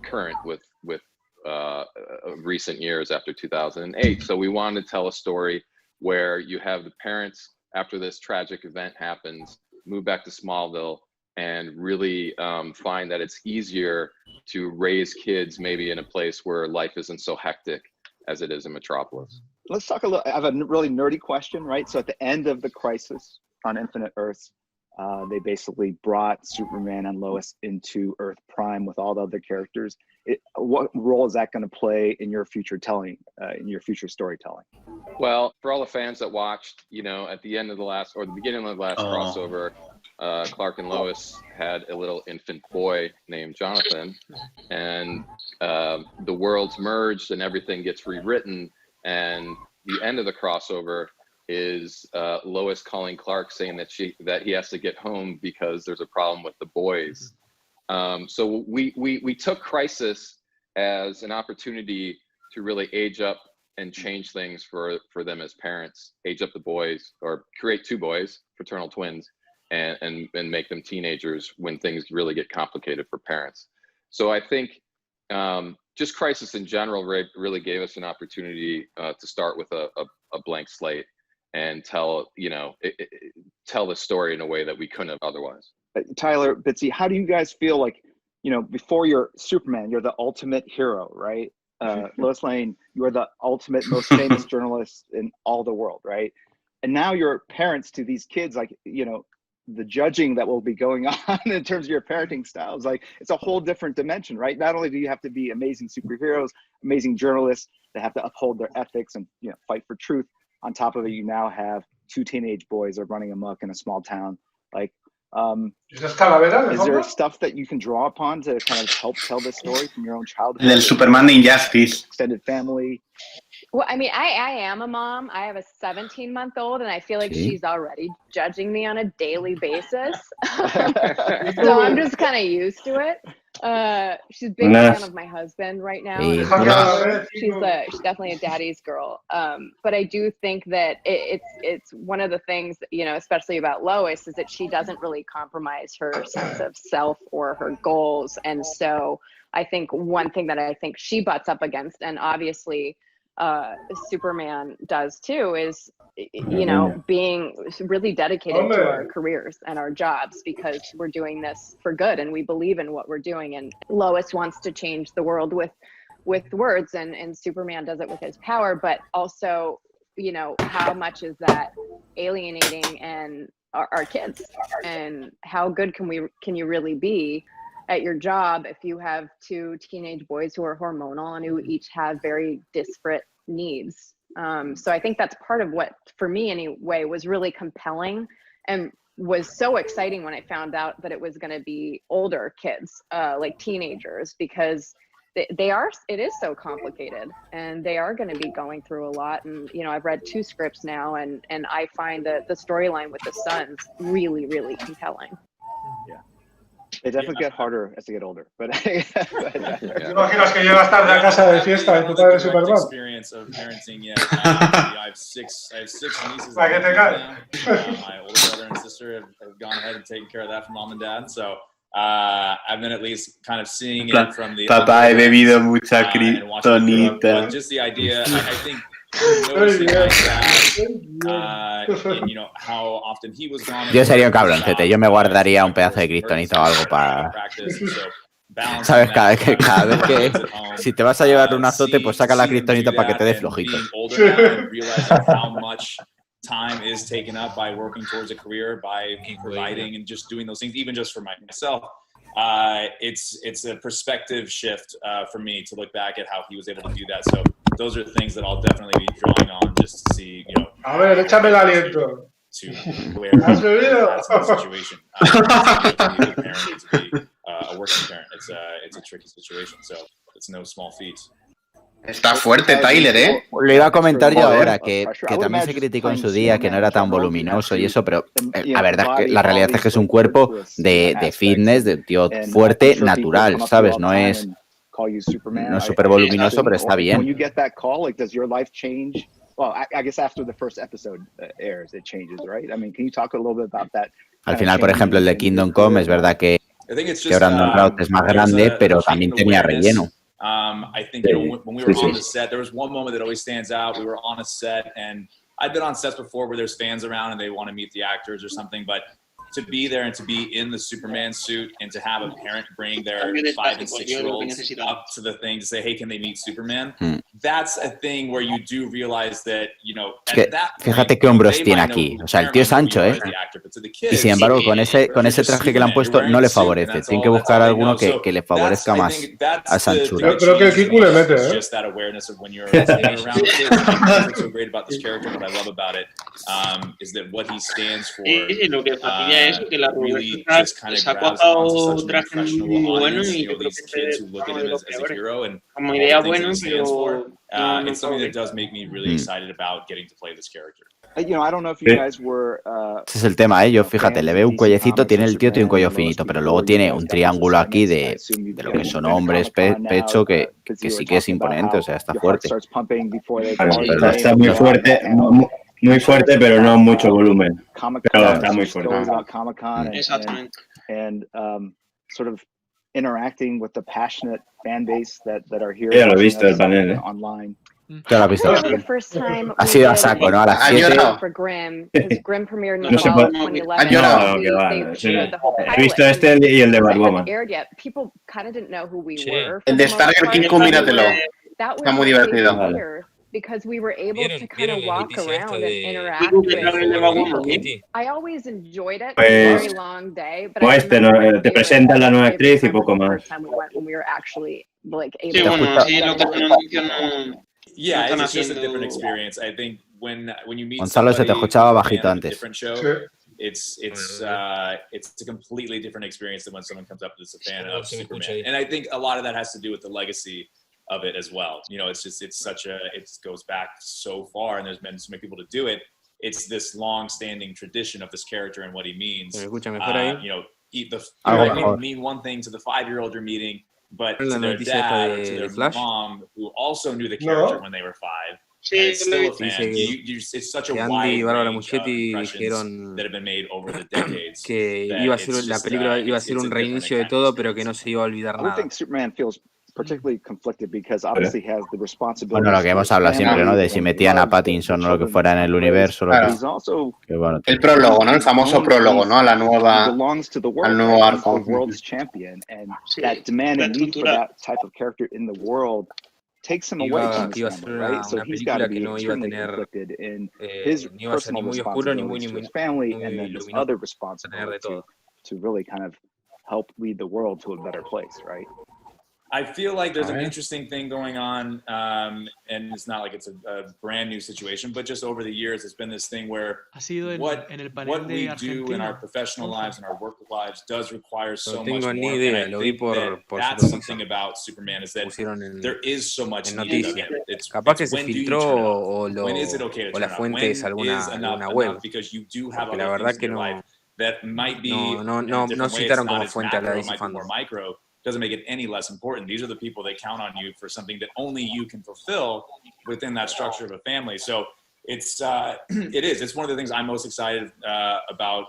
current with recent years after 2008. So we wanted to tell a story where you have the parents, after this tragic event happens, move back to Smallville and really find that it's easier to raise kids maybe in a place where life isn't so hectic as it is in Metropolis. Let's talk a little. I have a really nerdy question, right? So at the end of the Crisis on Infinite Earths, they basically brought Superman and Lois into Earth Prime with all the other characters. What role is that going to play in your future telling, in your future storytelling? Well, for all the fans that watched, at the end of the last, or the beginning of the last crossover, Clark and Lois had a little infant boy named Jonathan, and the worlds merged and everything gets rewritten, and the end of the crossover is Lois calling Clark saying that he has to get home because there's a problem with the boys. So we took Crisis as an opportunity to really age up and change things for them as parents, age up the boys, or create 2 boys, fraternal twins, and make them teenagers when things really get complicated for parents. So I think just Crisis in general really gave us an opportunity to start with a blank slate and tell the story in a way that we couldn't have otherwise. Tyler, Bitsy, how do you guys feel like, before you're Superman, you're the ultimate hero, right? Lois Lane, you are the ultimate, most famous journalist in all the world, right? And now you're parents to these kids, like, the judging that will be going on in terms of your parenting styles, like it's a whole different dimension, right? Not only do you have to be amazing superheroes, amazing journalists that have to uphold their ethics and fight for truth. On top of it, you now have 2 teenage boys that are running amok in a small town. Like, is there stuff that you can draw upon to kind of help tell this story from your own childhood? El Superman de Injustice. Extended family. Well, I mean, I am a mom. I have a 17-month-old, and I feel like she's already judging me on a daily basis. So I'm just kind of used to it. She's a big fan of my husband right now. She's definitely a daddy's girl. But I do think that it's one of the things, you know, especially about Lois, is that she doesn't really compromise her sense of self or her goals. And so I think one thing that I think she butts up against, and obviously Superman does too, is, you know, being really dedicated to our careers and our jobs, because we're doing this for good and we believe in what we're doing. And Lois wants to change the world with words, and Superman does it with his power. But also, you know, how much is that alienating and our kids, and how good can you really be at your job if you have two teenage boys who are hormonal and who each have very disparate needs? So I think that's part of what, for me anyway, was really compelling and was so exciting when I found out that it was going to be older kids, like teenagers, because it is so complicated, and they are going to be going through a lot. And, you know, I've read 2 scripts now, and I find that the storyline with the sons really, really compelling. Yeah. They definitely get harder as they get older, but ¿Te imaginas que llegas tarde a casa de fiesta y tu padre es Superman? Experience of parenting yet. I have six nieces. ¿Para qué te cae? My older brother and sister have gone ahead and taken care of that for mom and dad. So I've been at least kind of seeing it from the Papá, he bebido mucha kriptonita. But just the idea, I think, noticing my dad, and, you know, how often he was gone. Yo sería un cabroncete, yo me guardaría un pedazo de kriptonita o algo para... ¿Sabes? Cada vez que... Si te vas a llevar un azote, pues saca la kriptonita para que te dé flojito. Time is taken up by working towards a career, by providing and just doing those things, even just for myself. It's a perspective shift for me to look back at how he was able to do that. So those are things that I'll definitely be drawing on, just to see, you know. A ver, échame el aliento. To where that's the situation. To be a working parent, it's a tricky situation. So it's no small feat. Está fuerte Tyler, ¿eh? Le iba a comentar yo ahora que también se criticó en su día que no era tan voluminoso y eso, pero la realidad es que es un cuerpo de fitness, de tío fuerte, natural, ¿sabes? No es súper voluminoso, pero está bien. Al final, por ejemplo, el de Kingdom Come es verdad que Brandon Routh es más grande, pero también tenía relleno. I think, you know, when we were on the set, there was one moment that always stands out. We were on a set, and I've been on sets before where there's fans around and they want to meet the actors or something, but to be there and to be in the Superman suit and to have a parent bring their 5 and 6-year-olds up to the thing to say, hey, can they meet Superman? That's a thing where you do realize that, you know, at that point, fíjate qué hombros tiene aquí. O sea, el tío es ancho, ¿eh? Y sin embargo, con ese traje que le han puesto no le favorece. Tienen que buscar alguno que le favorezca más a esa anchura. Yo creo que el Kiku le mete, ¿eh? Just that awareness of when you're around kids. What's so great about this character, what I love about it, is that what he stands for. Eso, que la really just kind of grabs onto such an impressionable audience, you know, these kids who look at him as a hero and all the things that he stands for. It's something that does make me really excited about getting to play this character. You know, I don't know if you guys were, ese es el tema, ¿eh? Yo, fíjate, le veo un cuellecito, el tío tiene un cuello finito, pero luego tiene un triángulo aquí de lo que son hombres, pecho, que sí que es imponente, o sea, está fuerte. Está muy fuerte. Muy fuerte, pero no mucho volumen. Pero está muy fuerte. Exactamente. And sort of interacting with the passionate fan base that are here. Ya lo he visto el panel, ¿eh? Online. Ya lo he visto. Ha sido a saco, ¿no? A las 7. No se puede. Ha llorado. He visto este y el de Batwoman. El de Stargirl King, míratelo. Está muy divertido. Because we were able to kind of walk around and interact with. I always enjoyed it. It's a very long day, but I remember te presenta la nueva actriz y poco más. When we were actually like able Yeah, it's just a different experience. I think when you meet Gonzalo, se te escuchaba bajito antes. It's a completely different experience than when someone comes up that's a fan of Superman. And I think a lot of that has to do with the legacy of it as well. You know, it's such a, it goes back so far, and there's been so many people to do it. It's this long-standing tradition of this character and what he means. You know, mean one thing to the 5-year-old you're meeting, but to their dad or to their mom, who also knew the character when they were 5. It's still a fan. It's such a wide range of impressions that have been made over the decades. Que iba a ser la película iba a ser un reinicio de todo, pero que no se iba a olvidar nada. I think Superman feels particularly conflicted because obviously has the responsibility. Bueno, lo que hemos hablado siempre, ¿no? De si metían a Pattinson o lo que fuera en el universo. Claro. Que bueno, el prólogo, ¿no? El famoso prólogo, ¿no? A la nueva, al nuevo arco. World's champion, and that demand and need for that type of character in the world takes him away from his family, right? So he's got to be extremely conflicted in his personal responsibilities to his family and then this other responsibility to really kind of help lead the world to a better place, right? I feel like there's an interesting thing going on, and it's not like it's a brand new situation, but just over the years, it's been this thing where what we do in our professional lives and our work lives does require so much more. And I think that's something about Superman is that there is so much need of him. Capaz que se filtró when is it okay to turn la fuente es alguna web. Because you do have la verdad que no, that might be no citaron como fuente a la DC Fandom. Doesn't make it any less important. These are the people that count on you for something that only you can fulfill within that structure of a family. So it's it's one of the things I'm most excited about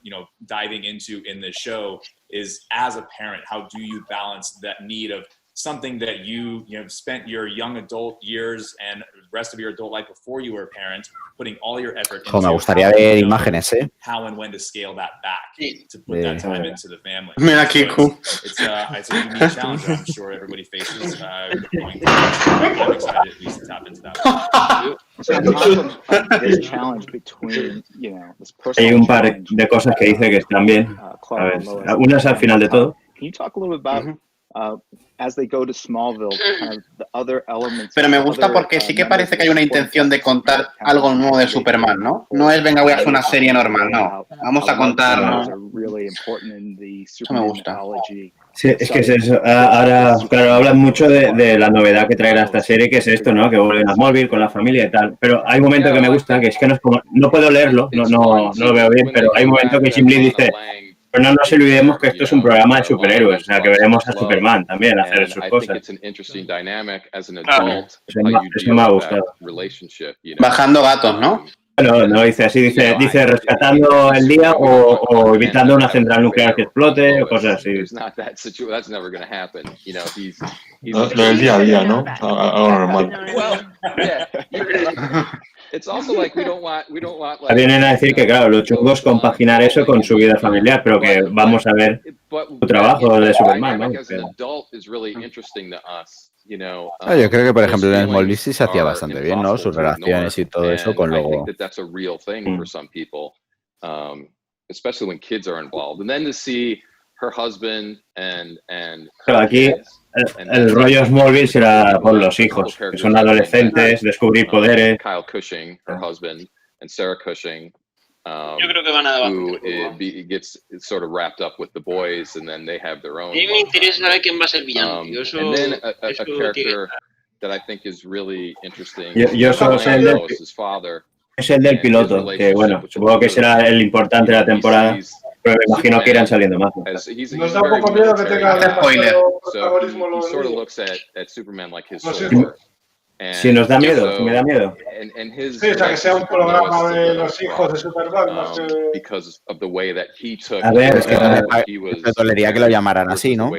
you know, diving into in this show is, as a parent, how do you balance that need of something that you know spent your young adult years and the rest of your adult life before you were a parent, putting all your effort into me gustaría ver imágenes, how and when to scale that back to put that time into the family. Mira qué cool. It's a unique challenge that I'm sure everybody faces. I'm excited at least to tap into that. So this challenge between, you know, this personal. Hay un par de cosas que dice que están bien. A ver, una es al final de todo. Can you talk a little bit about as they go to Smallville, kind of the other elements? Pero me gusta porque sí que parece que hay una intención de contar algo nuevo de Superman, ¿no? No es, venga, voy a hacer una serie normal, no. Vamos a contar. Eso me gusta. Sí, es que es eso. Ahora, claro, hablan mucho de la novedad que traerá esta serie, que es esto, ¿no? Que vuelven a Smallville con la familia y tal. Pero hay un momento que me gusta, que es que no puedo leerlo, no lo veo bien, pero hay un momento que Jim Lee dice: pero no nos olvidemos que esto es un programa de superhéroes, o sea, que veremos a Superman también hacer sus cosas. Eso me ha gustado. Bajando gatos, ¿no? No dice así, dice rescatando el día o evitando una central nuclear que explote o cosas así. Lo del día a día, ¿no? Algo normal. Vienen a decir que, claro, lo chungo es compaginar eso con su vida familiar, pero que vamos a ver su trabajo de Superman, ¿no? Yo creo que, por ejemplo, en Smallville sí se hacía bastante bien, ¿no? Sus relaciones y todo eso con luego. Pero aquí el rollo Smallville será por los hijos, que son adolescentes, descubrir poderes. Kyle Cushing, her husband, and Sarah Cushing. Yo creo que van a who gets sort of wrapped up with the boys, and then they have their own. A mí me interesa saber quién va a ser villano. And then a character that I think is really interesting. Yo solo sé es el del piloto, que bueno, supongo que será el importante de la temporada, pero me imagino que irán saliendo más. Nos da un poco miedo que tenga spoiler. Protagonismo los sort of looks at Superman like his Si nos da miedo, si me da miedo. Sí, o sea, que sea un programa de los hijos de Superman, más que... A ver, es que me dolería que lo llamaran así, ¿no?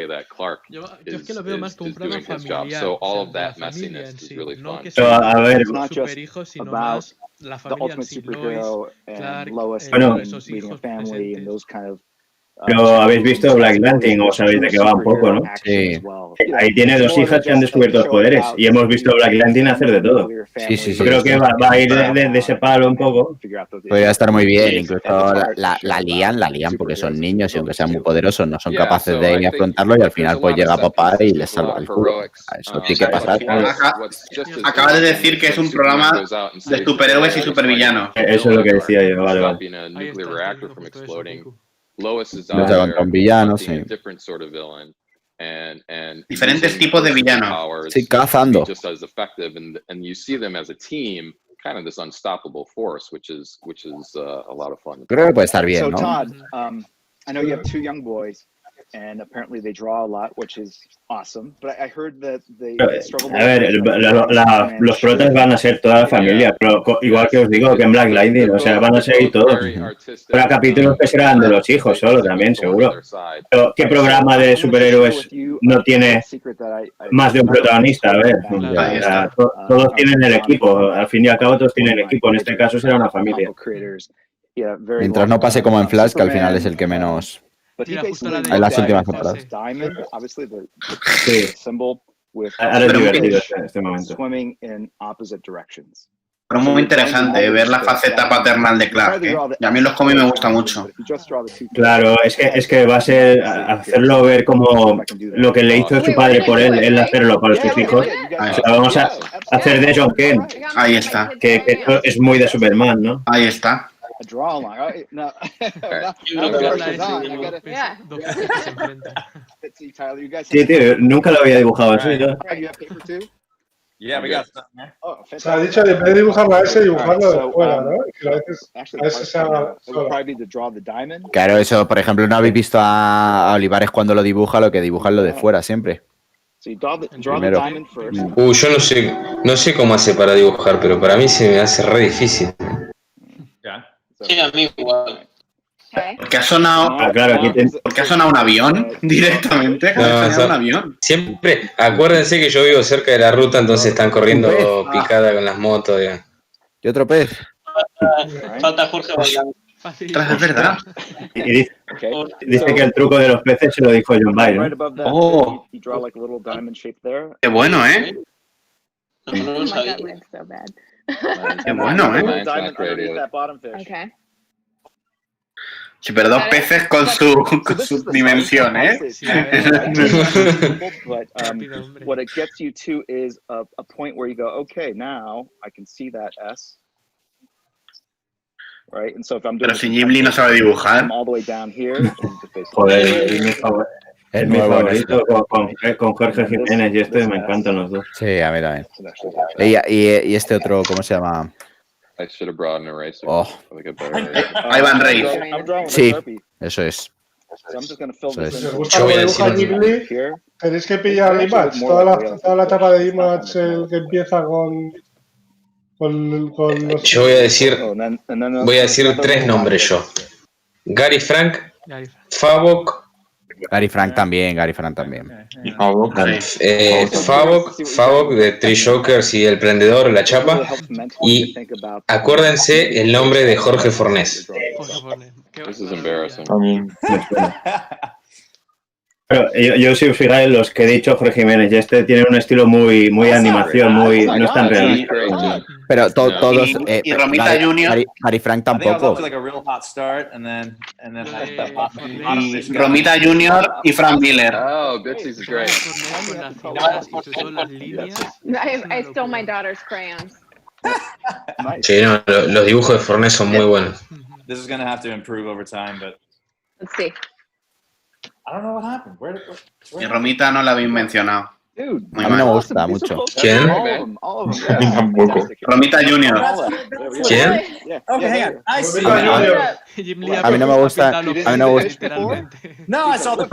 Yo es que lo veo más como un programa familiar, la familia en sí, no que sea superhijos, sino más la familia en sí, Lois, Clark, esos hijos presentes. Pero habéis visto Black Lightning o sabéis de qué va un poco, ¿no? Sí. Ahí tiene dos hijas que han descubierto los poderes y hemos visto Black Lightning hacer de todo. Sí. Yo creo que va a ir de ese palo un poco. Podría estar muy bien, incluso la lían porque son niños y aunque sean muy poderosos no son capaces de afrontarlo y al final pues llega papá y les salva el culo. Eso tiene que pasar. Acabas de decir que es un programa de superhéroes y supervillanos. Eso es lo que decía yo, vale. Lois is con villanos, sí. different sort of villain. Diferentes tipos de villanos. Sí, cazando. Just as effective, and you see them as a team, kind of this unstoppable force, which is a lot of fun. Creo que puede estar bien, So ¿no? Todd, I know you have 2 young boys, and apparently they draw a lot, which is awesome. But I heard that they struggle. A ver, los protas van a ser toda la familia, pero igual que os digo que en Black Lightning, o sea, van a ser todos. Habrá capítulos que serán de los hijos solo también, seguro. Pero ¿qué programa de superhéroes no tiene más de un protagonista? A ver, todos tienen el equipo, al fin y al cabo todos tienen el equipo, en este caso será una familia. Mientras no pase como en Flash, que al final es el que menos... En las últimas temporadas. Sí. Ahora es divertido este momento. Pero muy interesante ver la faceta paternal de Clark, ¿eh? Y a mí en los cómics me gusta mucho. Claro, es que va a ser hacerlo ver como lo que le hizo su padre por él hacerlo para sus hijos. O sea, vamos a hacer de John Kent. Ahí está. Que esto es muy de Superman, ¿no? Ahí está. A draw along. No, Sí, tío, nunca lo había dibujado así. ¿No? Yeah, we got something, man. O sea, ha dicho, en vez de dibujarlo a ese, dibujarlo de fuera, ¿no? Que a veces se haga solo. Claro, eso, por ejemplo, no habéis visto a Olivares cuando lo dibuja, lo que dibuja es lo de fuera siempre. Primero. Yo no sé cómo hace para dibujar, pero para mí se me hace re difícil. Sí, a mí igual. Porque ha sonado, porque ha sonado un avión directamente. Un avión. Siempre, acuérdense que yo vivo cerca de la ruta, entonces están corriendo picada con las motos. Digamos. ¿Y otro pez? Falta Jorge bailando. Es verdad. Y dice que el truco de los peces se lo dijo John Byrne. Oh, qué bueno, ¿eh? Qué bueno, ¿eh? Sí, pero 2 peces con su dimensión, ¿eh? What it gets you to is a point where you go, okay, now I can see that S. Right? And so if I'm doing pero si Ghibli no sabe dibujar. I'm all the way down here. Joder, es mi favorito con Jorge Jiménez y este me encantan los dos. Sí, a mí también. Y este otro, ¿cómo se llama? Oh. Ivan Reis. Sí, eso es. Si os gusta cómo dibuja Ghibli, tenéis que pillar Image. Toda la etapa de Image, el que empieza con los... Yo voy a decir 3 nombres yo. Gary Frank, Favok. Gary Frank también. Favok de Three Jokers y El Prendedor, La Chapa. Y acuérdense el nombre de Jorge Fornés. This is embarrassing. Pero yo si os fijáis, los que he dicho, Jorge Jiménez y este tienen un estilo muy animación, no es tan real. Pero todos... y Romita Junior. Gary Frank tampoco. Romita Junior y Frank Miller. Oh, Bitsy's is great. I stole my daughter's crayons. Sí, no, los dibujos de Fornés son muy buenos. This is going to have to improve over time, but... Let's see. I don't know what happened. Y Romita no la habéis mencionado. A mí no me gusta mucho. ¿Quién? Romita Junior. ¿Quién? A mí no me gusta. No, I saw the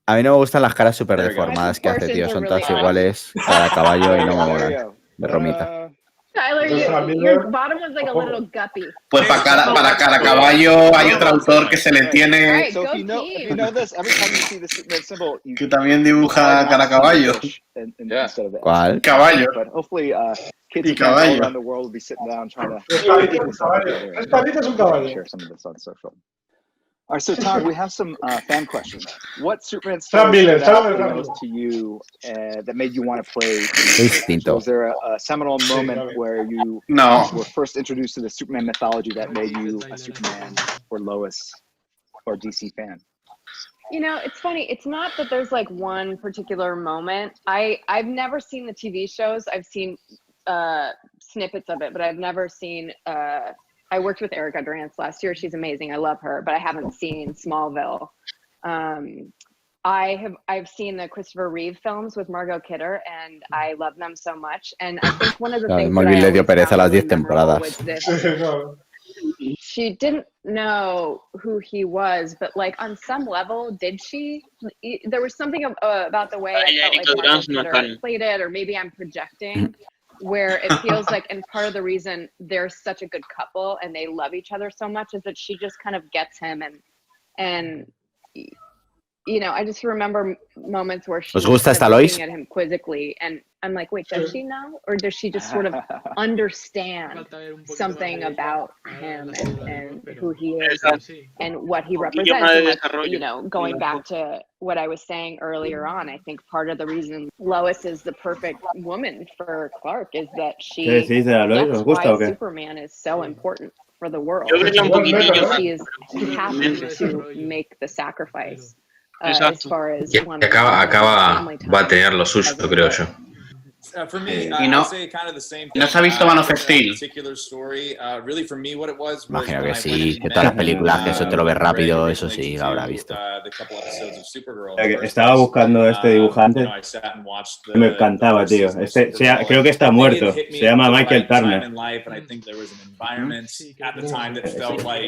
A mí no me gustan las caras súper deformadas que hace, tío. Son todas iguales cada caballo y no me molan. De Romita. Tyler, your bottom was like a little guppy. Pues para cada caballo hay otro autor que se le tiene que también dibuja cada caballo. ¿Cuál? Caballo. Y caballo. Espadita es un caballo. All right, so Todd, we have some fan questions. What Superman story was to you that made you want to play? Was there a seminal moment where you were first introduced to the Superman mythology that made you a Superman or Lois or DC fan? You know, it's funny. It's not that there's like one particular moment. I've never seen the TV shows. I've seen snippets of it, but I've never seen I worked with Erica Durance last year. She's amazing. I love her, but I haven't seen Smallville. I've seen the Christopher Reeve films with Margot Kidder, and I love them so much. And I think one of the things Marvel le dio pereza las 10 temporadas. was this. She didn't know who he was, but like on some level, did she? There was something about the way I felt like Margot Kidder played it, or maybe I'm projecting, where it feels like, and part of the reason they're such a good couple and they love each other so much is that she just kind of gets him, and you know, I just remember moments where she's looking at him quizzically, and I'm like, wait, does she know? Or does she just sort of understand something about him and who he is and what he represents? And like, you know, going back to what I was saying earlier on, I think part of the reason Lois is the perfect woman for Clark is that that's why Superman is so important for the world. She is happy to make the sacrifice. As far as acaba va a tener lo suyo, creo yo. For me, y no, I say kind of the same thing. ¿No se ha visto Man of Steel? Particular story, really for me what it was Imagino que sí, que todas las películas que eso te lo ves rápido, eso sí lo habrá visto. Estaba buscando este dibujante, me encantaba, tío. Creo que está muerto, se llama Michael Turner.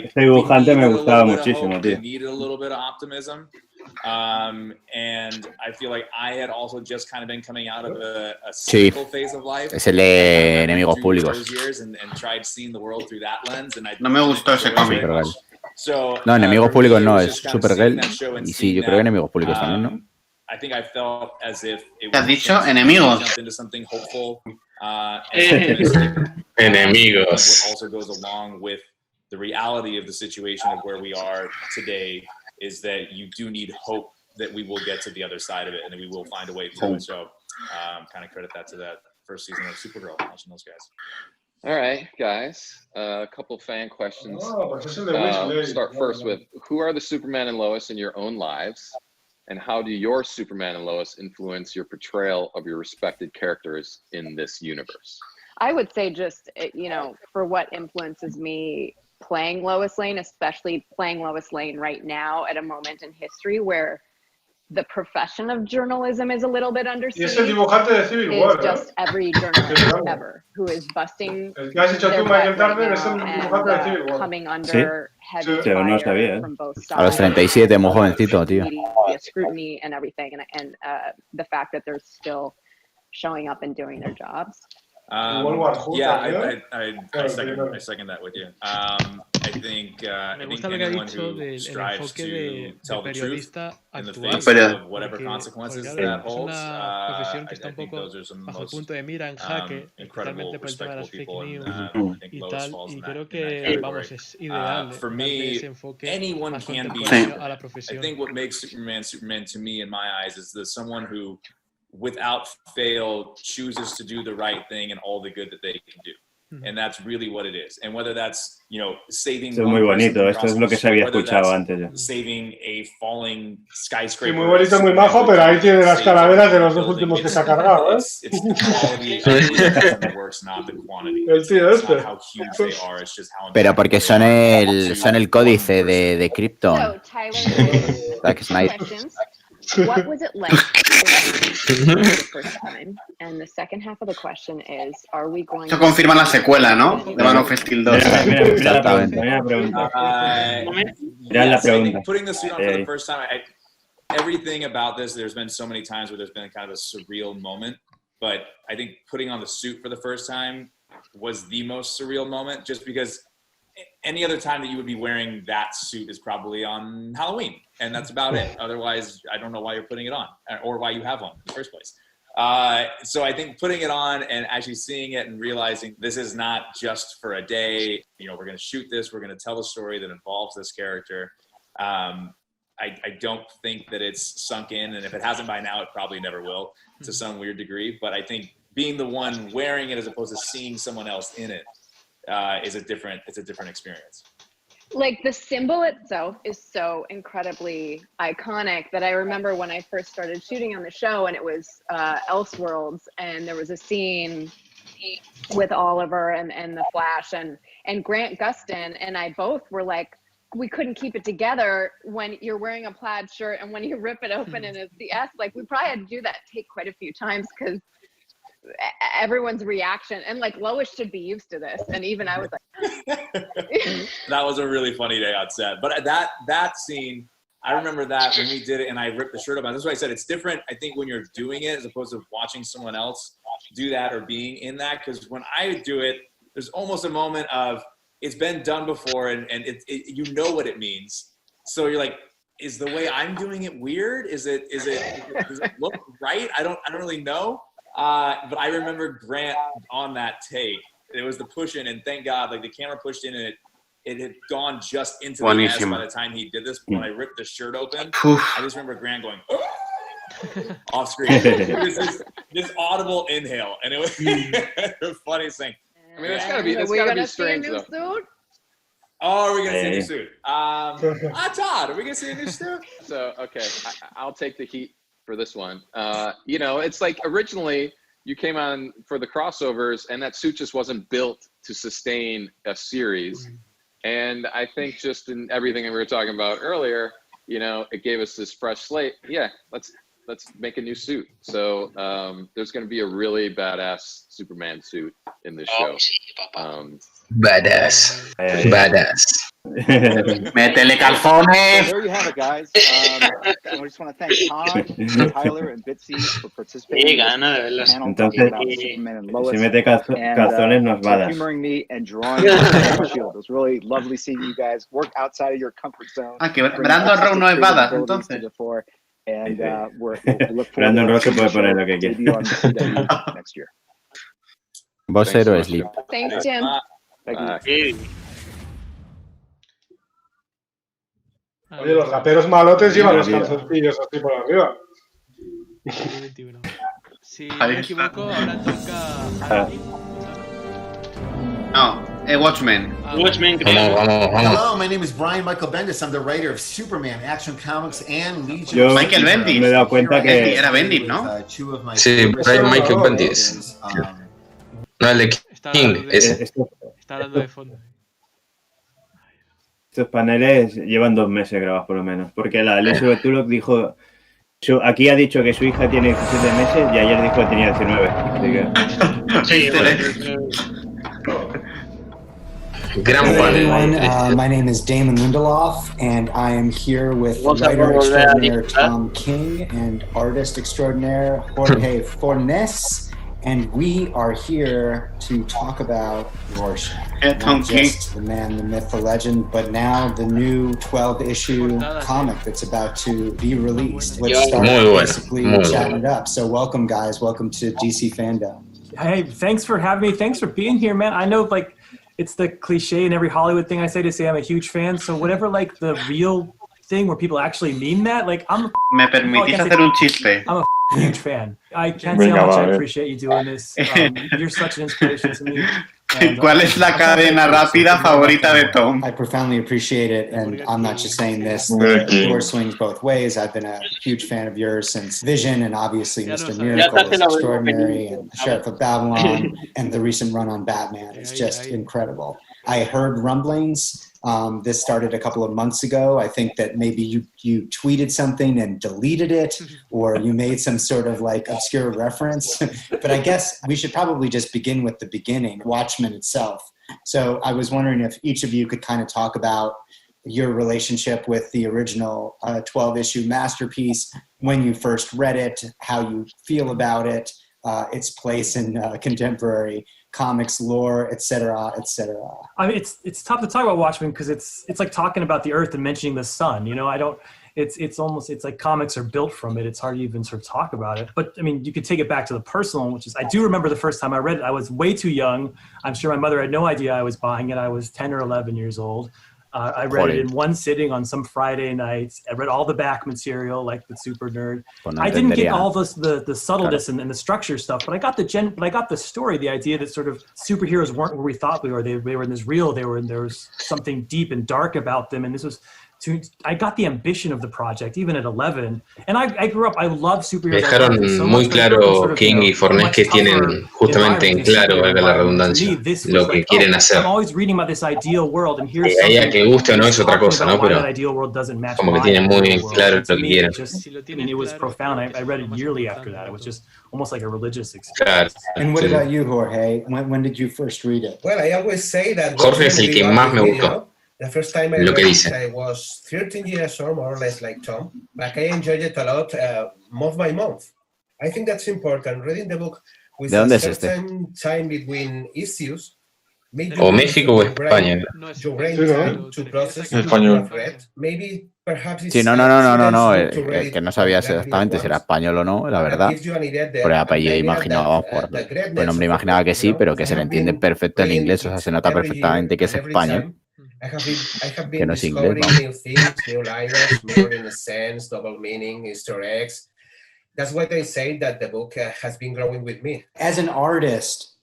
Este dibujante me gustaba muchísimo, tío. And I feel like I had also just kind of been coming out of a sí, phase of life. Es el de Enemigos Públicos. No me gustó ese cómic. No, Enemigos Públicos no, es Supergirl. Y sí, yo creo que Enemigos Públicos también, ¿no? ¿Te has dicho enemigos? Enemigos. Also goes along with the reality of the situation of where we are today. Is that you do need hope that we will get to the other side of it and that we will find a way through it. So kind of credit that to that first season of Supergirl, watching those guys. All right, guys. A couple fan questions. Start first with, who are the Superman and Lois in your own lives? And how do your Superman and Lois influence your portrayal of your respected characters in this universe? I would say just, you know, for what influences me playing Lois Lane, especially playing Lois Lane right now at a moment in history where the profession of journalism is a little bit under siege. Es el dibujante de Civil War, just every journalist ever who is busting el que has hecho tú, Michael Turner, es el dibujante de Civil War. Coming under heavy no fire from both sides. A los 37, muy jovencito, tío. Media scrutiny and everything, and the fact that they're still showing up and doing their jobs. Yeah, I second that with you. I think anyone who strives to tell the truth in the face of whatever consequences that holds, I think those are some most incredible, respectable people, and I think Lois falls in that category. For me, anyone can be. I think what makes Superman to me in my eyes is that someone who, without fail, chooses to do the right thing and all the good that they can do. And that's really what it is. And whether that's, you know, saving Esto es muy bonito, esto es lo que se había escuchado antes ya. Saving a falling skyscraper. Sí, muy bonito, muy majo, pero ahí tiene las calaveras de los dos últimos que se ha cargado, ¿eh? El tío este. Pero porque son el códice de Krypton. Zack Snyder. What was it like the first time? And the second half of the question is, are we going Eso confirma la secuela, ¿no? De Man of Steel 2. Exactamente. Putting the suit on for the first time, everything about this, there's been so many times where there's been kind of a surreal moment, but I think putting on the suit for the first time was the most surreal moment, just because any other time that you would be wearing that suit is probably on Halloween, and that's about it. Otherwise, I don't know why you're putting it on or why you have one in the first place. So I think putting it on and actually seeing it and realizing this is not just for a day, you know, we're going to shoot this, we're going to tell a story that involves this character. I don't think that it's sunk in, and if it hasn't by now, it probably never will to some weird degree. But I think being the one wearing it as opposed to seeing someone else in it is a different experience. Like the symbol itself is so incredibly iconic that I remember when I first started shooting on the show, and it was Elseworlds, and there was a scene with Oliver and the Flash and Grant Gustin and I both were like, we couldn't keep it together when you're wearing a plaid shirt and when you rip it open and it's the S. Like we probably had to do that take quite a few times because everyone's reaction, and like Lois should be used to this, and even I was like that was a really funny day on set. But that scene, I remember that when we did it and I ripped the shirt up. That's why I said it's different, I think, when you're doing it as opposed to watching someone else do that or being in that. Because when I do it, there's almost a moment of it's been done before and you know what it means. So you're like, is the way I'm doing it weird? Does it look right? I don't really know. But I remember Grant on that take. It was the push in, and thank God, like the camera pushed in and it had gone just into the S by the time he did this. When I ripped the shirt open, I just remember Grant going off screen. It was this audible inhale, and it was the funniest thing. I mean, it's gotta be strange though. Suit? Oh, are we gonna see a new suit? Todd, are we gonna see a new suit? So okay, I'll take the heat for this one. You know, it's like originally you came on for the crossovers, and that suit just wasn't built to sustain a series. And I think just in everything that we were talking about earlier, you know, it gave us this fresh slate. Yeah, let's make a new suit. So there's going to be a really badass Superman suit in this show. Badass. Métele calzones. There you have it, guys. I just want to thank Todd, Tyler, and Bitsy for participating in this panel talking about Superman and Lois. Si mete calzones nos va a dar. Humoring me and drawing the shield. It was really lovely seeing you guys work outside of your comfort zone. Que Brandon Rowe no es badass, entonces. And we'll look forward Brandon Rowe se puede poner lo que quiera. Next year. Vos héroes, Lee. Thanks, Jim. Thank you. Oye, los raperos malotes llevan los calzoncillos así por arriba. 2021. Si no me equivoco, ahora toca... No, Watchmen. Watchmen. Hello, my name is Brian Michael Bendis. I'm the writer of Superman, Action Comics, and Legion. Yo Michael Bendis. me he dado cuenta que... Era Bendis, ¿no? Sí, Brian Michael Bendis. No, el de King, ese. Está hablando de fondo. Estos paneles llevan 2 meses grabados por lo menos, porque la Elizabeth Tulloch dijo, aquí ha dicho que su hija tiene 17 meses y ayer dijo que tenía 19. Así que... Hey everyone, my name is Damon Lindelof, and I am here with writer extraordinaire Tom King and artist extraordinaire Jorge Fornes. And we are here to talk about Rorschach. Not just the man, the myth, the legend, but now the new 12-issue comic that's about to be released. Let's start basically chatting it up. So welcome, guys. Welcome to DC Fandome. Hey, thanks for having me. Thanks for being here, man. I know, like, it's the cliche in every Hollywood thing I say to say I'm a huge fan. So whatever, like, the real thing where people actually mean that, like, I'm a huge fan. I can't say how much I appreciate you doing this. You're such an inspiration to me. ¿Cuál es la cadena rápida favorita de Tom? I profoundly appreciate it, and I'm not just saying this. The door swings both ways. I've been a huge fan of yours since Vision, and obviously Mr. Miracle is extraordinary, and Sheriff of Babylon, and the recent run on Batman is just incredible. I heard rumblings. This started a couple of months ago. I think that maybe you tweeted something and deleted it, or you made some sort of like obscure reference. But I guess we should probably just begin with the beginning, Watchmen itself. So I was wondering if each of you could kind of talk about your relationship with the original 12-issue masterpiece, when you first read it, how you feel about it, its place in contemporary comics lore, etc., etc. I mean, it's tough to talk about Watchmen because it's like talking about the Earth and mentioning the sun. You know, it's like comics are built from it. It's hard to even sort of talk about it. But I mean, you could take it back to the personal, which is I do remember the first time I read it. I was way too young. I'm sure my mother had no idea I was buying it. I was 10 or 11 years old. I read it in one sitting on some Friday nights. I read all the back material, like the super nerd. I didn't get all the subtleness and the structure stuff, but I got the story, the idea that sort of superheroes weren't where we thought we were. They were in this real. There was something deep and dark about them, and this was I got the ambition of the project even at 11, and I grew up. I love superheroes. Dejaron muy claro King y Fornés que tienen justamente en claro, valga la redundancia, lo que quieren hacer. I'm always reading about this ideal world, and here's something. A que guste o no es otra cosa, ¿no? Pero como que tienen muy bien claro lo que quieren. It was profound. I read it yearly after that. It was just almost like a religious experience. Claro. And what about you, Jorge? When did you first read it? Well, I always say that Jorge es el que más me gustó. The first time I read it, I was 13 years old, more or less like Tom, but I enjoyed it a lot month by month. I think that's important. Reading the book with a certain time between issues. O México o España. Sí, no, que no sabía exactamente si era español o no, la verdad. Por el apellido imaginaba, por el nombre imaginaba que sí, pero que se le entiende perfecto en inglés, o sea, se nota perfectamente que es español. I have Que been no es inglés, discovering new things, new layers, more in a sense, double meaning, Easter eggs. That's why I say that the book has been growing with me. As an artist,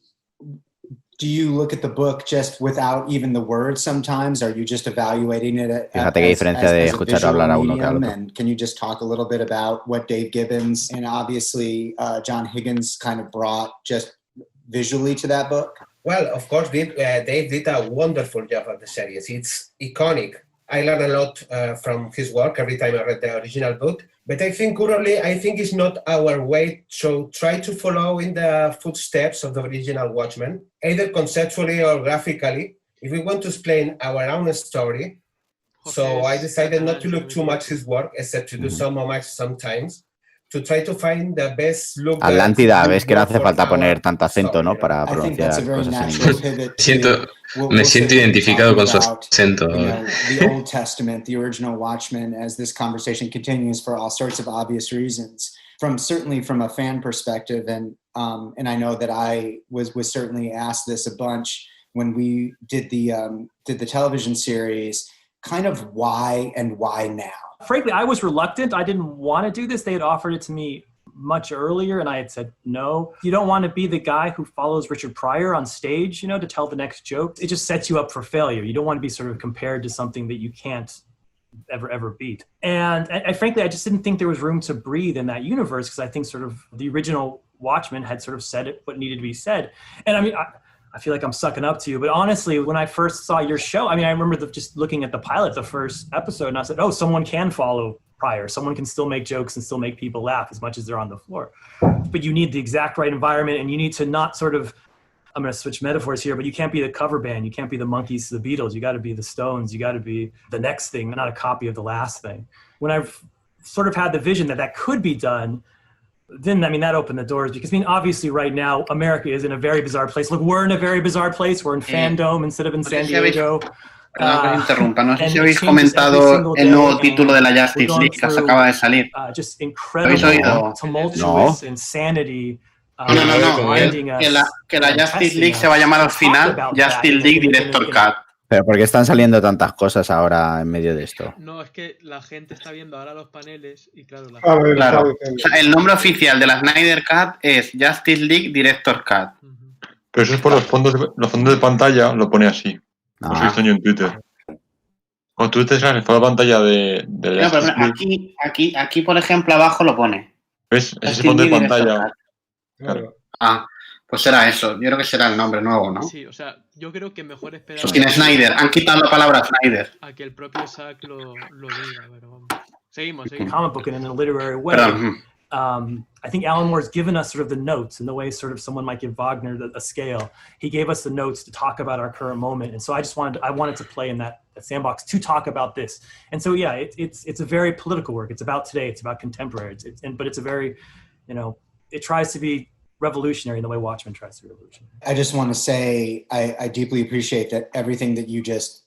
do you look at the book just without even the words sometimes? Are you just evaluating it Fíjate qué diferencia de escuchar hablar a uno que al otro. And can you just talk a little bit about what Dave Gibbons and obviously John Higgins kind of brought just visually to that book? Well, of course, Dave did a wonderful job of the series. It's iconic. I learned a lot from his work every time I read the original book. But I think currently, it's not our way to try to follow in the footsteps of the original Watchmen, either conceptually or graphically, if we want to explain our own story. So I decided not to look too much his work, except to do some homage sometimes. To try to find the best look. Atlántida, ves que no hace falta poner tanto acento, ¿no? Para pronunciar cosas en inglés. Me siento identificado con su acento. The Old Testament, the original Watchmen, as this conversation continues for all sorts of obvious reasons. Certainly from a fan perspective, and I know that I was certainly asked this a bunch when we did the television series. Kind of why and why now? Frankly, I was reluctant. I didn't want to do this. They had offered it to me much earlier, and I had said no. You don't want to be the guy who follows Richard Pryor on stage, to tell the next joke. It just sets you up for failure. You don't want to be sort of compared to something that you can't ever beat. And I frankly, I just didn't think there was room to breathe in that universe, because I think sort of the original Watchmen had sort of said what needed to be said. And I mean, I feel like I'm sucking up to you, but honestly, when I first saw your show, I remember just looking at the pilot, the first episode, and I said, oh, someone can follow Pryor. Someone can still make jokes and still make people laugh as much as they're on the floor. But you need the exact right environment, and you need to not sort of, I'm going to switch metaphors here, but you can't be the cover band. You can't be the Monkees, the Beatles. You got to be the Stones. You got to be the next thing, not a copy of the last thing. When I've sort of had the vision that could be done, then, that opened the doors, because, obviously right now, America is in a very bizarre place. Look, we're in a very bizarre place. We're in Fandome instead of in San Diego. Perdón que interrumpa. No sé si habéis comentado el nuevo título de la Justice League que acaba de salir. Just incredible, tumultuous insanity. No. Que la Justice League se va a llamar al final Justice League Director Cut. Pero ¿por qué están saliendo tantas cosas ahora en medio de esto? No, es que la gente está viendo ahora los paneles y claro... Claro. O sea, el nombre oficial de la Snyder Cut es Justice League Director Cut. Pero eso es por los fondos de pantalla, lo pone así. Lo he visto yo en Twitter. Cuando tú te sales por la pantalla de la Justice League... Aquí, por ejemplo, abajo lo pone. ¿Ves? Ese fondo de pantalla. Claro. Pues será eso. Yo creo que será el nombre nuevo, ¿no? Sí, o sea, yo creo que mejor esperar... Sin Snyder. Han quitado la palabra Snyder. A que el propio Zack lo diga, pero vamos. Seguimos. Comic book in a literary way. I think Alan Moore's given us sort of the notes in the way sort of someone might give Wagner a scale. He gave us the notes to talk about our current moment. And so I wanted to play in that sandbox to talk about this. And so, yeah, it's a very political work. It's about today. It's about contemporary. But it's a very, it tries to be revolutionary in the way Watchmen tries to be revolutionary. I just want to say I deeply appreciate that everything that you just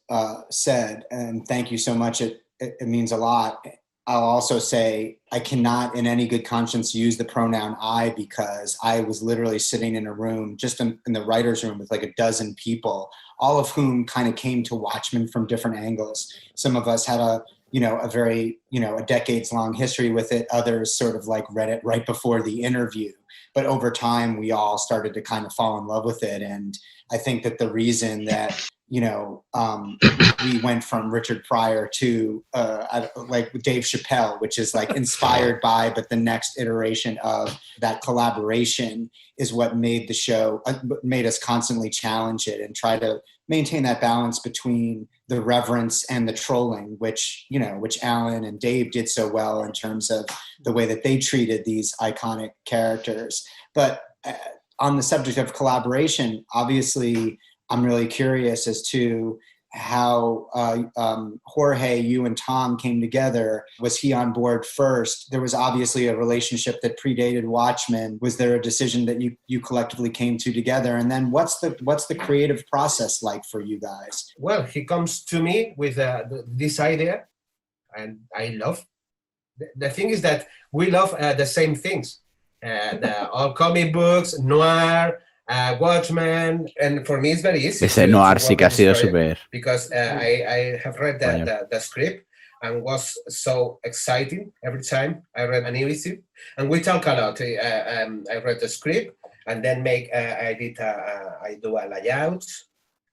said, and thank you so much. It means a lot. I'll also say I cannot in any good conscience use the pronoun I, because I was literally sitting in a room, just in the writer's room, with like a dozen people, all of whom kind of came to Watchmen from different angles. Some of us had a very, a decades long history with it. Others sort of like read it right before the interview. But over time, we all started to kind of fall in love with it. And I think that the reason that we went from Richard Pryor to like Dave Chappelle, which is like inspired by, but the next iteration of that collaboration is what made the show, made us constantly challenge it and try to maintain that balance between the reverence and the trolling, which Alan and Dave did so well in terms of the way that they treated these iconic characters. But on the subject of collaboration, obviously, I'm really curious as to how Jorge, you and Tom came together. Was he on board first? There was obviously a relationship that predated Watchmen. Was there a decision that you collectively came to together? And then what's the creative process like for you guys? Well, he comes to me with this idea, and I love. The thing is that we love the same things. All comic books, noir, Watchmen, and for me it's very easy. Ese noir sí que ha sido súper. Because I have read the script and was so exciting every time I read a new issue. And we talk a lot. I read the script and then I do a layout.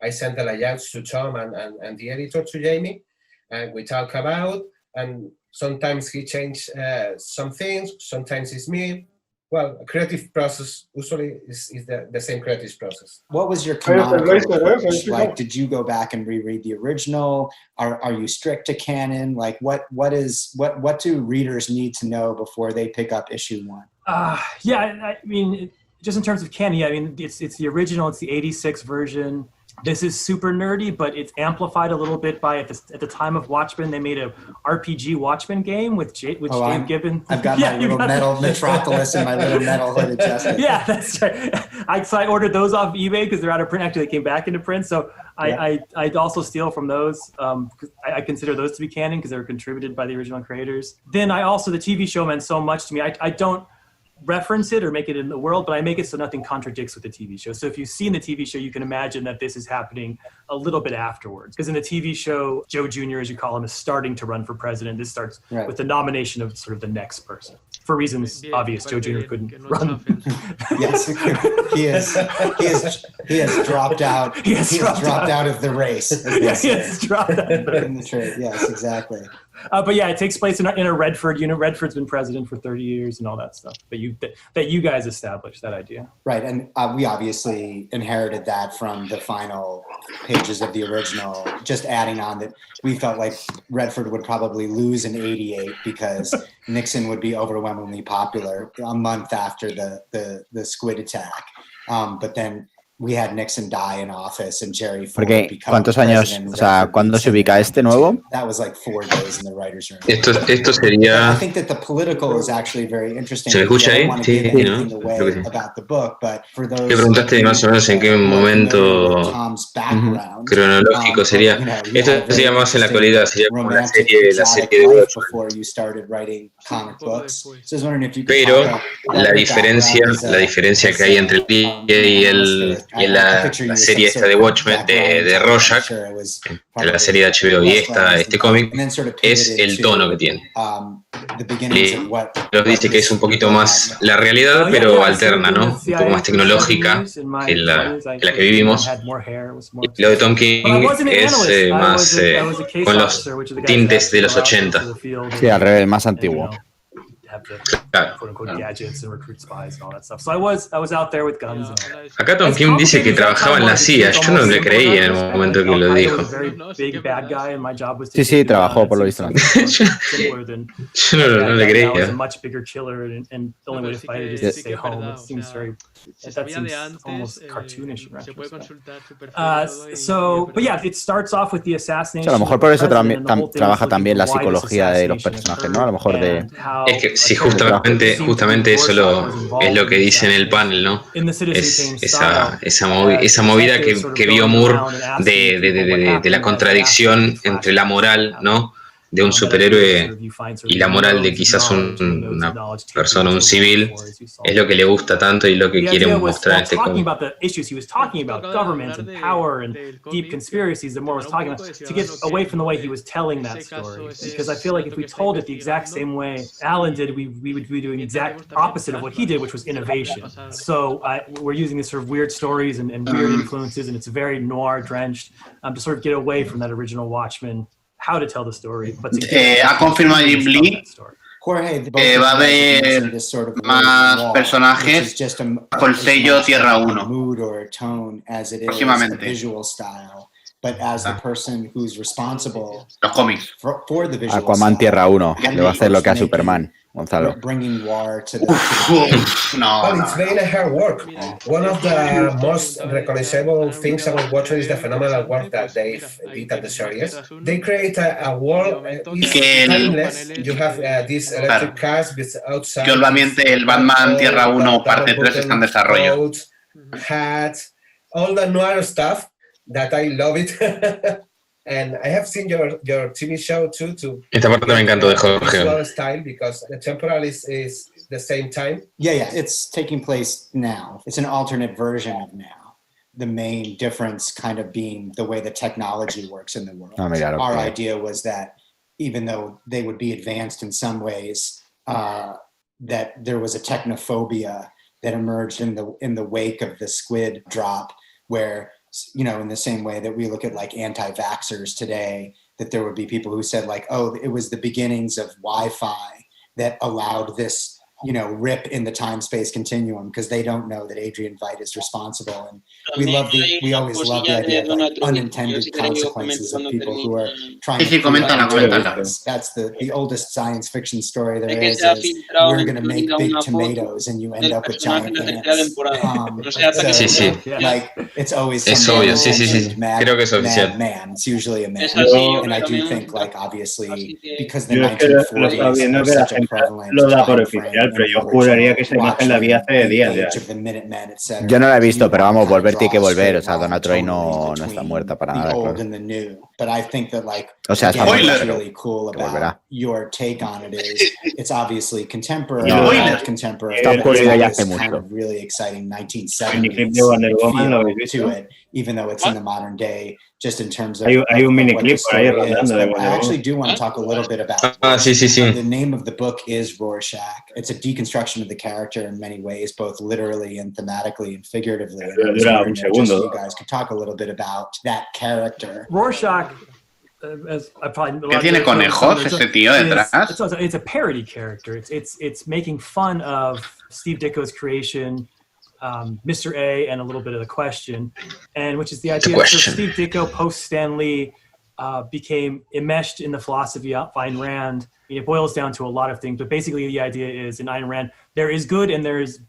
I sent the layouts to Tom and the editor, to Jamie, and we talk about. And sometimes he changed some things. Sometimes it's me. Well, a creative process usually is the same creative process. What was your canonical approach? Like, did you go back and reread the original? Are you strict to canon? Like, what do readers need to know before they pick up issue 1? I mean, just in terms of canon, I mean, it's the original. It's the '86 version. This is super nerdy, but it's amplified a little bit by at the time of Watchmen, they made a RPG Watchmen game with Dave Gibbons. I've got my little metal Metropolis and my little metal hooded Jessica. Yeah, that's right. So I ordered those off eBay because they're out of print. Actually, they came back into print. So I also steal from those. I consider those to be canon because they were contributed by the original creators. Then the TV show meant so much to me. I don't reference it or make it in the world, but I make it so nothing contradicts with the TV show. So if you've seen the TV show, you can imagine that this is happening a little bit afterwards. Because in the TV show, Joe Jr., as you call him, is starting to run for president. This starts with the nomination of sort of the next person. For reasons obvious, Joe Jr. couldn't run. Yes, he has dropped out. He has dropped out of the race. He has dropped out in the trade. Yes, exactly. But yeah, it takes place in a Redford. Redford's been president for 30 years and all that stuff. But that you guys established that idea, right? And we obviously inherited that from the final pages of the original. Just adding on that, we felt like Redford would probably lose in '88 because Nixon would be overwhelmingly popular a month after the squid attack. But then we had Nixon die in office and Jerry Ford become ¿cuántos años, o sea, cuándo se ubica este nuevo? That was like 4 days in the writer's room. Esto sería... I think that the political is actually very interesting. ¿Se escucha ahí? Sí, ¿no? Creo que sí. About the book, but for those me preguntaste más o menos en qué momento cronológico sería. Esto sería más en la actualidad, sería como la serie de Watchmen. Pero la diferencia que hay entre el y la serie esta de Watchmen de Rorschach, de la serie de HBO y este cómic, es el tono que tiene. Nos dice que es un poquito más la realidad, pero alterna, ¿no? Un poco más tecnológica que la que vivimos. Y lo de Tom King es más con los tintes de los 80. Sí, al revés, más antiguo. Acá Tom Kim dice que trabajaba en la CIA. Yo no le creí en el momento que lo dijo. Sí, trabajó por lo visto. Yo no le creía. A lo mejor por eso trabaja también la psicología de los personajes, ¿no? A lo mejor de... Es que sí, justamente eso es lo que dice en el panel, ¿no? Es esa movida que vio Moore de la contradicción entre la moral, ¿no? de un superhéroe y la moral de quizás una persona, un civil, es lo que le gusta tanto y lo que quiere mostrar en este cómic. About the issues he was talking about, government and power and deep conspiracies, the more was talking about, to get away from the way he was telling that story. Because I feel like if we told it the exact same way Alan did, we would be doing the exact opposite of what he did, which was innovation. So we're using these sort of weird stories and weird influences, and it's very noir drenched to sort of get away from that original Watchmen, how to tell the story. But ha confirmado Jim Lee que va a haber más personajes bajo el sello Tierra 1 próximamente. Los cómics. Aquaman Tierra 1 le va a hacer lo que a Superman, Gonzalo. Well, it's been a hard work. One of the most recognizable things about Watchmen is the phenomenal work that they did at the series. They create a world, it's timeless. You have these electric cars with outside. Que obviamente el Batman Tierra 1 parte 3 está en desarrollo. Coats, hats, all the noir stuff that I love it. And I have seen your TV show too. Esta parte me encantó de Jorge. Style because the temporal is the same time. Yeah, it's taking place now. It's an alternate version of now. The main difference kind of being the way the technology works in the world. Our idea was that even though they would be advanced in some ways, that there was a technophobia that emerged in the wake of the squid drop, where, you know, in the same way that we look at like anti-vaxxers today, that there would be people who said like, oh, it was the beginnings of Wi-Fi that allowed this, you know, rip in the time-space continuum, because they don't know that Adrian Veidt is responsible. And we always love the idea of like unintended consequences of people who are trying to that's the oldest science fiction story there is we're going to make big tomatoes and you end up with giant ants. Like, it's always creo que es oficial. Man. It's usually a man. And I do think, like, obviously, because the 1940s are such a prevalent pero yo juraría que esa imagen la vi hace días ya. Yo no la he visto, pero vamos, volver tiene que volver. O sea, Donna Troy no está muerta para nada. Claro. O sea, está volverá. It's obviously contemporary. Está ocurrido ya hace mucho. Really exciting 1970s to it, even though it's in the modern day, just in terms of hay un mini clip por ahí rodando de I actually do want to talk a little bit about sí. The name of the book is Rorschach. It's a deconstruction of the character in many ways, both literally and thematically and figuratively. And Segundo. You guys could talk a little bit about that character. Rorschach, ¿Qué tiene conejos ese tío detrás? It's a parody character. It's making fun of Steve Ditko's creation, Mr. A, and a little bit of The Question, and which is the idea that Steve Ditko post Stan Lee became enmeshed in the philosophy of Ayn Rand. It boils down to a lot of things, but basically the idea is in Ayn Rand there is good and there is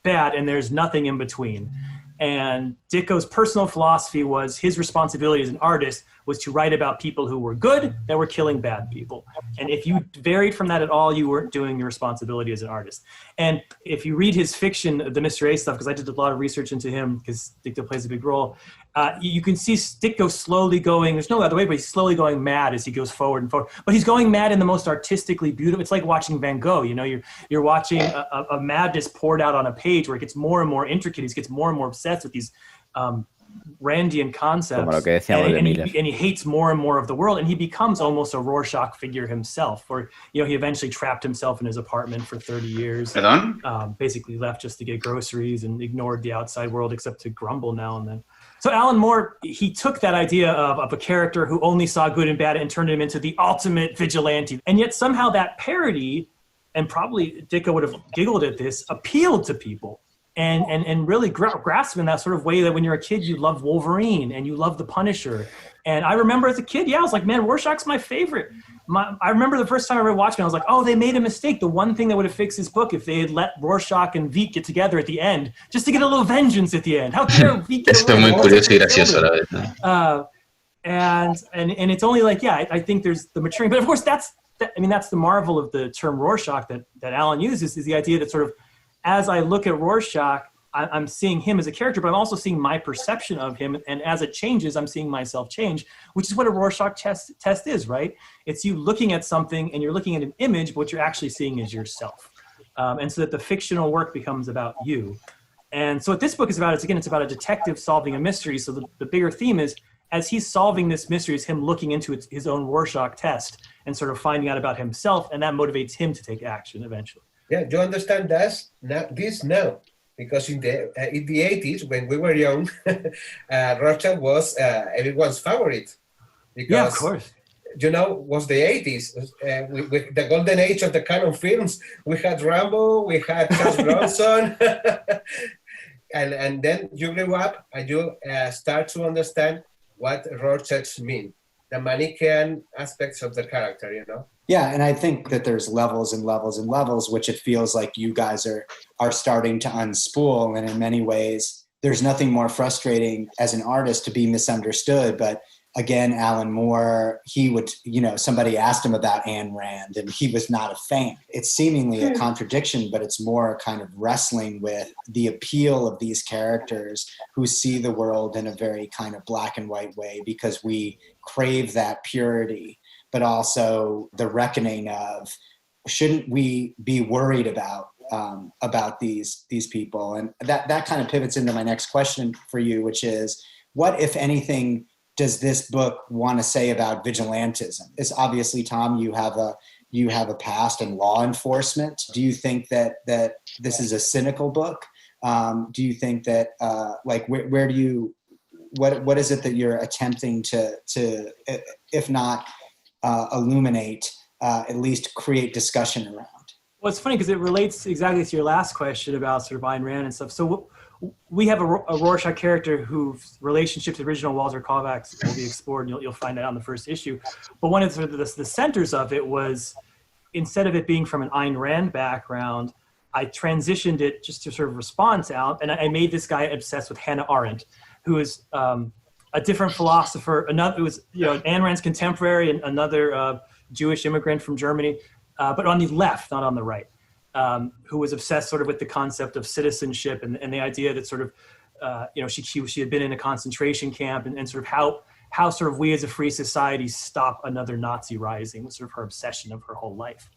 bad and there's nothing in between. And Ditko's personal philosophy was his responsibility as an artist was to write about people who were good that were killing bad people. And if you varied from that at all, you weren't doing your responsibility as an artist. And if you read his fiction, the Mr. A stuff, because I did a lot of research into him, because Ditko plays a big role, you can see Ditko slowly going, there's no other way, but he's slowly going mad as he goes forward and forward. But he's going mad in the most artistically beautiful, it's like watching Van Gogh, you know, you're watching a madness poured out on a page where it gets more and more intricate, he gets more and more obsessed with these Randian concepts, and he hates more and more of the world, and he becomes almost a Rorschach figure himself. Or, you know, he eventually trapped himself in his apartment for 30 years. Basically left just to get groceries and ignored the outside world except to grumble now and then. So Alan Moore, he took that idea of a character who only saw good and bad and turned him into the ultimate vigilante. And yet somehow that parody, and probably Ditko would have giggled at this, appealed to people. And really grasp in that sort of way that when you're a kid, you love Wolverine and you love the Punisher. And I remember as a kid, I was like, man, Rorschach's my favorite. I remember the first time I read Watchmen, I was like, oh, they made a mistake. The one thing that would have fixed this book if they had let Rorschach and Veidt get together at the end, just to get a little vengeance at the end. How dare Veidt get Esto es muy curioso y gracioso a la vez. And it's only like, I think there's the maturing. But of course, that's the marvel of the term Rorschach that Alan uses, is the idea that sort of, as I look at Rorschach, I'm seeing him as a character, but I'm also seeing my perception of him. And as it changes, I'm seeing myself change, which is what a Rorschach test is, right? It's you looking at something and you're looking at an image, but what you're actually seeing is yourself. And so that the fictional work becomes about you. And so what this book is about, it's about a detective solving a mystery. So the bigger theme is, as he's solving this mystery, is him looking into his own Rorschach test and sort of finding out about himself, and that motivates him to take action eventually. Yeah, you understand this now. Because in the 80s, when we were young, Rorschach was everyone's favorite. Because, yeah, of course. You know, was the 80s. With the golden age of the canon films. We had Rambo, we had Charles Bronson. and then you grew up and you start to understand what Rorschachs mean. The Manichaean aspects of the character, you know? Yeah, and I think that there's levels and levels and levels, which it feels like you guys are starting to unspool. And in many ways, there's nothing more frustrating as an artist to be misunderstood. But again, Alan Moore, he would, somebody asked him about Ayn Rand and he was not a fan. It's seemingly a contradiction, but it's more kind of wrestling with the appeal of these characters who see the world in a very kind of black and white way because we crave that purity, but also the reckoning of, shouldn't we be worried about these people? And that kind of pivots into my next question for you, which is, what, if anything, does this book want to say about vigilantism? It's obviously, Tom, you have a past in law enforcement. Do you think that this is a cynical book? Do you think that where do you, what is it that you're attempting to if not illuminate, at least create discussion around? Well, it's funny because it relates exactly to your last question about sort of Ayn Rand and stuff. So we have a Rorschach character whose relationship to the original Walter Kovacs will be explored, and you'll find that on the first issue. But one of the centers of it was, instead of it being from an Ayn Rand background, I transitioned it just to sort of respond to Al, and I made this guy obsessed with Hannah Arendt, who is a different philosopher. It was Ayn Rand's contemporary, and another Jewish immigrant from Germany, but on the left, not on the right. Who was obsessed sort of with the concept of citizenship and the idea that sort of, she had been in a concentration camp and sort of how sort of we as a free society stop another Nazi rising was sort of her obsession of her whole life.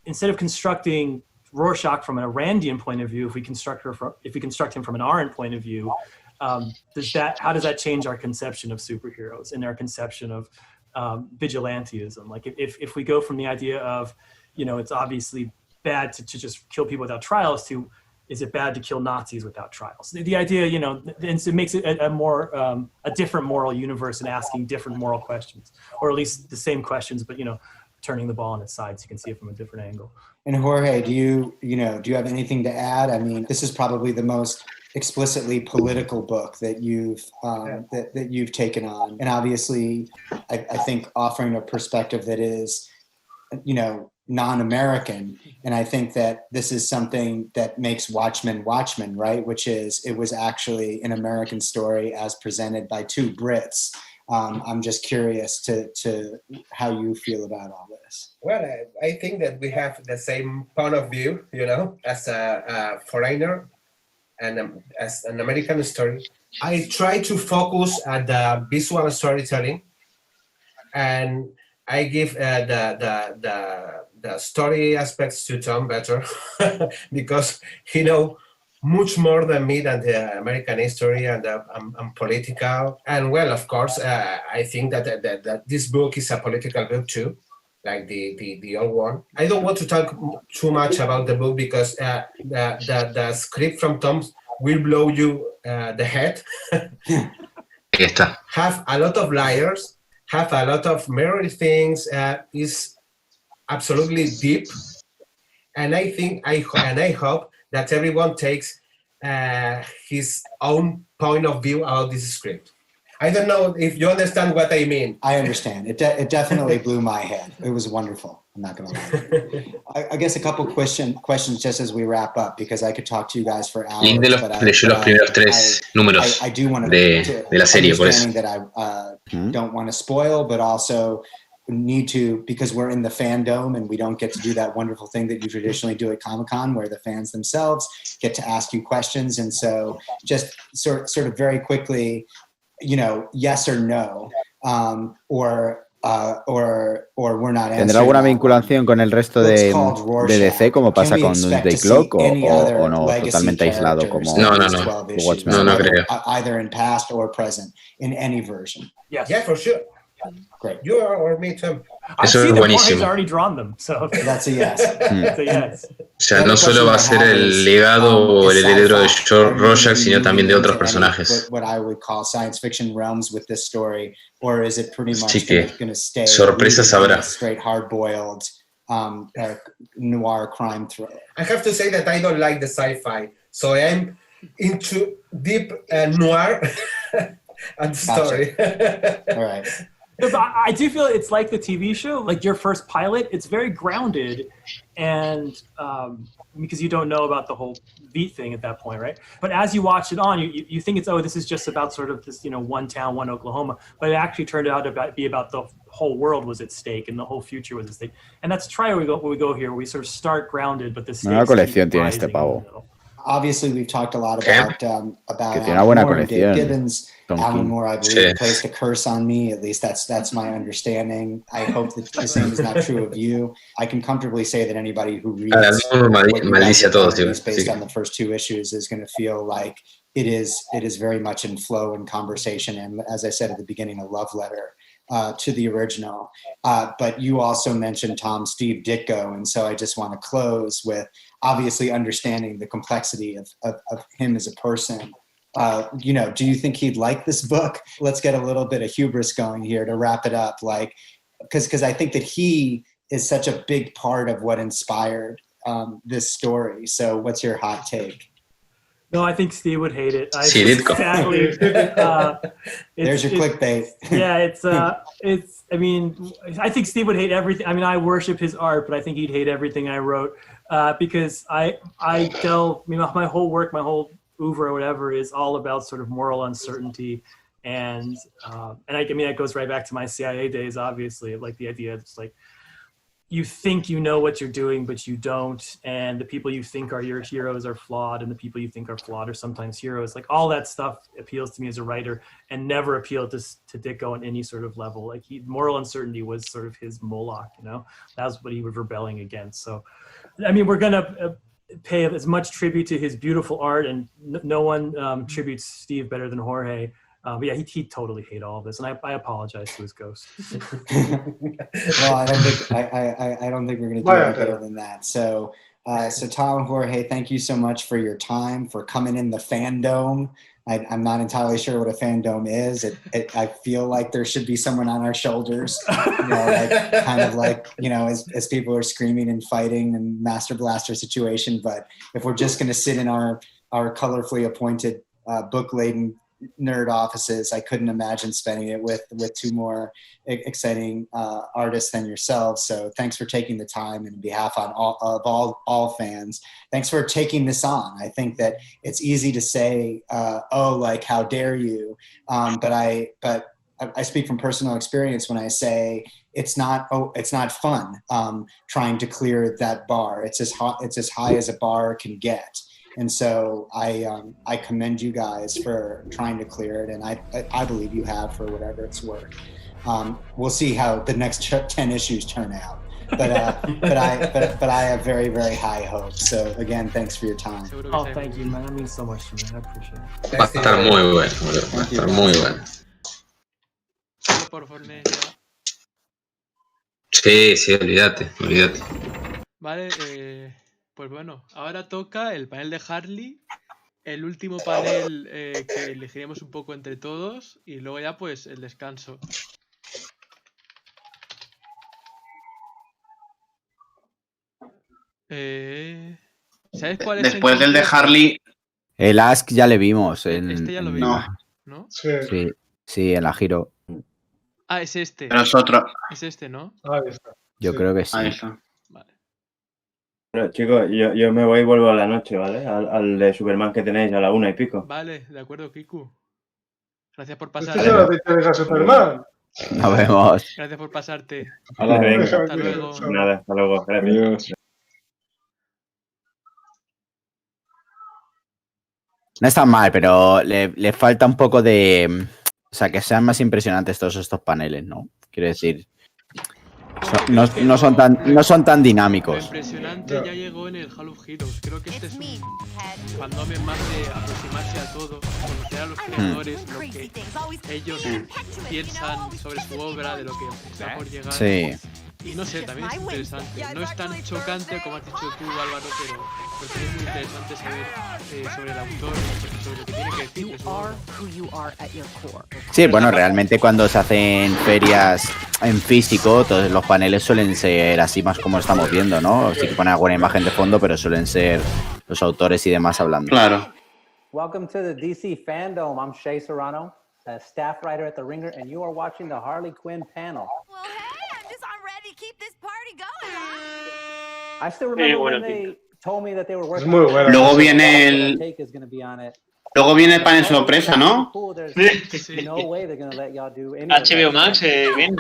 Instead of constructing Rorschach from an Arendian point of view, if we construct him from an Arendt point of view, how does that change our conception of superheroes and our conception of vigilantism? Like if we go from the idea of, it's obviously bad to just kill people without trials to, is it bad to kill Nazis without trials? The idea, it makes it a different moral universe and asking different moral questions, or at least the same questions, but, turning the ball on its side so you can see it from a different angle. And Jorge, do you have anything to add? I mean, this is probably the most explicitly political book that you've taken on. And obviously, I think offering a perspective that is, non-American. And I think that this is something that makes Watchmen, right? Which is, it was actually an American story as presented by two Brits. I'm just curious to how you feel about all this. Well, I think that we have the same point of view, as a foreigner and as an American story. I try to focus at the visual storytelling, and I give the story aspects to Tom better because he knows much more than me than the American history and political. And well, of course, I think that this book is a political book too, like the old one. I don't want to talk too much about the book because the script from Tom will blow you the head. Have a lot of layers, have a lot of mirror things, is absolutely deep, and I hope that everyone takes his own point of view about this script. I don't know if you understand what I mean. I understand. It definitely blew my head. It was wonderful. I'm not going to lie. I guess a couple questions just as we wrap up, because I could talk to you guys for hours. Leyó los primeros tres números de la serie, por eso. That I don't want to spoil, but also need to, because we're in the fandom and we don't get to do that wonderful thing that you traditionally do at Comic-Con where the fans themselves get to ask you questions. And so just sort of very quickly, yes or no, or we're not answering. ¿Tendrá alguna vinculación con el resto de DC como pasa con Doomsday Clock o no, totalmente aislado como Watchmen? No creo. Either in past or present in any version. Yes. Yeah, for sure. Great. You are or me too. Eso es buenísimo. Already drawn them, so that's a yes. It's a yes. O sea, no solo va a ser el legado o el heredero de George Rorschach, sino también de otros personajes. What I would call science fiction realms with this story, or is it pretty much going to stay sorpresas habrá. Straight hard-boiled noir crime thriller? I have to say that I don't like the sci-fi, so I'm into deep noir and story. All right. But I do feel it's like the TV show, like your first pilot. It's very grounded, and because you don't know about the whole beat thing at that point, right? But as you watch it on, you think it's, this is just about sort of this, one town, one Oklahoma. But it actually turned out to be about the whole world was at stake and the whole future was at stake. And that's where we go here. We sort of start grounded, but the stakes Nueva colección tiene este pavo. Obviously, we've talked a lot about tiene una buena Moore and Dave colección. Gibbons. Alan Moore, I believe, placed a curse on me. At least that's my understanding. I hope that the same is not true of you. I can comfortably say that anybody who reads based on the first two issues is going to feel like it is very much in flow and conversation. And as I said at the beginning, a love letter to the original. But you also mentioned Tom Steve Ditko, and so I just want to close with obviously understanding the complexity of him as a person. Do you think he'd like this book? Let's get a little bit of hubris going here to wrap it up, because I think that he is such a big part of what inspired this story. So what's your hot take? No, I think Steve would hate it. Sadly, there's your clickbait. Yeah, I mean, I think Steve would hate everything. I mean, I worship his art, but I think he'd hate everything I wrote because my whole work, my whole oeuvre or whatever is all about sort of moral uncertainty. And I mean, that goes right back to my CIA days, obviously, like the idea it's like, you think you know what you're doing, but you don't. And the people you think are your heroes are flawed, and the people you think are flawed are sometimes heroes. Like all that stuff appeals to me as a writer and never appealed to Ditko on any sort of level. Like moral uncertainty was sort of his Moloch, that was what he was rebelling against. So, I mean, we're going to pay as much tribute to his beautiful art, and no one tributes Steve better than Jorge. But yeah, he'd totally hate all of this, and I apologize to his ghost. Well, I don't think we're going to do any better than that. So Tom and Jorge, thank you so much for your time, for coming in the Fandome. I'm not entirely sure what a Fandome is. I feel like there should be someone on our shoulders, as people are screaming and fighting and Master Blaster situation. But if we're just going to sit in our colorfully appointed book-laden nerd offices, I couldn't imagine spending it with two more exciting artists than yourselves. So thanks for taking the time, and on behalf of all fans, thanks for taking this on. I think that it's easy to say, how dare you? But I speak from personal experience when I say it's not fun trying to clear that bar. It's as high as a bar can get. And so I commend you guys for trying to clear it, and I believe you have, for whatever it's worth. We'll see how the next 10 issues turn out, but I have very, very high hopes. So again, thanks for your time. Oh, thank you, man. That means so much to me. I appreciate it. Va a estar muy bueno, va a estar muy bueno. Sí, olvídate. Vale, pues bueno, ahora toca el panel de Harley, el último panel que elegiremos un poco entre todos, y luego ya pues el descanso. ¿Sabes cuál es? Después del de Harley... El Ask ya le vimos. Este ya lo vimos, ¿no? Sí, en la giro. Ah, es este. Pero es otro. Es este, ¿no? Yo creo que sí. Ahí está. Bueno, chicos, yo me voy y vuelvo a la noche, ¿vale? Al de Superman que tenéis a la 1:00 y pico. Vale, de acuerdo, Kiku. Gracias por pasar. ¿Este solo te interesa Superman? Nos vemos. Gracias por pasarte. Hola, venga. Hasta luego. Nada, hasta luego. Gracias. No están mal, pero le falta un poco de... O sea, que sean más impresionantes todos estos paneles, ¿no? Quiero decir... No son tan Lo dinámicos. impresionante ya llegó en el Hall of Heroes. Creo que este es un fandome más de aproximarse a todo, conocer a los creadores, lo que ellos piensan sobre su obra, de lo que está por llegar. Sí. Y no sé, también es interesante. No es tan chocante como has dicho tú, Álvaro, pero es muy interesante saber sobre el autor, sobre lo que tiene que decir de su obra. Sí, bueno, realmente cuando se hacen ferias en físico, todos los paneles suelen ser así más como estamos viendo, ¿no? Sí que ponen alguna imagen de fondo, pero suelen ser los autores y demás hablando. Claro. Welcome to the DC Fandome. I'm Shay Serrano, a staff writer at The Ringer, and you are watching the Harley Quinn panel. Well, hey, I'm just all ready to keep this party going. I still remember when they told me that they were working. Luego viene el... Luego viene el panel sorpresa, ¿no? Sí. HBO Max, bien.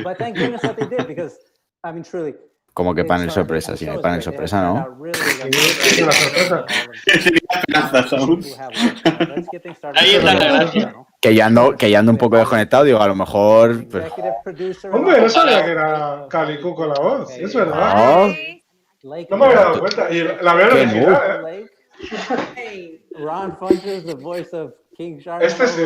But thank goodness that they did, because, I mean, truly. Como que panel sorpresa, sí, hay panel sorpresa, ¿no? Ahí está la gracia. Que ya ando un poco desconectado, digo, a lo mejor... Pues... Hombre, no sabía que era Calicu con la voz, es verdad. No me había dado cuenta, y la veo en original, Ron Funches, the voice of King Shark. Este sí.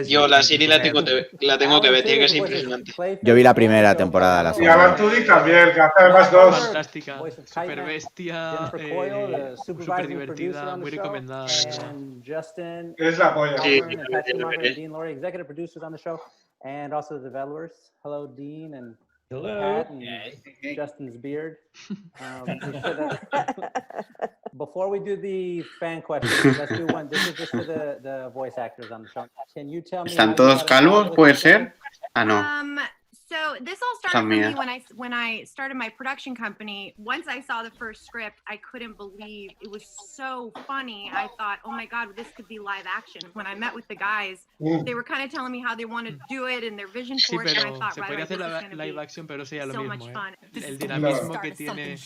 Yo la serie la tengo que ver, tiene que ser impresionante. Yo vi la primera temporada de la serie. Y Alan Tudyk también, que hace además dos. Fantástica, super bestia, super divertida, muy recomendada. Es la polla. Sí, Dean Laurie, executive producers on the show, and also the developers. Hello, Dean and Pat and Justin's beard. Before we do the fan questions, let's do one. This is just for the voice actors on the show. Can you tell me? ¿Están todos calvos? ¿Puede ser? Ah, no. So this all started for me when I started my production company. Once I saw the first script, I couldn't believe it was so funny. I thought, oh my God, this could be live action. When I met with the guys, they were kind of telling me how they wanted to do it and their vision for it. And I thought, se podría hacer live action, pero sería lo mismo. El dinamismo que tiene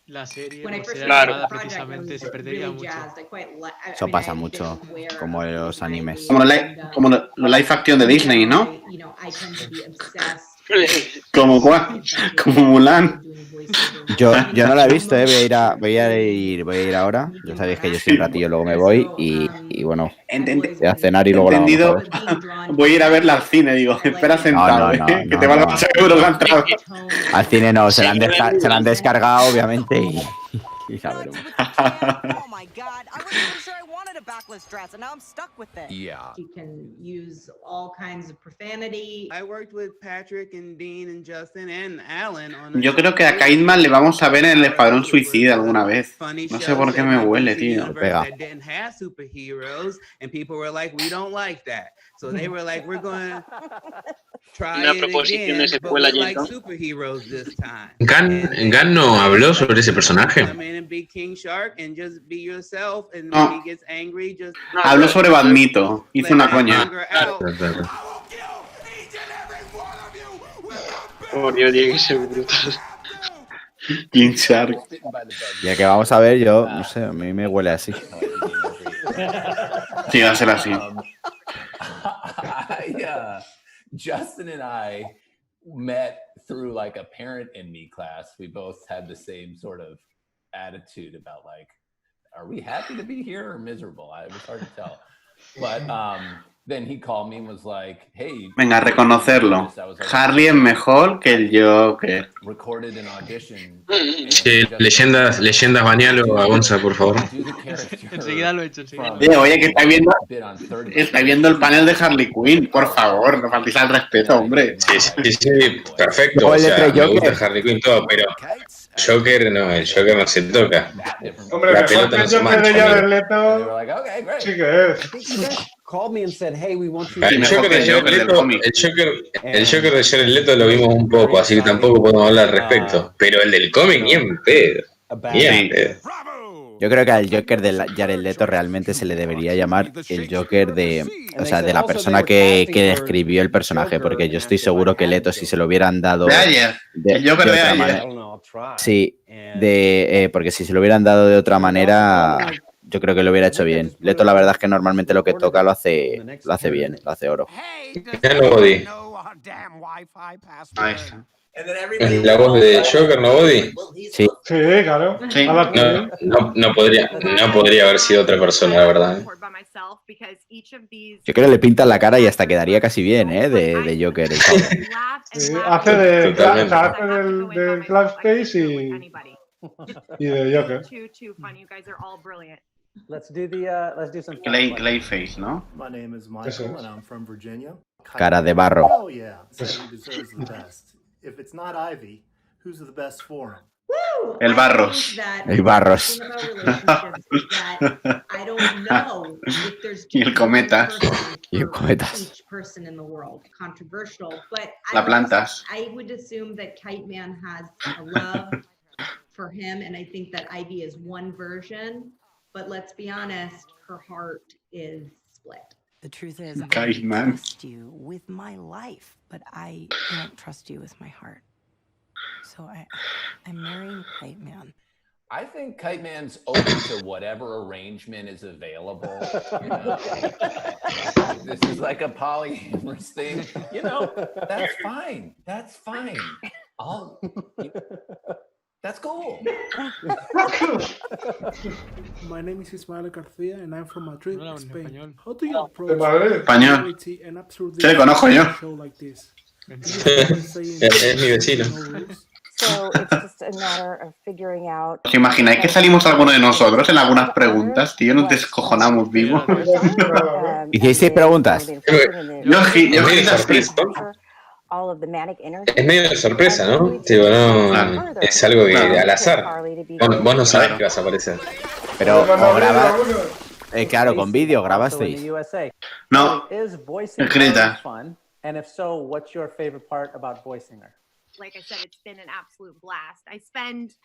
la serie, claro, precisamente se perdería mucho. Eso pasa mucho, como los animes. Como los live action de Disney, ¿no? ¿Como cuál? Como Mulan. Yo no la he visto, voy a ir ahora. Ya sabéis que yo estoy un ratillo, luego me voy y bueno, voy a cenar y luego entendido. Voy a ir a verla al cine, digo, espera sentado, que te van a pasar euros la entrada. Al cine no, se la han descargado, obviamente, y ya veremos. Oh my God, I wasn't even sure I wanted a backless dress, and now I'm stuck with it. Yeah. You can use all kinds of profanity. I worked with Patrick and Dean and Justin and Alan on. Yo creo que a Kaidman le vamos a ver en el Escuadrón Suicida alguna vez. No sé por qué me huele, tío. Pega. So they were like, we're going to try una proposición de secuela like ¿no? superheroes this time. Gunn no habló sobre ese personaje. No. Habló sobre Badmito. Hizo una coña. Oh, Dios, tiene que ser brutal. King Shark. Ya que vamos a ver, yo no sé, a mí me huele así. Sí, va a ser así. Justin and I met through like a parent in me class. We both had the same sort of attitude about like, are we happy to be here or miserable? It was hard to tell. But then he called me and was like, hey. Venga, a reconocerlo. Harley es mejor que el Joker. Recorded an audition. Sí, leyendas bañalo a Gonza, por favor. Enseguida lo he hecho, Oye, que estáis viendo el panel de Harley Quinn, por favor, no faltéis al respeto, hombre. Sí, perfecto. O sea, me gusta Harley Quinn todo, pero Joker no se toca. Hombre, la pelota no se mancha. El Joker de Jared Leto lo vimos un poco, así que tampoco podemos hablar al respecto. Pero el del cómic, ni en pedo. Yo Yo creo que al Joker de Jared Leto realmente se le debería llamar el Joker de, o sea, de la persona que describió el personaje, porque yo estoy seguro que Leto, si se lo hubieran dado De ayer. El Joker de otra ayer. manera, sí, porque si se lo hubieran dado de otra manera, yo creo que lo hubiera hecho bien. Leto, la verdad es que normalmente lo que toca lo hace bien, lo hace oro. Nobody. Ahí está. ¿Es la voz de Joker, Nobody? Sí. Sí, claro. Sí. No podría haber sido otra persona, la verdad. Yo creo que le pintan la cara y hasta quedaría casi bien, de Joker. Sí, hace del Clapface y de Joker. Let's do some Clayface, ¿no? My name is Michael and I'm from Virginia. Cara de barro. Oh yeah, somebody deserves the best. If it's not Ivy, who's the best for him? El Barros. El Barros. I don't know if there's Y el Cometas. Y el Cometas. each person in the world. Controversial, but La Plantas. I would assume that Kite Man has a love for him, and I think that Ivy is one version. But let's be honest, her heart is split. The truth is, I Kite Man. trust you with my life, but I don't trust you with my heart. So I'm marrying Kite Man. I think Kite Man's open to whatever arrangement is available. You know? This is like a polyamorous thing. You know, that's fine. That's fine. That's cool. My name is Ismael García and I'm from Madrid, No, en Spain. español. How do you approach De Madrid. Español. reality and absurdity Sí, conozco yo. in a show like this? Es mi vecino. So it's just a matter of figuring out. ¿Os imagináis que salimos alguno de nosotros en algunas preguntas, tío? Nos descojonamos vivos. ¿Hicisteis preguntas? Es medio de sorpresa, ¿no? Tipo, no, es algo que al azar. Vos no sabés que vas a aparecer. Pero o grabas, claro, con vídeo grabasteis. No, Is voicing escrita. fun? And if so, what's your favorite part about voicing her? Like I said, it's been an absolute blast. I spend,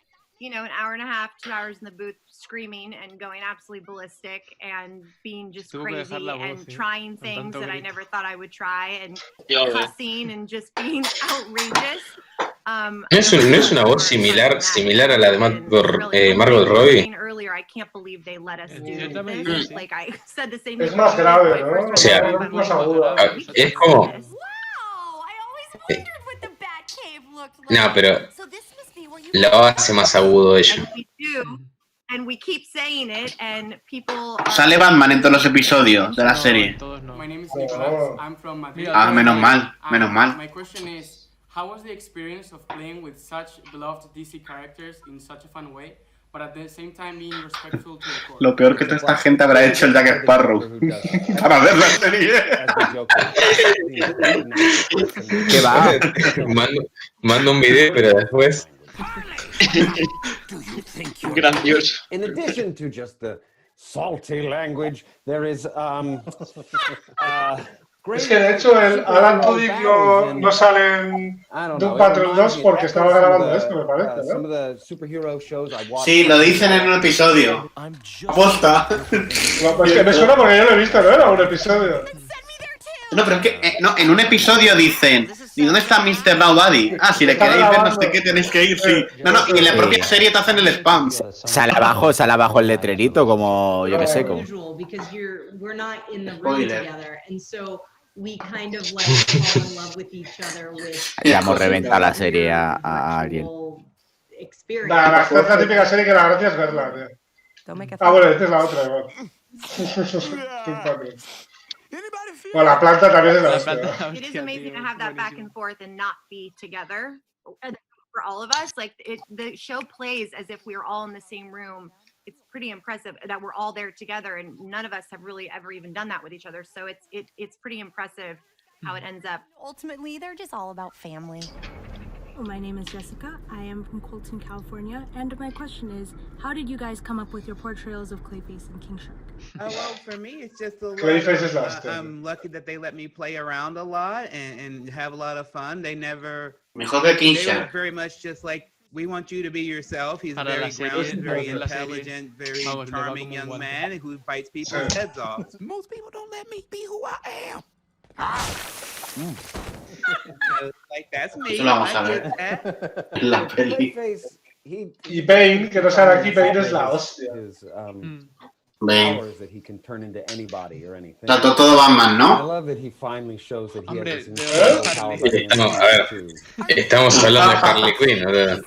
an hour and a half, 2 hours in the booth screaming and going absolutely ballistic and being just Tuvo que crazy dejar la voz, and ¿sí? trying Con things tanto that I grito. never thought I would try and Yo, cussing and just being outrageous. ¿No es una voz similar a la de Margot Robbie? Earlier, I can't believe they let us do cierta medida, this. sí. Like I said the same Es thing más when grave, I ¿no? first O sea, read Es más aguda. Es como... Wow, I always wondered what the Batcave looked like. No, pero So this must be where you lo hace más agudo ella. And we do, and we keep saying it, and people are... Sale Batman en todos los episodios de la serie. Todos no. My name is Nicolas. I'm from Madrid. Ah, menos mal, menos mal. My question is, how was the experience of playing with such beloved DC characters in such a fun way, but at the same time being respectful to the core? Lo peor que toda esta gente habrá hecho el Jack Sparrow para ver la serie. ¿Qué va? Mando un video, pero después... Grandioso. In addition to just the salty language, there is Es que de hecho el Alan Tudyk no sale en Doom Patrol 2 porque estaba grabando esto, me parece, ¿no? Sí, lo dicen en un episodio. Aposta. Pues que me suena porque yo lo he visto, ¿no? Era un episodio. No, pero es que no, en un episodio dicen, ¿y dónde está Mr. Nobody? Ah, si le queréis ver no sé qué tenéis que ir, sí. No, y en la propia serie te hacen el spam. Sale abajo el letrerito, como, yo qué sé, como... Because we're not in the room Spoiler. together, and so we kind of like fall in love with each other with Ya hemos reventado la serie a alguien. experience. La típica serie que la gracia es verla, tío. Ah, bueno, esta es la otra, igual. Bueno, la planta también es la hostia. It is amazing to have that back and forth and not be together. And for all of us, like the show plays as if we are all in the same room. It's pretty impressive that we're all there together, and none of us have really ever even done that with each other. So it's pretty impressive how it ends up. Ultimately, they're just all about family. My name is Jessica. I am from Colton, California. And my question is, how did you guys come up with your portrayals of Clayface and King Shark? Well, for me, it's just a lot. Clayface is last. I'm lucky that they let me play around a lot and have a lot of fun. They never. Mejor que King They were Shark. very much just like We want you to be yourself. He's a Para la very serie, grounded, very en la serie, intelligent, very vamos, le va charming como un young guante. man who bites people's heads off. Most people don't let me be who I am. Like, that's me. Eso lo vamos a I ver get that. en la peli. Y Bane, que no sabe aquí, Bane es la hostia. Bane. powers that he can turn into anybody or anything. Tanto todo Batman, I ¿no? love that he finally shows that he Hombre, has this incredible power by the end Estamos, of a ver, season 2. estamos hablando de Harley Quinn, o sea,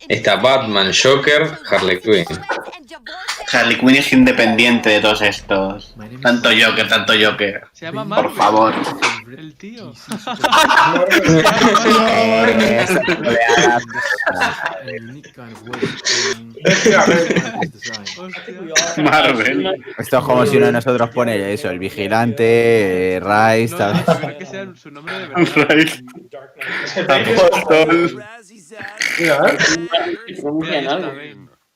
está Batman, Joker, Harley Quinn. Harley Quinn es independiente de todos estos. Tanto Joker. Se llama Por Marvel, favor. el tío. Marvel. Esto es como si uno de nosotros pone eso, el vigilante, Rice, tal. Creo que sea su nombre de verdad. Rice. Apóstol. Mira,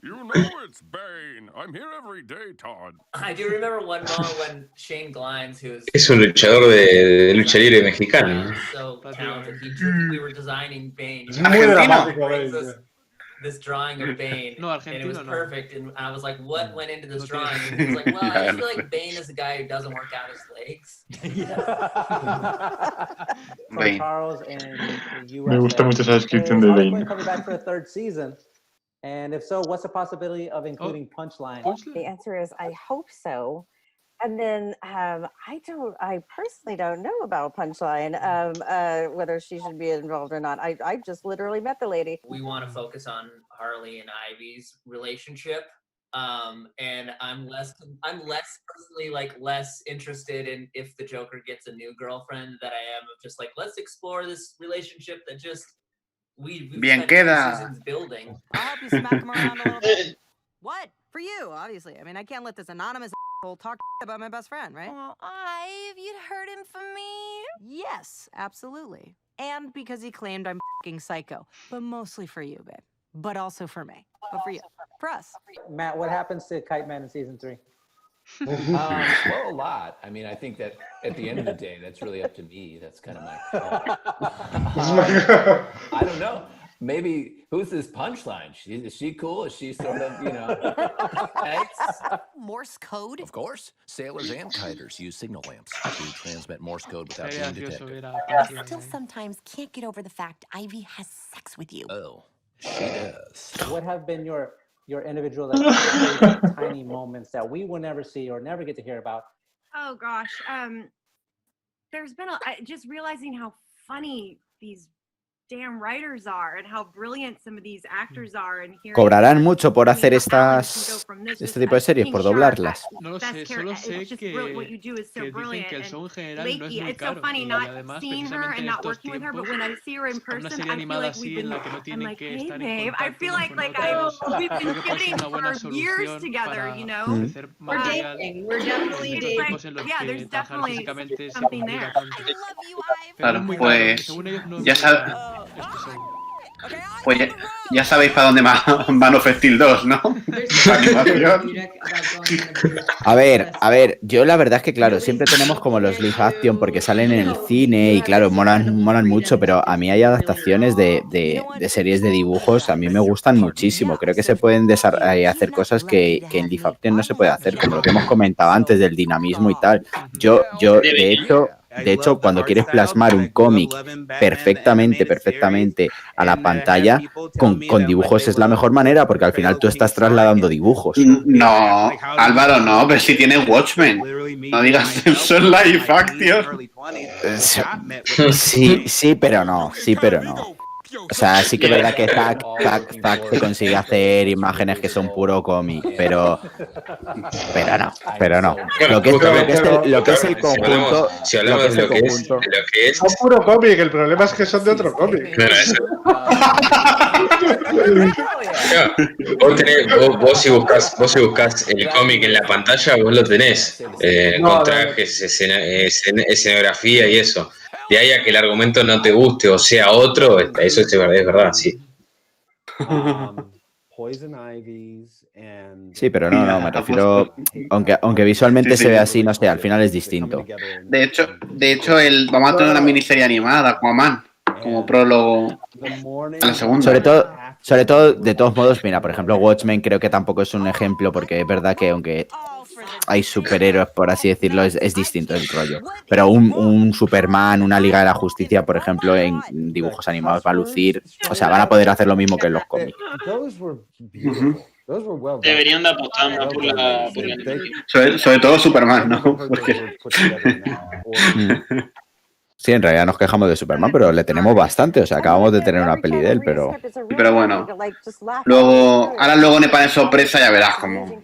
You know it's Bane. I'm here every day, Todd. I do remember one moment when Shane Glines, who was Es un luchador de lucha libre mexicano. so talented, we were designing Bane. Es muy dramático, Brings Bane. us this drawing of Bane, No, and it was argentino no. perfect. And I was like, "What went into this drawing?" And he was like, "Well, I just feel like Bane is a guy who doesn't work out his legs." From Charles in the US. Me gusta mucho esa descripción de Harley Bane. Quinn coming back for a third season. And if so, what's the possibility of including Punchline? The answer is I hope so. And then I personally don't know about Punchline, whether she should be involved or not. I just literally met the lady. We want to focus on Harley and Ivy's relationship. And I'm less personally less interested in if the Joker gets a new girlfriend that I am of just like, let's explore this relationship that just we've Bien spent 2 queda. seasons building. I'll help you smack him around a little bit. What? For you, obviously. I mean, I can't let this anonymous asshole talk about my best friend, right? Well, you'd hurt him for me. Yes, absolutely. And because he claimed I'm fucking psycho. But mostly for you, babe. But also for me. But for you. For us. Matt, what happens to Kite Man in season 3? Well, a lot. I mean, I think that at the end of the day, that's really up to me. That's kind of my call. I don't know. Maybe, who's this Punchline? Is she cool? Is she sort of, thanks? Morse code? Of course. Sailors and kiters use signal lamps to transmit Morse code without being detected. I still sometimes can't get over the fact Ivy has sex with you. Oh, she does. What have been your individual tiny moments that we will never see or never get to hear about? Oh gosh, there's been just realizing how funny these damn writers are and how brilliant some of these actors are. And ¿Cobrarán mucho por hacer este tipo de series, por doblarlas? No lo sé, solo sé que dicen que el show en general no es muy caro. Y además, precisamente en estos tiempos, una serie animada así en la que no tienen que estar en contacto we've been shooting for years together, you know? We're dating. We're definitely dating. Yeah, there's definitely something there. Claro, pues ya sabéis para dónde va Man of Steel 2, ¿no? A ver, yo la verdad es que claro, siempre tenemos como los live action porque salen en el cine y claro, molan mucho, pero a mí hay adaptaciones de series de dibujos, a mí me gustan muchísimo, creo que se pueden hacer cosas que en live action no se puede hacer, como lo que hemos comentado antes del dinamismo y tal. Yo de hecho, cuando quieres plasmar un cómic perfectamente a la pantalla, con dibujos es la mejor manera, porque al final tú estás trasladando dibujos. No, Álvaro, no, pero si tienes Watchmen. No digas eso en live action. Sí, pero no. O sea, sí que es verdad que Zack te consigue hacer imágenes que son puro cómic, pero no. Lo que es el conjunto. Si hablamos de lo que es. Son puro cómic, el problema es que son de otro cómic. Vos si buscas el cómic en la pantalla, vos lo tenés. Con trajes, escenografía y eso. De ahí a que el argumento no te guste o sea otro, eso es verdad, sí. Sí, pero no, me refiero, aunque visualmente se ve así, no sé, al final es distinto. De hecho, vamos a tener una miniserie animada, Aquaman. como prólogo a la segunda. Sobre todo, de todos modos, mira, por ejemplo, Watchmen creo que tampoco es un ejemplo, porque es verdad que aunque hay superhéroes, por así decirlo, es distinto el rollo. Pero un Superman, una Liga de la Justicia, por ejemplo, en dibujos animados va a lucir, o sea, van a poder hacer lo mismo que en los cómics. Deberían de apostar más por la sobre todo Superman, ¿no? Porque... Sí, en realidad nos quejamos de Superman, pero le tenemos bastante. O sea, acabamos de tener una peli de él, pero... Pero bueno, luego en el panel sorpresa ya verás cómo...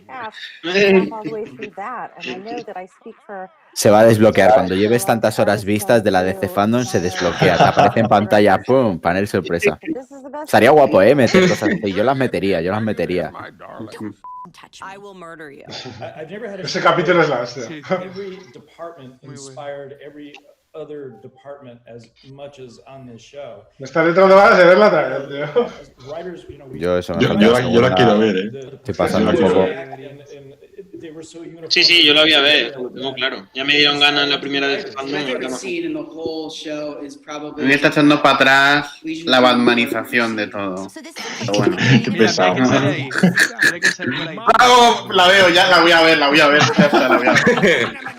Se va a desbloquear. Cuando lleves tantas horas vistas de la DC Fandom, se desbloquea. Te aparece en pantalla, ¡pum! Panel sorpresa. Estaría guapo, meter cosas así. Yo las metería. Ese capítulo es la hostia. Me están entrando ganas de verla otra vez, tío. Yo la quiero ver, Estoy pasando un poco. Sí, yo la voy a ver, lo tengo claro. Ya me dieron ganas en la primera de Fandom. Me está echando para atrás la batmanización de todo. Pero bueno. Qué pesado. La veo ya, la voy a ver.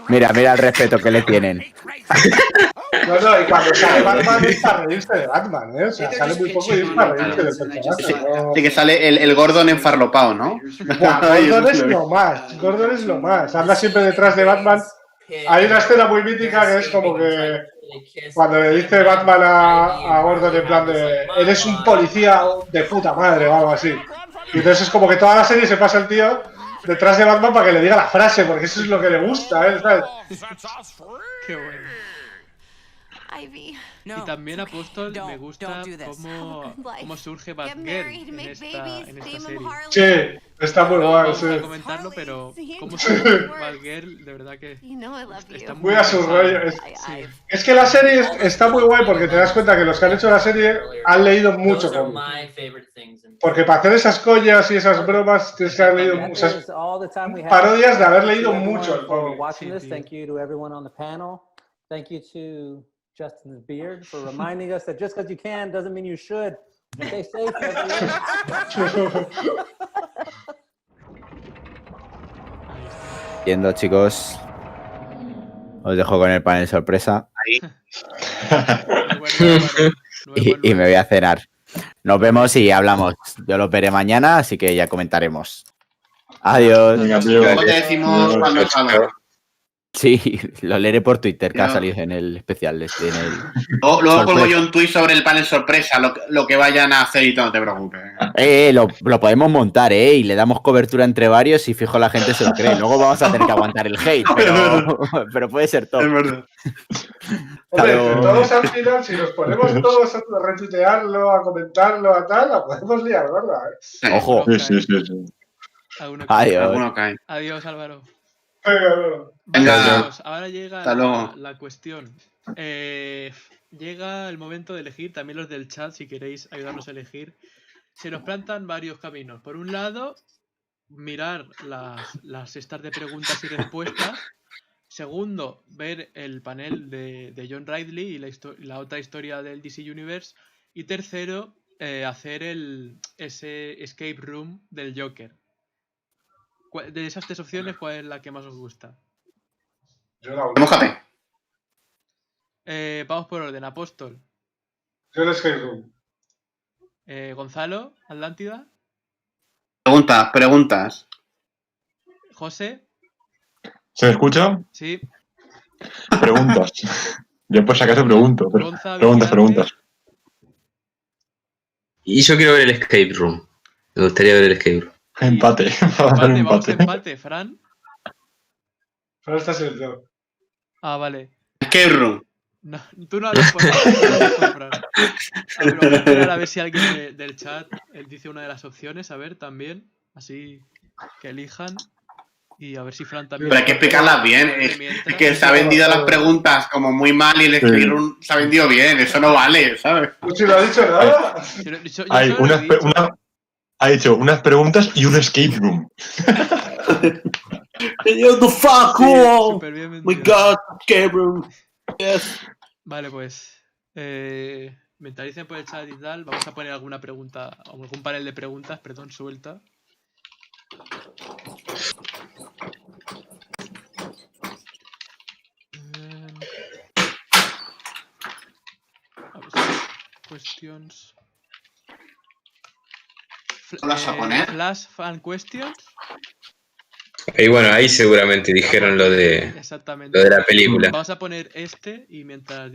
Mira el respeto que le tienen. No, y cuando sale Batman es para reírse de Batman, O sea, sale muy poco y es para reírse del personaje. Sí, que sale el Gordon enfarlopado, ¿no? Gordon es lo más. Anda siempre detrás de Batman. Hay una escena muy mítica que es como que cuando le dice Batman a Gordon en plan de eres un policía de puta madre o algo así. Y entonces es como que toda la serie se pasa el tío detrás de Batman para que le diga la frase, porque eso es lo que le gusta, ¿sabes? Qué bueno. Y también Apóstol me gusta cómo surge Batgirl en esta serie. Sí, está muy guay. Vamos a comentarlo, pero cómo surge Batgirl, de verdad que está muy a su rollo. Es que la serie está muy guay porque te das cuenta que los que han hecho la serie han leído mucho cómic. Porque para hacer esas collas y esas bromas tienes que haber leído muchas parodias de haber leído mucho el cómic. Justin's beard for reminding us that just because you can doesn't mean you should. Stay safe, everyone. Viendo, chicos. Os dejo con el panel sorpresa. Y me voy a cenar. Nos vemos y hablamos. Yo lo veré mañana, así que ya comentaremos. Adiós. Luego te decimos cuando salga. Sí, lo leeré por Twitter, que ha salido en el especial. Luego colgo yo un tuit sobre el panel sorpresa, lo que vayan a hacer y todo, no te preocupes. Lo podemos montar, y le damos cobertura entre varios y fijo la gente se lo cree. Luego vamos a tener que aguantar el hate, pero puede ser todo. Es verdad. Hombre, todos al final, si nos ponemos todos a retuitearlo, a comentarlo, a tal, la podemos liar, ¿verdad? Ojo. Sí. Adiós. Adiós, Álvaro. Venga. Ahora llega la cuestión. Llega el momento de elegir, también los del chat, si queréis ayudarnos a elegir. Se nos plantan varios caminos. Por un lado, mirar las estas de preguntas y respuestas. Segundo, ver el panel de John Ridley y la otra historia del DC Universe. Y tercero, hacer ese escape room del Joker. De esas tres opciones, ¿cuál es la que más os gusta? Mójate. Vamos por orden. Apóstol. Yo el escape room. Gonzalo, Atlántida. Preguntas. José. ¿Se me escucha? Sí. Preguntas. Yo por si acaso pregunto. Preguntas. Y yo quiero ver el escape room. Me gustaría ver el escape room. Empate. Vamos a empate. Fran. Fran está sentado. Ah, vale. Escape room. No, tú no hables por Fran. Voy a esperar a ver si alguien del chat dice una de las opciones, a ver, también. Así que elijan. Y a ver si Fran también... Pero hay que explicarlas bien. Es que se ha vendido las preguntas como muy mal y el escape room se ha vendido bien. Eso no vale, ¿sabes? Pues si no ha dicho nada. Hay ha dicho unas preguntas y un escape room. Yo the fuck, cool. We got escape room. Yes. Vale, pues Mentalicen por el chat y tal. Vamos a poner alguna pregunta, algún panel de preguntas, perdón, suelta. Questions. ¿Vas a poner? Flash fan questions. Y bueno, ahí seguramente dijeron lo de la película. Vamos a poner y mientras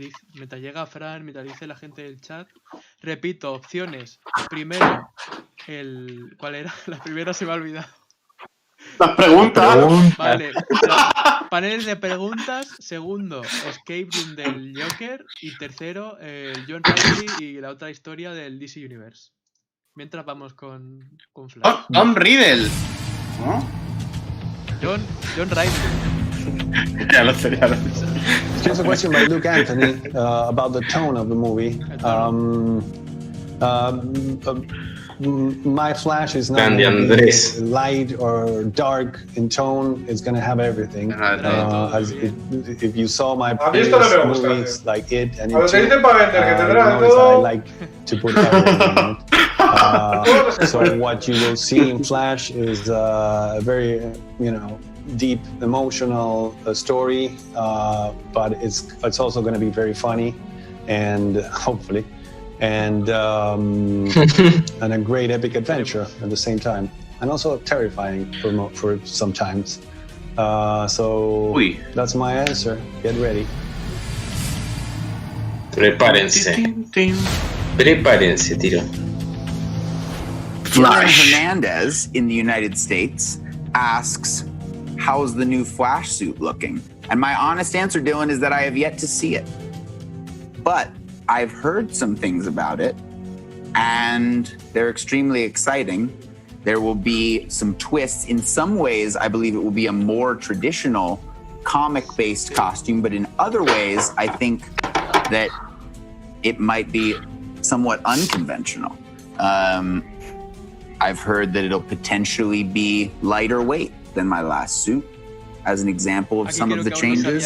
llega Fran, mientras dice la gente del chat, repito, opciones. Primero, ¿cuál era? La primera se me ha olvidado. Las preguntas. Vale. Paneles de preguntas. Segundo, Escape Room del Joker. Y tercero, John Riley y la otra historia del DC Universe. Mientras vamos con Flash. Oh, Tom Riddle. ¿No? John Riley. Ya lo sé. Here's a question by Luke Anthony about the tone of the movie. My Flash is not going to be light or dark in tone. It's going to have everything. If you saw my previous movies like It and It, I like to put everything in it. So what you will see in Flash is a very, deep, emotional story, but it's also going to be very funny, and hopefully. And a great epic adventure at the same time, and also terrifying for sometimes. So that's my answer. Get ready. Prepárense, tiro. Flash Hernandez in the United States asks, "How's the new Flash suit looking?" And my honest answer, Dylan, is that I have yet to see it, but I've heard some things about it, and they're extremely exciting. There will be some twists. In some ways, I believe it will be a more traditional comic-based costume, but in other ways, I think that it might be somewhat unconventional. I've heard that it'll potentially be lighter weight than my last suit, as an example of some of the changes.